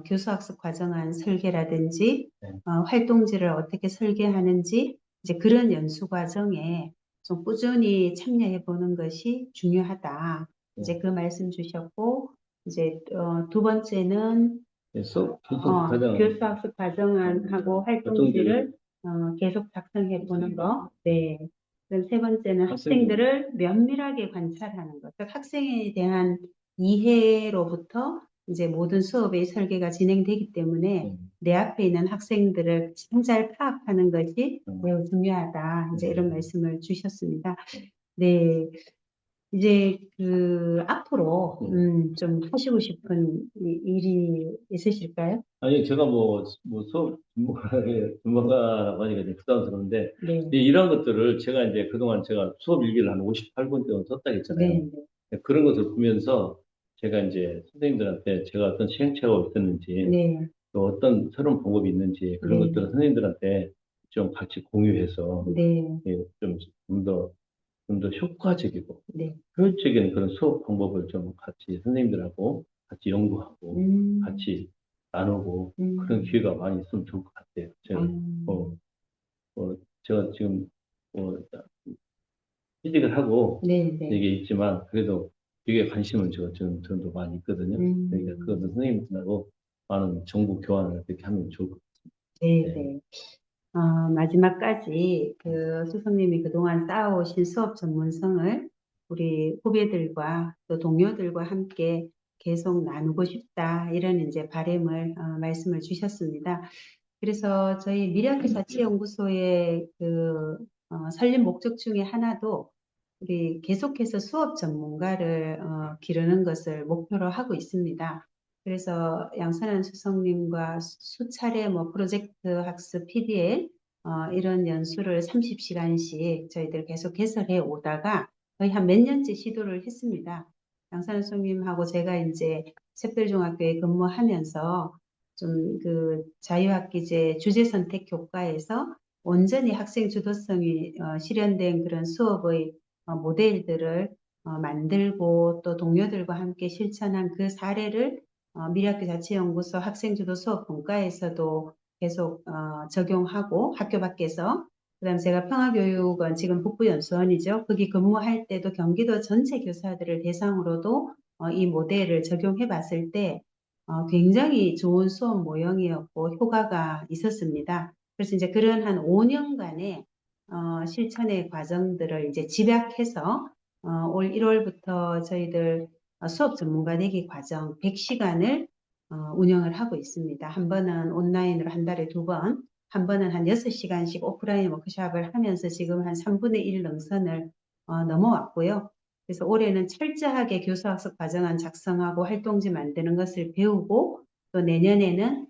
교수학습 과정안 설계라든지 네. 활동지를 어떻게 설계하는지 이제 그런 연수 과정에 좀 꾸준히 참여해 보는 것이 중요하다. 이제 그 말씀 주셨고 이제 두 번째는 교수학습 과정안하고 활동지를 계속 작성해 보는 거. 네. 그다음 세 번째는 학생들을 면밀하게 관찰하는 것. 즉 학생에 대한 이해로부터 이제 모든 수업의 설계가 진행되기 때문에 내 앞에 있는 학생들을 가장 잘 파악하는 것이 매우 중요하다. 이제 이런 말씀을 주셨습니다. 네. 이제 앞으로 좀 하시고 싶은 일이 있으실까요? 아니, 제가 수업 전문가라고 하니까 좀 부담스러운데, 네. 이런 것들을 제가 이제 그동안 제가 수업 일기를 한 58권 정도 썼다 했잖아요. 네. 그런 것을 보면서 제가 이제 선생님들한테 제가 어떤 시행착오가 있었는지, 네. 또 어떤 새로운 방법이 있는지, 그런 네. 것들을 선생님들한테 좀 같이 공유해서, 네. 예, 좀 더 효과적이고, 네. 효율적인 그런 수업 방법을 좀 같이 선생님들하고 같이 연구하고, 음. 같이 나누고, 그런 음. 기회가 많이 있으면 좋을 것 같아요. 제가, 어, 제가 지금, 어, 취직을 하고, 네. 네. 이게 있지만, 그래도 이게 관심은 저도 많이 있거든요. 그러니까 음. 그것은 선생님들하고 많은 정보 교환을 그렇게 하면 좋을 것 네. 같아요. 네. 마지막까지 수석님이 그동안 쌓아오신 수업 전문성을 우리 후배들과 또 동료들과 함께 계속 나누고 싶다. 이런 이제 바람을 말씀을 주셨습니다. 그래서 저희 미래학교 자치연구소의 설립 목적 중에 하나도 우리 계속해서 수업 전문가를 기르는 것을 목표로 하고 있습니다. 그래서 양선한 수석님과 수차례 프로젝트 학습 PDL 이런 연수를 30시간씩 저희들 계속 개설해 오다가 거의 한 몇 년째 시도를 했습니다. 양선한 수석님하고 제가 이제 샛별중학교에 근무하면서 좀 자유학기제 주제 선택 교과에서 온전히 학생 주도성이 실현된 그런 수업의 모델들을 만들고 또 동료들과 함께 실천한 그 사례를 미래학교 자치연구소 학생주도 수업 본과에서도 계속 적용하고 학교 밖에서 그다음 제가 평화교육원 지금 북부연수원이죠. 거기 근무할 때도 경기도 전체 교사들을 대상으로도 이 모델을 적용해 봤을 때 굉장히 좋은 수업 모형이었고 효과가 있었습니다. 그래서 이제 그런 한 5년간의 실천의 과정들을 이제 집약해서 올 1월부터 저희들 수업 전문가 되기 과정 100시간을 운영을 하고 있습니다. 한 번은 온라인으로 한 달에 2번, 한 번은 한 6시간씩 오프라인 워크숍을 하면서 지금 한 3분의 1 능선을 넘어왔고요. 그래서 올해는 철저하게 교수학습 과정안 작성하고 활동지 만드는 것을 배우고 또 내년에는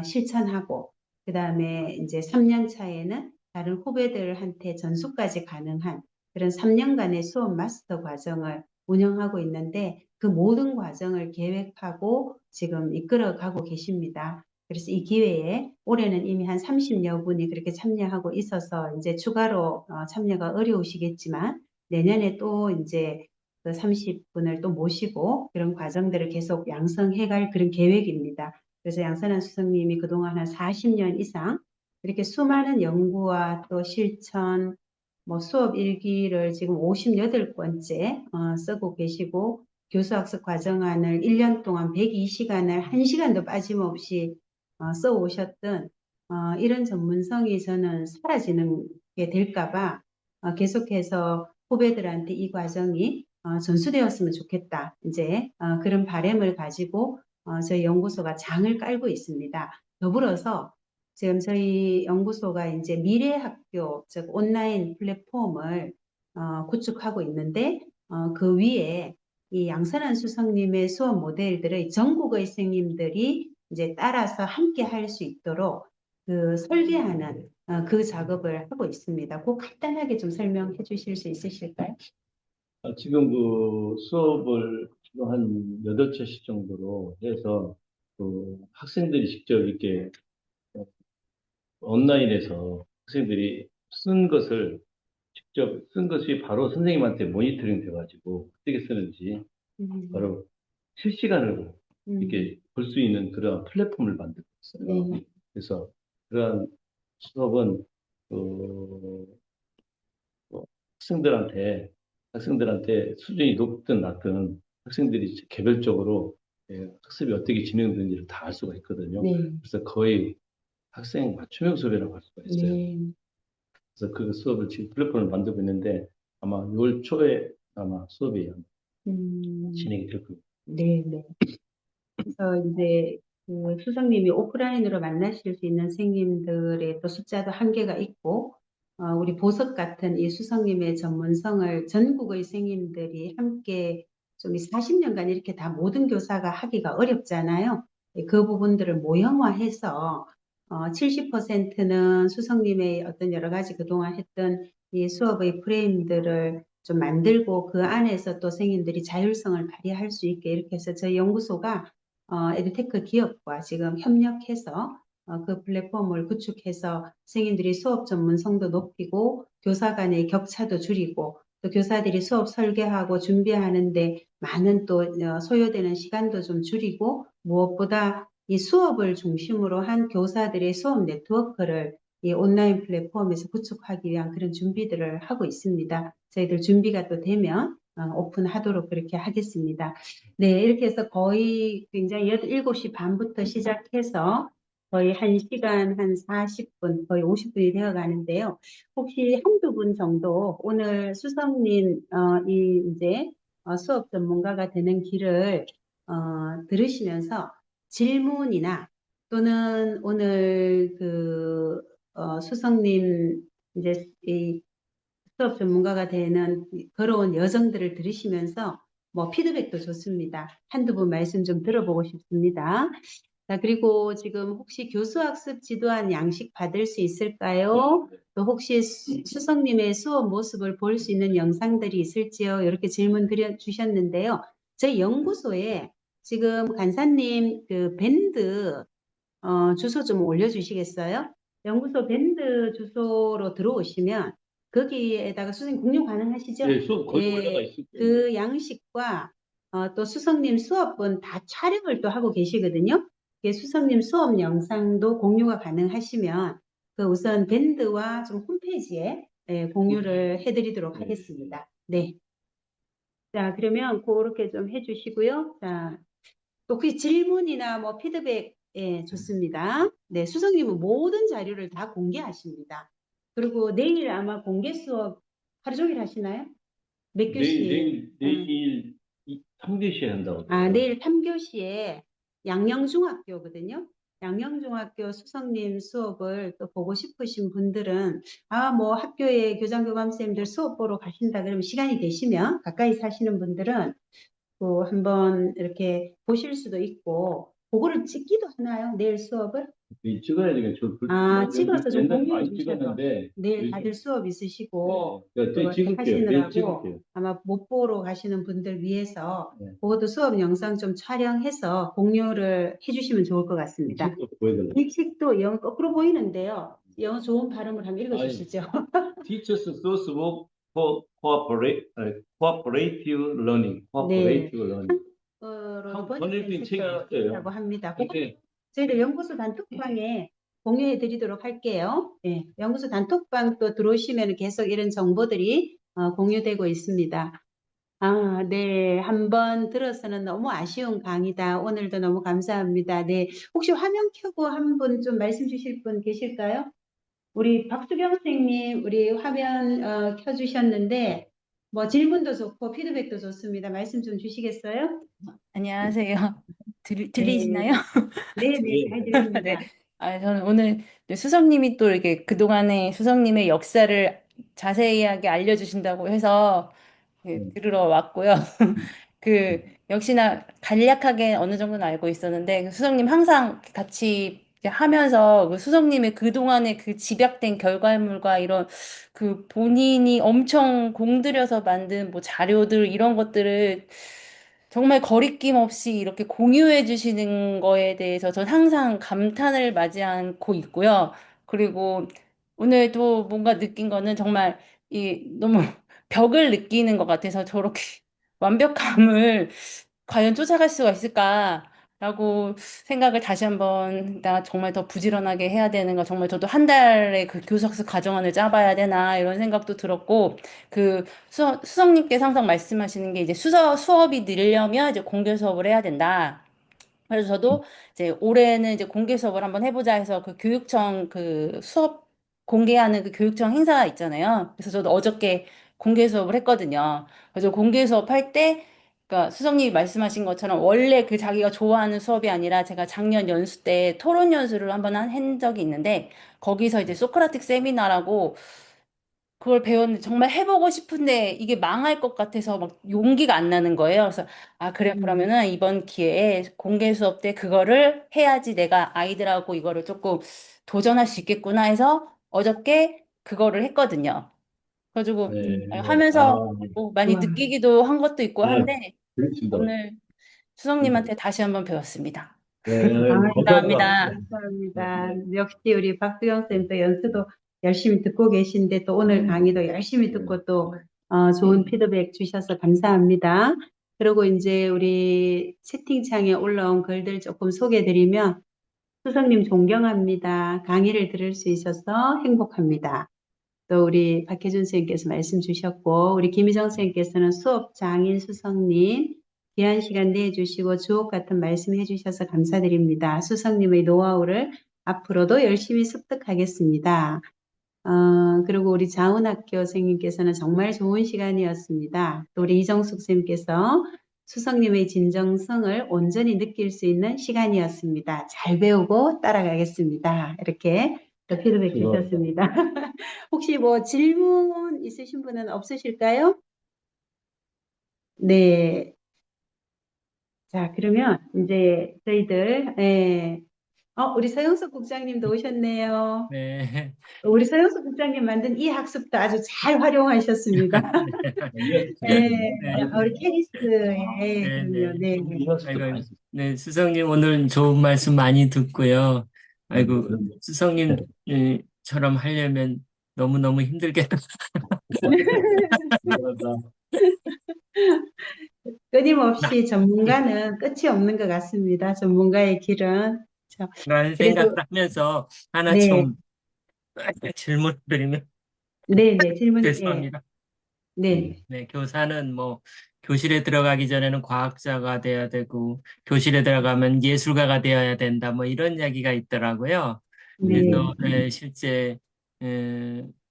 실천하고 그 다음에 이제 3년 차에는 다른 후배들한테 전수까지 가능한 그런 3년간의 수업 마스터 과정을 운영하고 있는데 그 모든 과정을 계획하고 지금 이끌어가고 계십니다. 그래서 이 기회에 올해는 이미 한 30여 분이 그렇게 참여하고 있어서 이제 추가로 참여가 어려우시겠지만 내년에 또 이제 그 30분을 또 모시고 그런 과정들을 계속 양성해 갈 그런 계획입니다. 그래서 양선한 수석님이 그동안 한 40년 이상 이렇게 수많은 연구와 또 실천, 수업 일기를 지금 58권째 쓰고 계시고 교수학습 과정안을 1년 동안 102시간을 1시간도 빠짐없이 써오셨던 이런 전문성이 저는 사라지는 게 될까봐 계속해서 후배들한테 이 과정이 전수되었으면 좋겠다. 이제 그런 바람을 가지고 저희 연구소가 장을 깔고 있습니다. 더불어서 지금 저희 연구소가 이제 미래학교, 즉 온라인 플랫폼을 구축하고 있는데 그 위에 이 양선한 수석님의 수업 모델들의 전국의 선생님들이 이제 따라서 함께 할 수 있도록 설계하는 그 작업을 하고 있습니다. 꼭 간단하게 좀 설명해 주실 수 있으실까요? 지금 수업을 지금 한 8차씩 정도로 해서 학생들이 직접 이렇게 온라인에서 학생들이 직접 쓴 것이 바로 선생님한테 모니터링 돼가지고 어떻게 쓰는지 음. 바로 실시간으로 음. 이렇게 볼 수 있는 그런 플랫폼을 만들고 있어요. 네. 그래서 그러한 수업은 그 뭐 학생들한테 수준이 높든 낮든 학생들이 개별적으로 학습이 어떻게 진행되는지를 다 알 수가 있거든요. 네. 그래서 거의 학생 맞춤형 수업이라고 할 수가 있어요. 네. 그래서 그 수업을 지금 플랫폼을 만들고 있는데 아마 6월 초에 아마 수업이 음, 진행이 될 겁니다. 네, 네. 그래서 이제 그 수석님이 오프라인으로 만나실 수 있는 선생님들의 또 숫자도 한계가 있고, 우리 보석 같은 이 수석님의 전문성을 전국의 선생님들이 함께 좀 40년간 이렇게 다 모든 교사가 하기가 어렵잖아요. 그 부분들을 모형화해서 70%는 수석님의 어떤 여러 가지 그동안 했던 이 수업의 프레임들을 좀 만들고 그 안에서 또 선생님들이 자율성을 발휘할 수 있게 이렇게 해서 저희 연구소가 에듀테크 기업과 지금 협력해서 그 플랫폼을 구축해서 선생님들이 수업 전문성도 높이고 교사 간의 격차도 줄이고 또 교사들이 수업 설계하고 준비하는데 많은 또 소요되는 시간도 좀 줄이고 무엇보다 이 수업을 중심으로 한 교사들의 수업 네트워크를 이 온라인 플랫폼에서 구축하기 위한 그런 준비들을 하고 있습니다. 저희들 준비가 또 되면 오픈하도록 그렇게 하겠습니다. 네, 이렇게 해서 거의 굉장히 7시 반부터 시작해서 거의 1시간 한 40분, 거의 50분이 되어 가는데요. 혹시 한두 분 정도 오늘 수석님, 이 이제 수업 전문가가 되는 길을 들으시면서 질문이나 또는 오늘 그 수석님 이제 이 수업 전문가가 되는 걸어온 여정들을 들으시면서 뭐 피드백도 좋습니다. 한두 분 말씀 좀 들어보고 싶습니다. 자, 그리고 지금 혹시 교수학습 지도안 양식 받을 수 있을까요? 또 혹시 수석님의 수업 모습을 볼 수 있는 영상들이 있을지요? 이렇게 질문 드려 주셨는데요. 저희 연구소에 지금 간사님 그 밴드 주소 좀 올려주시겠어요? 연구소 밴드 주소로 들어오시면 거기에다가 수강 공유 가능하시죠? 네, 수업 거의 올라가 예, 있을 거예요. 그 양식과 또 수석님 수업은 다 촬영을 또 하고 계시거든요. 예, 수석님 수업 영상도 공유가 가능하시면 그 우선 밴드와 좀 홈페이지에 공유를 해드리도록 네. 하겠습니다. 네. 자, 그러면 그렇게 좀 해주시고요. 자, 또 그 질문이나 뭐 피드백, 예, 좋습니다. 네, 수석님은 모든 자료를 다 공개하십니다. 그리고 내일 아마 공개 수업 하루 종일 하시나요? 몇 교시? 내일 3교시 한다고 하더라고요. 내일 3교시에 양영중학교거든요. 양영중학교 수석님 수업을 또 보고 싶으신 분들은 뭐 학교에 교장교감쌤들 수업 보러 가신다 그러면 시간이 되시면 가까이 사시는 분들은 또 한번 이렇게 보실 수도 있고, 그거를 찍기도 하나요? 내일 수업을? 찍어야 되겠죠. 찍어서 좀 옛날에 공유해 많이 주셔도 찍었는데, 내일 다들 요즘, 수업 네. 있으시고, 또 내일 이렇게 찍을게요. 내일 하시느라고 찍을게요. 아마 못 보러 가시는 분들 위해서 네. 그것도 수업 영상 좀 촬영해서 공유를 해주시면 좋을 것 이 같습니다. 책도 보여달라고. 이 책도 영어 거꾸로 보이는데요. 영어 좋은 발음을 한번 아니, 읽어주시죠. Teachers Source Book for Cooperative Learning. 네. Cooperative Learning. 한국어로 한 번역된 번역된 책이 책도 있어요. 있다고 합니다. 그것도 근데 저희들 연구소 단톡방에 공유해 드리도록 할게요. 예, 연구소 단톡방 또 들어오시면 계속 이런 정보들이 공유되고 있습니다. 네. 한번 들어서는 너무 아쉬운 강의다. 오늘도 너무 감사합니다. 네. 혹시 화면 켜고 한 분 좀 말씀 주실 분 계실까요? 우리 박수경 선생님, 우리 화면 켜주셨는데, 뭐 질문도 좋고 피드백도 좋습니다. 말씀 좀 주시겠어요? 안녕하세요. 네. 들리시나요? 네, 네, 예, 잘 네. 들립니다. 저는 오늘 수석님이 또 이렇게 그동안의 수석님의 역사를 자세하게 알려주신다고 해서 네. 들으러 왔고요. 역시나 간략하게 어느 정도는 알고 있었는데, 그 수석님 항상 같이 이렇게 하면서 그 수석님의 그동안의 그 집약된 결과물과 이런 그 본인이 엄청 공들여서 만든 뭐 자료들 이런 것들을 정말 거리낌 없이 이렇게 공유해 주시는 거에 대해서 전 항상 감탄을 맞이 않고 있고요. 그리고 오늘도 뭔가 느낀 거는 정말 너무 벽을 느끼는 것 같아서 저렇게 완벽함을 과연 쫓아갈 수가 있을까라고 생각을 다시 한번 나 정말 더 부지런하게 해야 되는 거 정말 저도 한 달의 그 교섭학습 과정안을 짜봐야 되나 이런 생각도 들었고 수석님께서 항상 말씀하시는 게 이제 수업이 늘려면 이제 공개 수업을 해야 된다. 그래서 저도 이제 올해는 이제 공개 수업을 한번 해보자 해서 그 교육청 그 수업 공개하는 그 교육청 행사 있잖아요. 그래서 저도 어저께 공개 수업을 했거든요. 그래서 공개 수업 할 때, 그러니까 수석님이 말씀하신 것처럼 원래 그 자기가 좋아하는 수업이 아니라 제가 작년 연수 때 토론 연수를 한번 한 적이 있는데 거기서 이제 소크라틱 세미나라고 그걸 배웠는데 정말 해보고 싶은데 이게 망할 것 같아서 막 용기가 안 나는 거예요. 그래서 아 그래 음, 그러면은 이번 기회에 공개 수업 때 그거를 해야지 내가 아이들하고 이거를 조금 도전할 수 있겠구나 해서 어저께 그거를 했거든요. 그래가지고 네. 아, 하면서 뭐 많이 와, 느끼기도 한 것도 있고 네. 한데 그렇습니다. 오늘 수석님한테 다시 한번 배웠습니다. 네, 감사합니다. 아이고, 감사합니다. 네. 감사합니다. 역시 우리 박수영 쌤 또 연수도 열심히 듣고 계신데 또 오늘 강의도 열심히 듣고 또 좋은 피드백 주셔서 감사합니다. 그리고 이제 우리 채팅창에 올라온 글들 조금 소개해드리면 수석님 존경합니다. 강의를 들을 수 있어서 행복합니다. 또 우리 박혜준 선생님께서 말씀 주셨고 우리 김희정 선생님께서는 수업 장인 수석님 귀한 시간 내주시고 주옥 같은 말씀 해주셔서 감사드립니다. 수석님의 노하우를 앞으로도 열심히 습득하겠습니다. 그리고 우리 자운학교 선생님께서는 정말 좋은 시간이었습니다. 또 우리 이정숙 선생님께서 수석님의 진정성을 온전히 느낄 수 있는 시간이었습니다. 잘 배우고 따라가겠습니다. 이렇게 또 피드백 수고. 주셨습니다. 혹시 뭐 질문 있으신 분은 없으실까요? 네. 자, 그러면 이제 저희들, 우리 서영석 국장님도 오셨네요. 네. 우리 서영석 국장님 만든 이 학습도 아주 잘 활용하셨습니다. 네. 네, 네. 우리 캐리스의, 네, 그럼요, 네. 네. 아이고, 네, 스성님 오늘 좋은 말씀 많이 듣고요. 아이고, 스성님처럼 하려면 너무너무 힘들겠다. 끊임없이 전문가는 끝이 없는 것 같습니다. 전문가의 길은. 자, 라는 그래도, 생각을 하면서 하나 네, 좀 질문 드리면 네, 질문, 죄송합니다. 네, 네, 교사는 뭐 교실에 들어가기 전에는 과학자가 돼야 되고 교실에 들어가면 예술가가 되어야 된다 뭐 이런 이야기가 있더라고요. 네, 그래서 네, 실제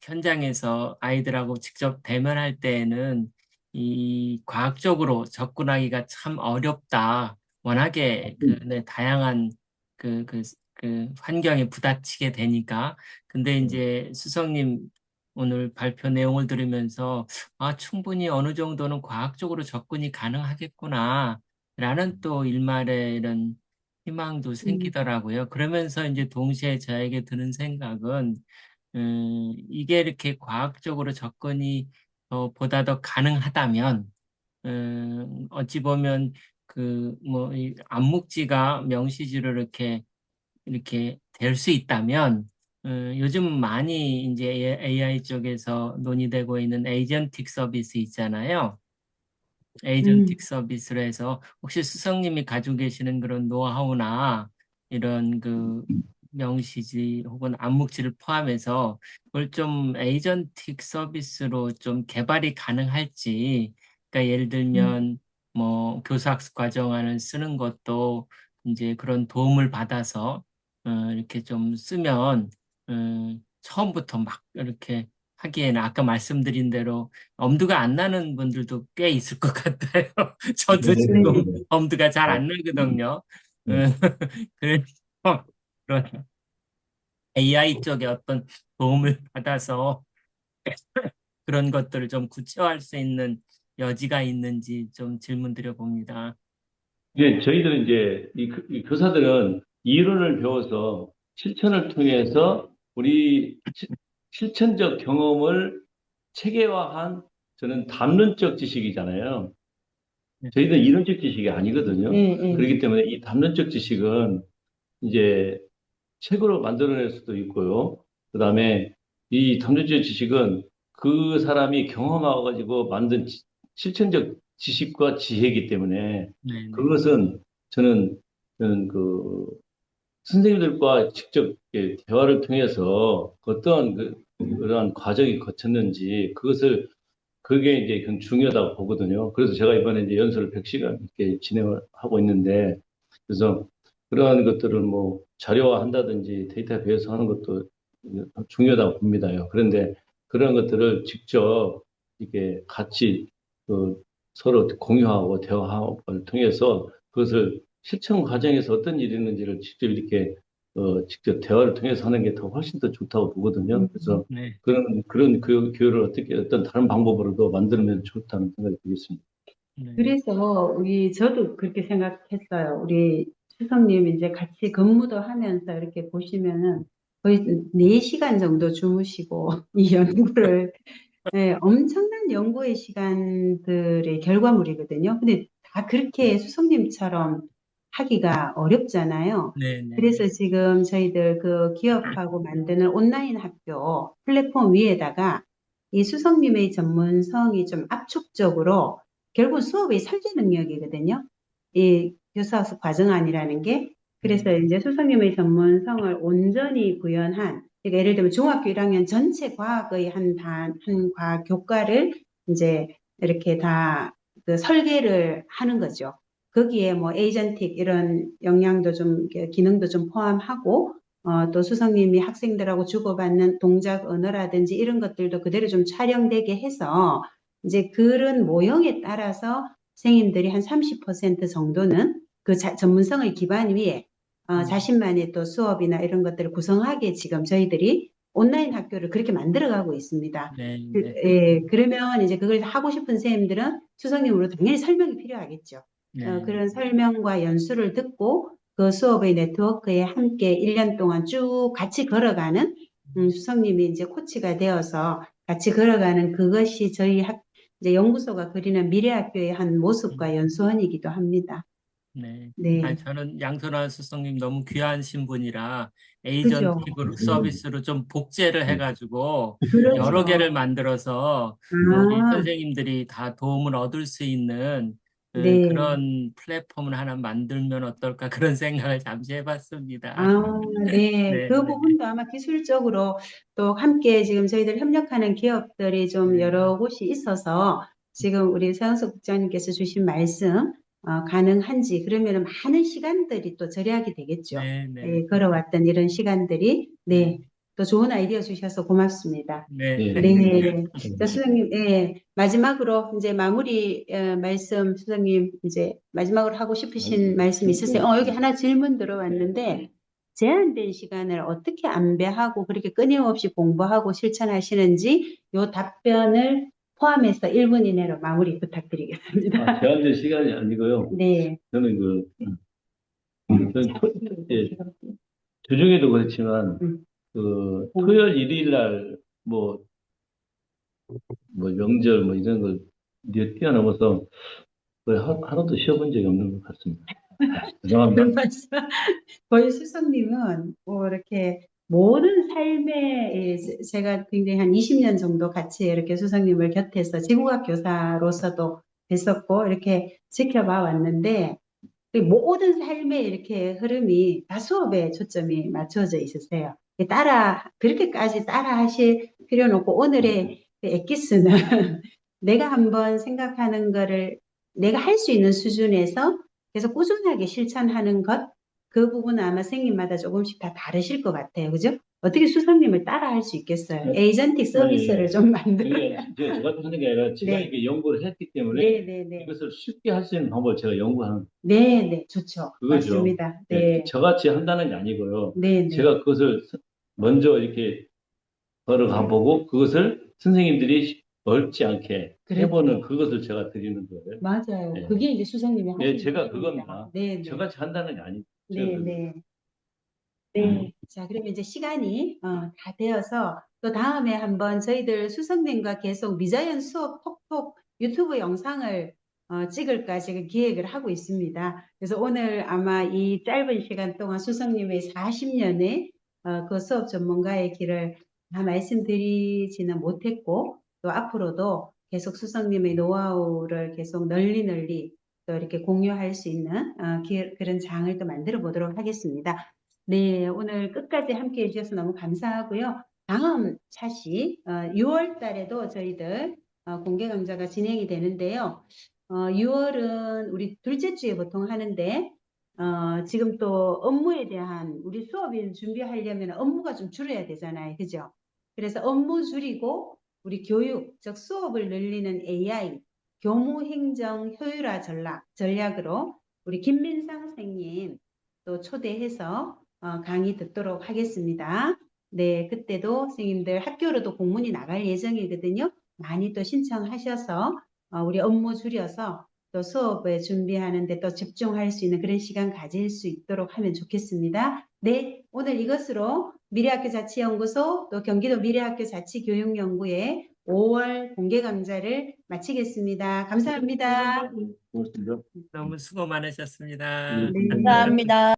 현장에서 아이들하고 직접 대면할 때에는 이 과학적으로 접근하기가 참 어렵다. 워낙에 네, 다양한 그, 그, 그 환경에 부딪히게 되니까. 근데 이제 수석님 오늘 발표 내용을 들으면서 아, 충분히 어느 정도는 과학적으로 접근이 가능하겠구나. 라는 또 일말의 이런 희망도 음, 생기더라고요. 그러면서 이제 동시에 저에게 드는 생각은, 이게 이렇게 과학적으로 접근이 보다 더 가능하다면, 어찌 보면 뭐, 이 암묵지가 명시지로 이렇게 될 수 있다면, 요즘 많이 이제 AI 쪽에서 논의되고 있는 에이전틱 서비스 있잖아요. 음, 에이전틱 서비스로 해서 혹시 수석님이 가지고 계시는 그런 노하우나 이런 그 명시지 혹은 암묵지를 포함해서 그걸 좀 에이전틱 서비스로 좀 개발이 가능할지, 그러니까 예를 음, 들면 뭐 교사학습 과정안을 쓰는 것도 이제 그런 도움을 받아서 이렇게 좀 쓰면 처음부터 막 이렇게 하기에는 아까 말씀드린 대로 엄두가 안 나는 분들도 꽤 있을 것 같아요. 저도 지금 네. 엄두가 잘 안 나거든요. 그래서 그런 AI 쪽에 어떤 도움을 받아서 그런 것들을 좀 구체화할 수 있는 여지가 있는지 좀 질문 드려봅니다. 이제 저희들은 이제 이 교사들은 이론을 배워서 실천을 통해서 우리 실천적 경험을 체계화한 저는 담론적 지식이잖아요. 네. 저희는 이론적 지식이 아니거든요. 네, 네. 그렇기 때문에 이 담론적 지식은 이제 책으로 만들어낼 수도 있고요. 그다음에 이 담론적 지식은 그 사람이 경험하고 가지고 만든 실천적 지식과 지혜이기 때문에 네, 네. 그것은 저는 그 선생님들과 직접 이렇게 대화를 통해서 어떠한 그러한 과정이 거쳤는지 그게 이제 굉장히 중요하다고 보거든요. 그래서 제가 이번에 이제 연수를 100시간 이렇게 진행을 하고 있는데, 그래서 그러한 것들을 뭐 자료화한다든지 데이터베이스 하는 것도 중요하다고 봅니다요. 그런데 그런 것들을 직접 이렇게 같이 그 서로 공유하고 대화를 통해서 그것을 실천 과정에서 어떤 일이 있는지를 직접 이렇게 직접 대화를 통해서 하는 게 더 훨씬 더 좋다고 보거든요. 그래서 네, 그런 교육을 어떻게 어떤 다른 방법으로도 만들면 좋다는 생각이 들겠습니다. 네, 그래서 저도 그렇게 생각했어요. 우리 수석님 이제 같이 근무도 하면서 이렇게 보시면은 거의 4시간 정도 주무시고 이 연구를 엄청난 연구의 시간들의 결과물이거든요. 근데 다 그렇게 수석님처럼 하기가 어렵잖아요. 네, 네, 그래서 지금 저희들 그 기업하고 만드는 온라인 학교 플랫폼 위에다가 이 수석님의 전문성이 좀 압축적으로 결국 수업의 설계 능력이거든요. 이 교사 과정안이라는 게. 그래서 이제 수석님의 전문성을 온전히 구현한, 그러니까 예를 들면 중학교 1학년 전체 과학의 한 과학 교과를 이제 이렇게 다 그 설계를 하는 거죠. 거기에 뭐 에이전틱 이런 역량도 좀, 기능도 좀 포함하고, 또 수석님이 학생들하고 주고받는 동작 언어라든지 이런 것들도 그대로 좀 촬영되게 해서 이제 그런 모형에 따라서 선생님들이 한 30% 정도는 그 전문성의 기반 위에 자신만의 또 수업이나 이런 것들을 구성하게 지금 저희들이 온라인 학교를 그렇게 만들어가고 있습니다. 네, 네, 그러면 이제 그걸 하고 싶은 선생님들은 수석님으로 당연히 설명이 필요하겠죠. 네, 그런 설명과 연수를 듣고 그 수업의 네트워크에 함께 1년 동안 쭉 같이 걸어가는 수석님이 이제 코치가 되어서 같이 걸어가는 그것이 저희 이제 연구소가 그리는 미래학교의 한 모습과 연수원이기도 합니다. 네. 아니, 네, 저는 양선화 수석님 너무 귀한 신분이라 그죠. 에이전틱으로 서비스로 좀 복제를 해가지고 여러 그렇죠. 개를 만들어서 우리 아, 선생님들이 다 도움을 얻을 수 있는 네. 그런 플랫폼을 하나 만들면 어떨까 그런 생각을 잠시 해봤습니다. 아, 네. 네, 그 네, 부분도 아마 기술적으로 또 함께 지금 저희들 협력하는 기업들이 좀 네, 여러 곳이 있어서 지금 우리 서영석 국장님께서 주신 말씀, 가능한지, 그러면 많은 시간들이 또 절약이 되겠죠. 네, 네, 걸어왔던 이런 시간들이, 네, 네. 또 좋은 아이디어 주셔서 고맙습니다. 네, 예. 네. 자, 수석님, 마지막으로 이제 마무리 말씀, 수석님, 이제 마지막으로 하고 싶으신 말씀 있으세요? 여기 하나 질문 들어왔는데, 제한된 시간을 어떻게 안배하고 그렇게 끊임없이 공부하고 실천하시는지 요 답변을 포함해서 1분 이내로 마무리 부탁드리겠습니다. 제한된 시간이 아니고요. 네. 저는 저는 예, 주중에도 그렇지만 음, 토요일 일요일 날 명절 이런 걸 뛰어넘어서 거의 하루도 쉬어본 적이 없는 것 같습니다. 죄송합니다. 그 말씀, 거의 수석님은 뭐 이렇게 모든 삶에 제가 굉장히 한 20년 정도 같이 이렇게 수석님을 곁에서 지구학 교사로서도 뵀었고 이렇게 지켜봐 왔는데 그 모든 삶의 이렇게 흐름이 다 수업에 초점이 맞춰져 있으세요. 그렇게까지 따라 하실 필요는 없고, 오늘의 그 엑기스는 내가 한번 생각하는 거를 내가 할 수 있는 수준에서 계속 꾸준하게 실천하는 것, 그 부분은 아마 선생님마다 조금씩 다 다르실 것 같아요. 그죠? 어떻게 수석님을 따라 할 수 있겠어요? 에이전틱 서비스를 좀 만들어야. 그게 제가 하는 게 아니라 제가 네, 이게 연구를 했기 때문에 네, 네, 네. 이것을 쉽게 할 수 있는 방법을 제가 연구하는 네, 네, 좋죠. 그거죠. 맞습니다. 네, 네, 저같이 한다는 게 아니고요. 네, 네. 제가 그것을 먼저 이렇게 걸어가 보고 그것을 선생님들이 어렵지 않게 그렇죠. 해보는 그것을 제가 드리는 거예요. 맞아요. 네. 그게 이제 수석님이 네, 하시는 제가 일입니다. 그겁니다. 네, 네. 저같이 한다는 게 아니죠. 네, 네. 네. 자, 그러면 이제 시간이 다 되어서 또 다음에 한번 저희들 수석님과 계속 미자연 수업 톡톡 유튜브 영상을 찍을까 지금 기획을 하고 있습니다. 그래서 오늘 아마 이 짧은 시간 동안 수석님의 40년의 그 수업 전문가의 길을 다 말씀드리지는 못했고 또 앞으로도 계속 수석님의 노하우를 계속 널리 또 이렇게 공유할 수 있는 그런 장을 또 만들어 보도록 하겠습니다. 네, 오늘 끝까지 함께 해주셔서 너무 감사하고요. 다음 차시 6월 달에도 저희들 공개 강좌가 진행이 되는데요. 6월은 우리 둘째 주에 보통 하는데 지금 또 업무에 대한 우리 수업일 준비하려면 업무가 좀 줄어야 되잖아요. 그죠? 그래서 업무 줄이고 우리 교육, 즉 수업을 늘리는 AI, 교무 행정 효율화 전략으로 우리 김민상 선생님 또 초대해서 강의 듣도록 하겠습니다. 네, 그때도 선생님들 학교로도 공문이 나갈 예정이거든요. 많이 또 신청하셔서 우리 업무 줄여서 또 수업에 준비하는데 또 집중할 수 있는 그런 시간 가질 수 있도록 하면 좋겠습니다. 네, 오늘 이것으로 미래학교 자치연구소 또 경기도 미래학교 자치교육연구회 5월 공개 강좌를 마치겠습니다. 감사합니다. 고맙습니다. 너무 수고 많으셨습니다. 네. 네. 감사합니다.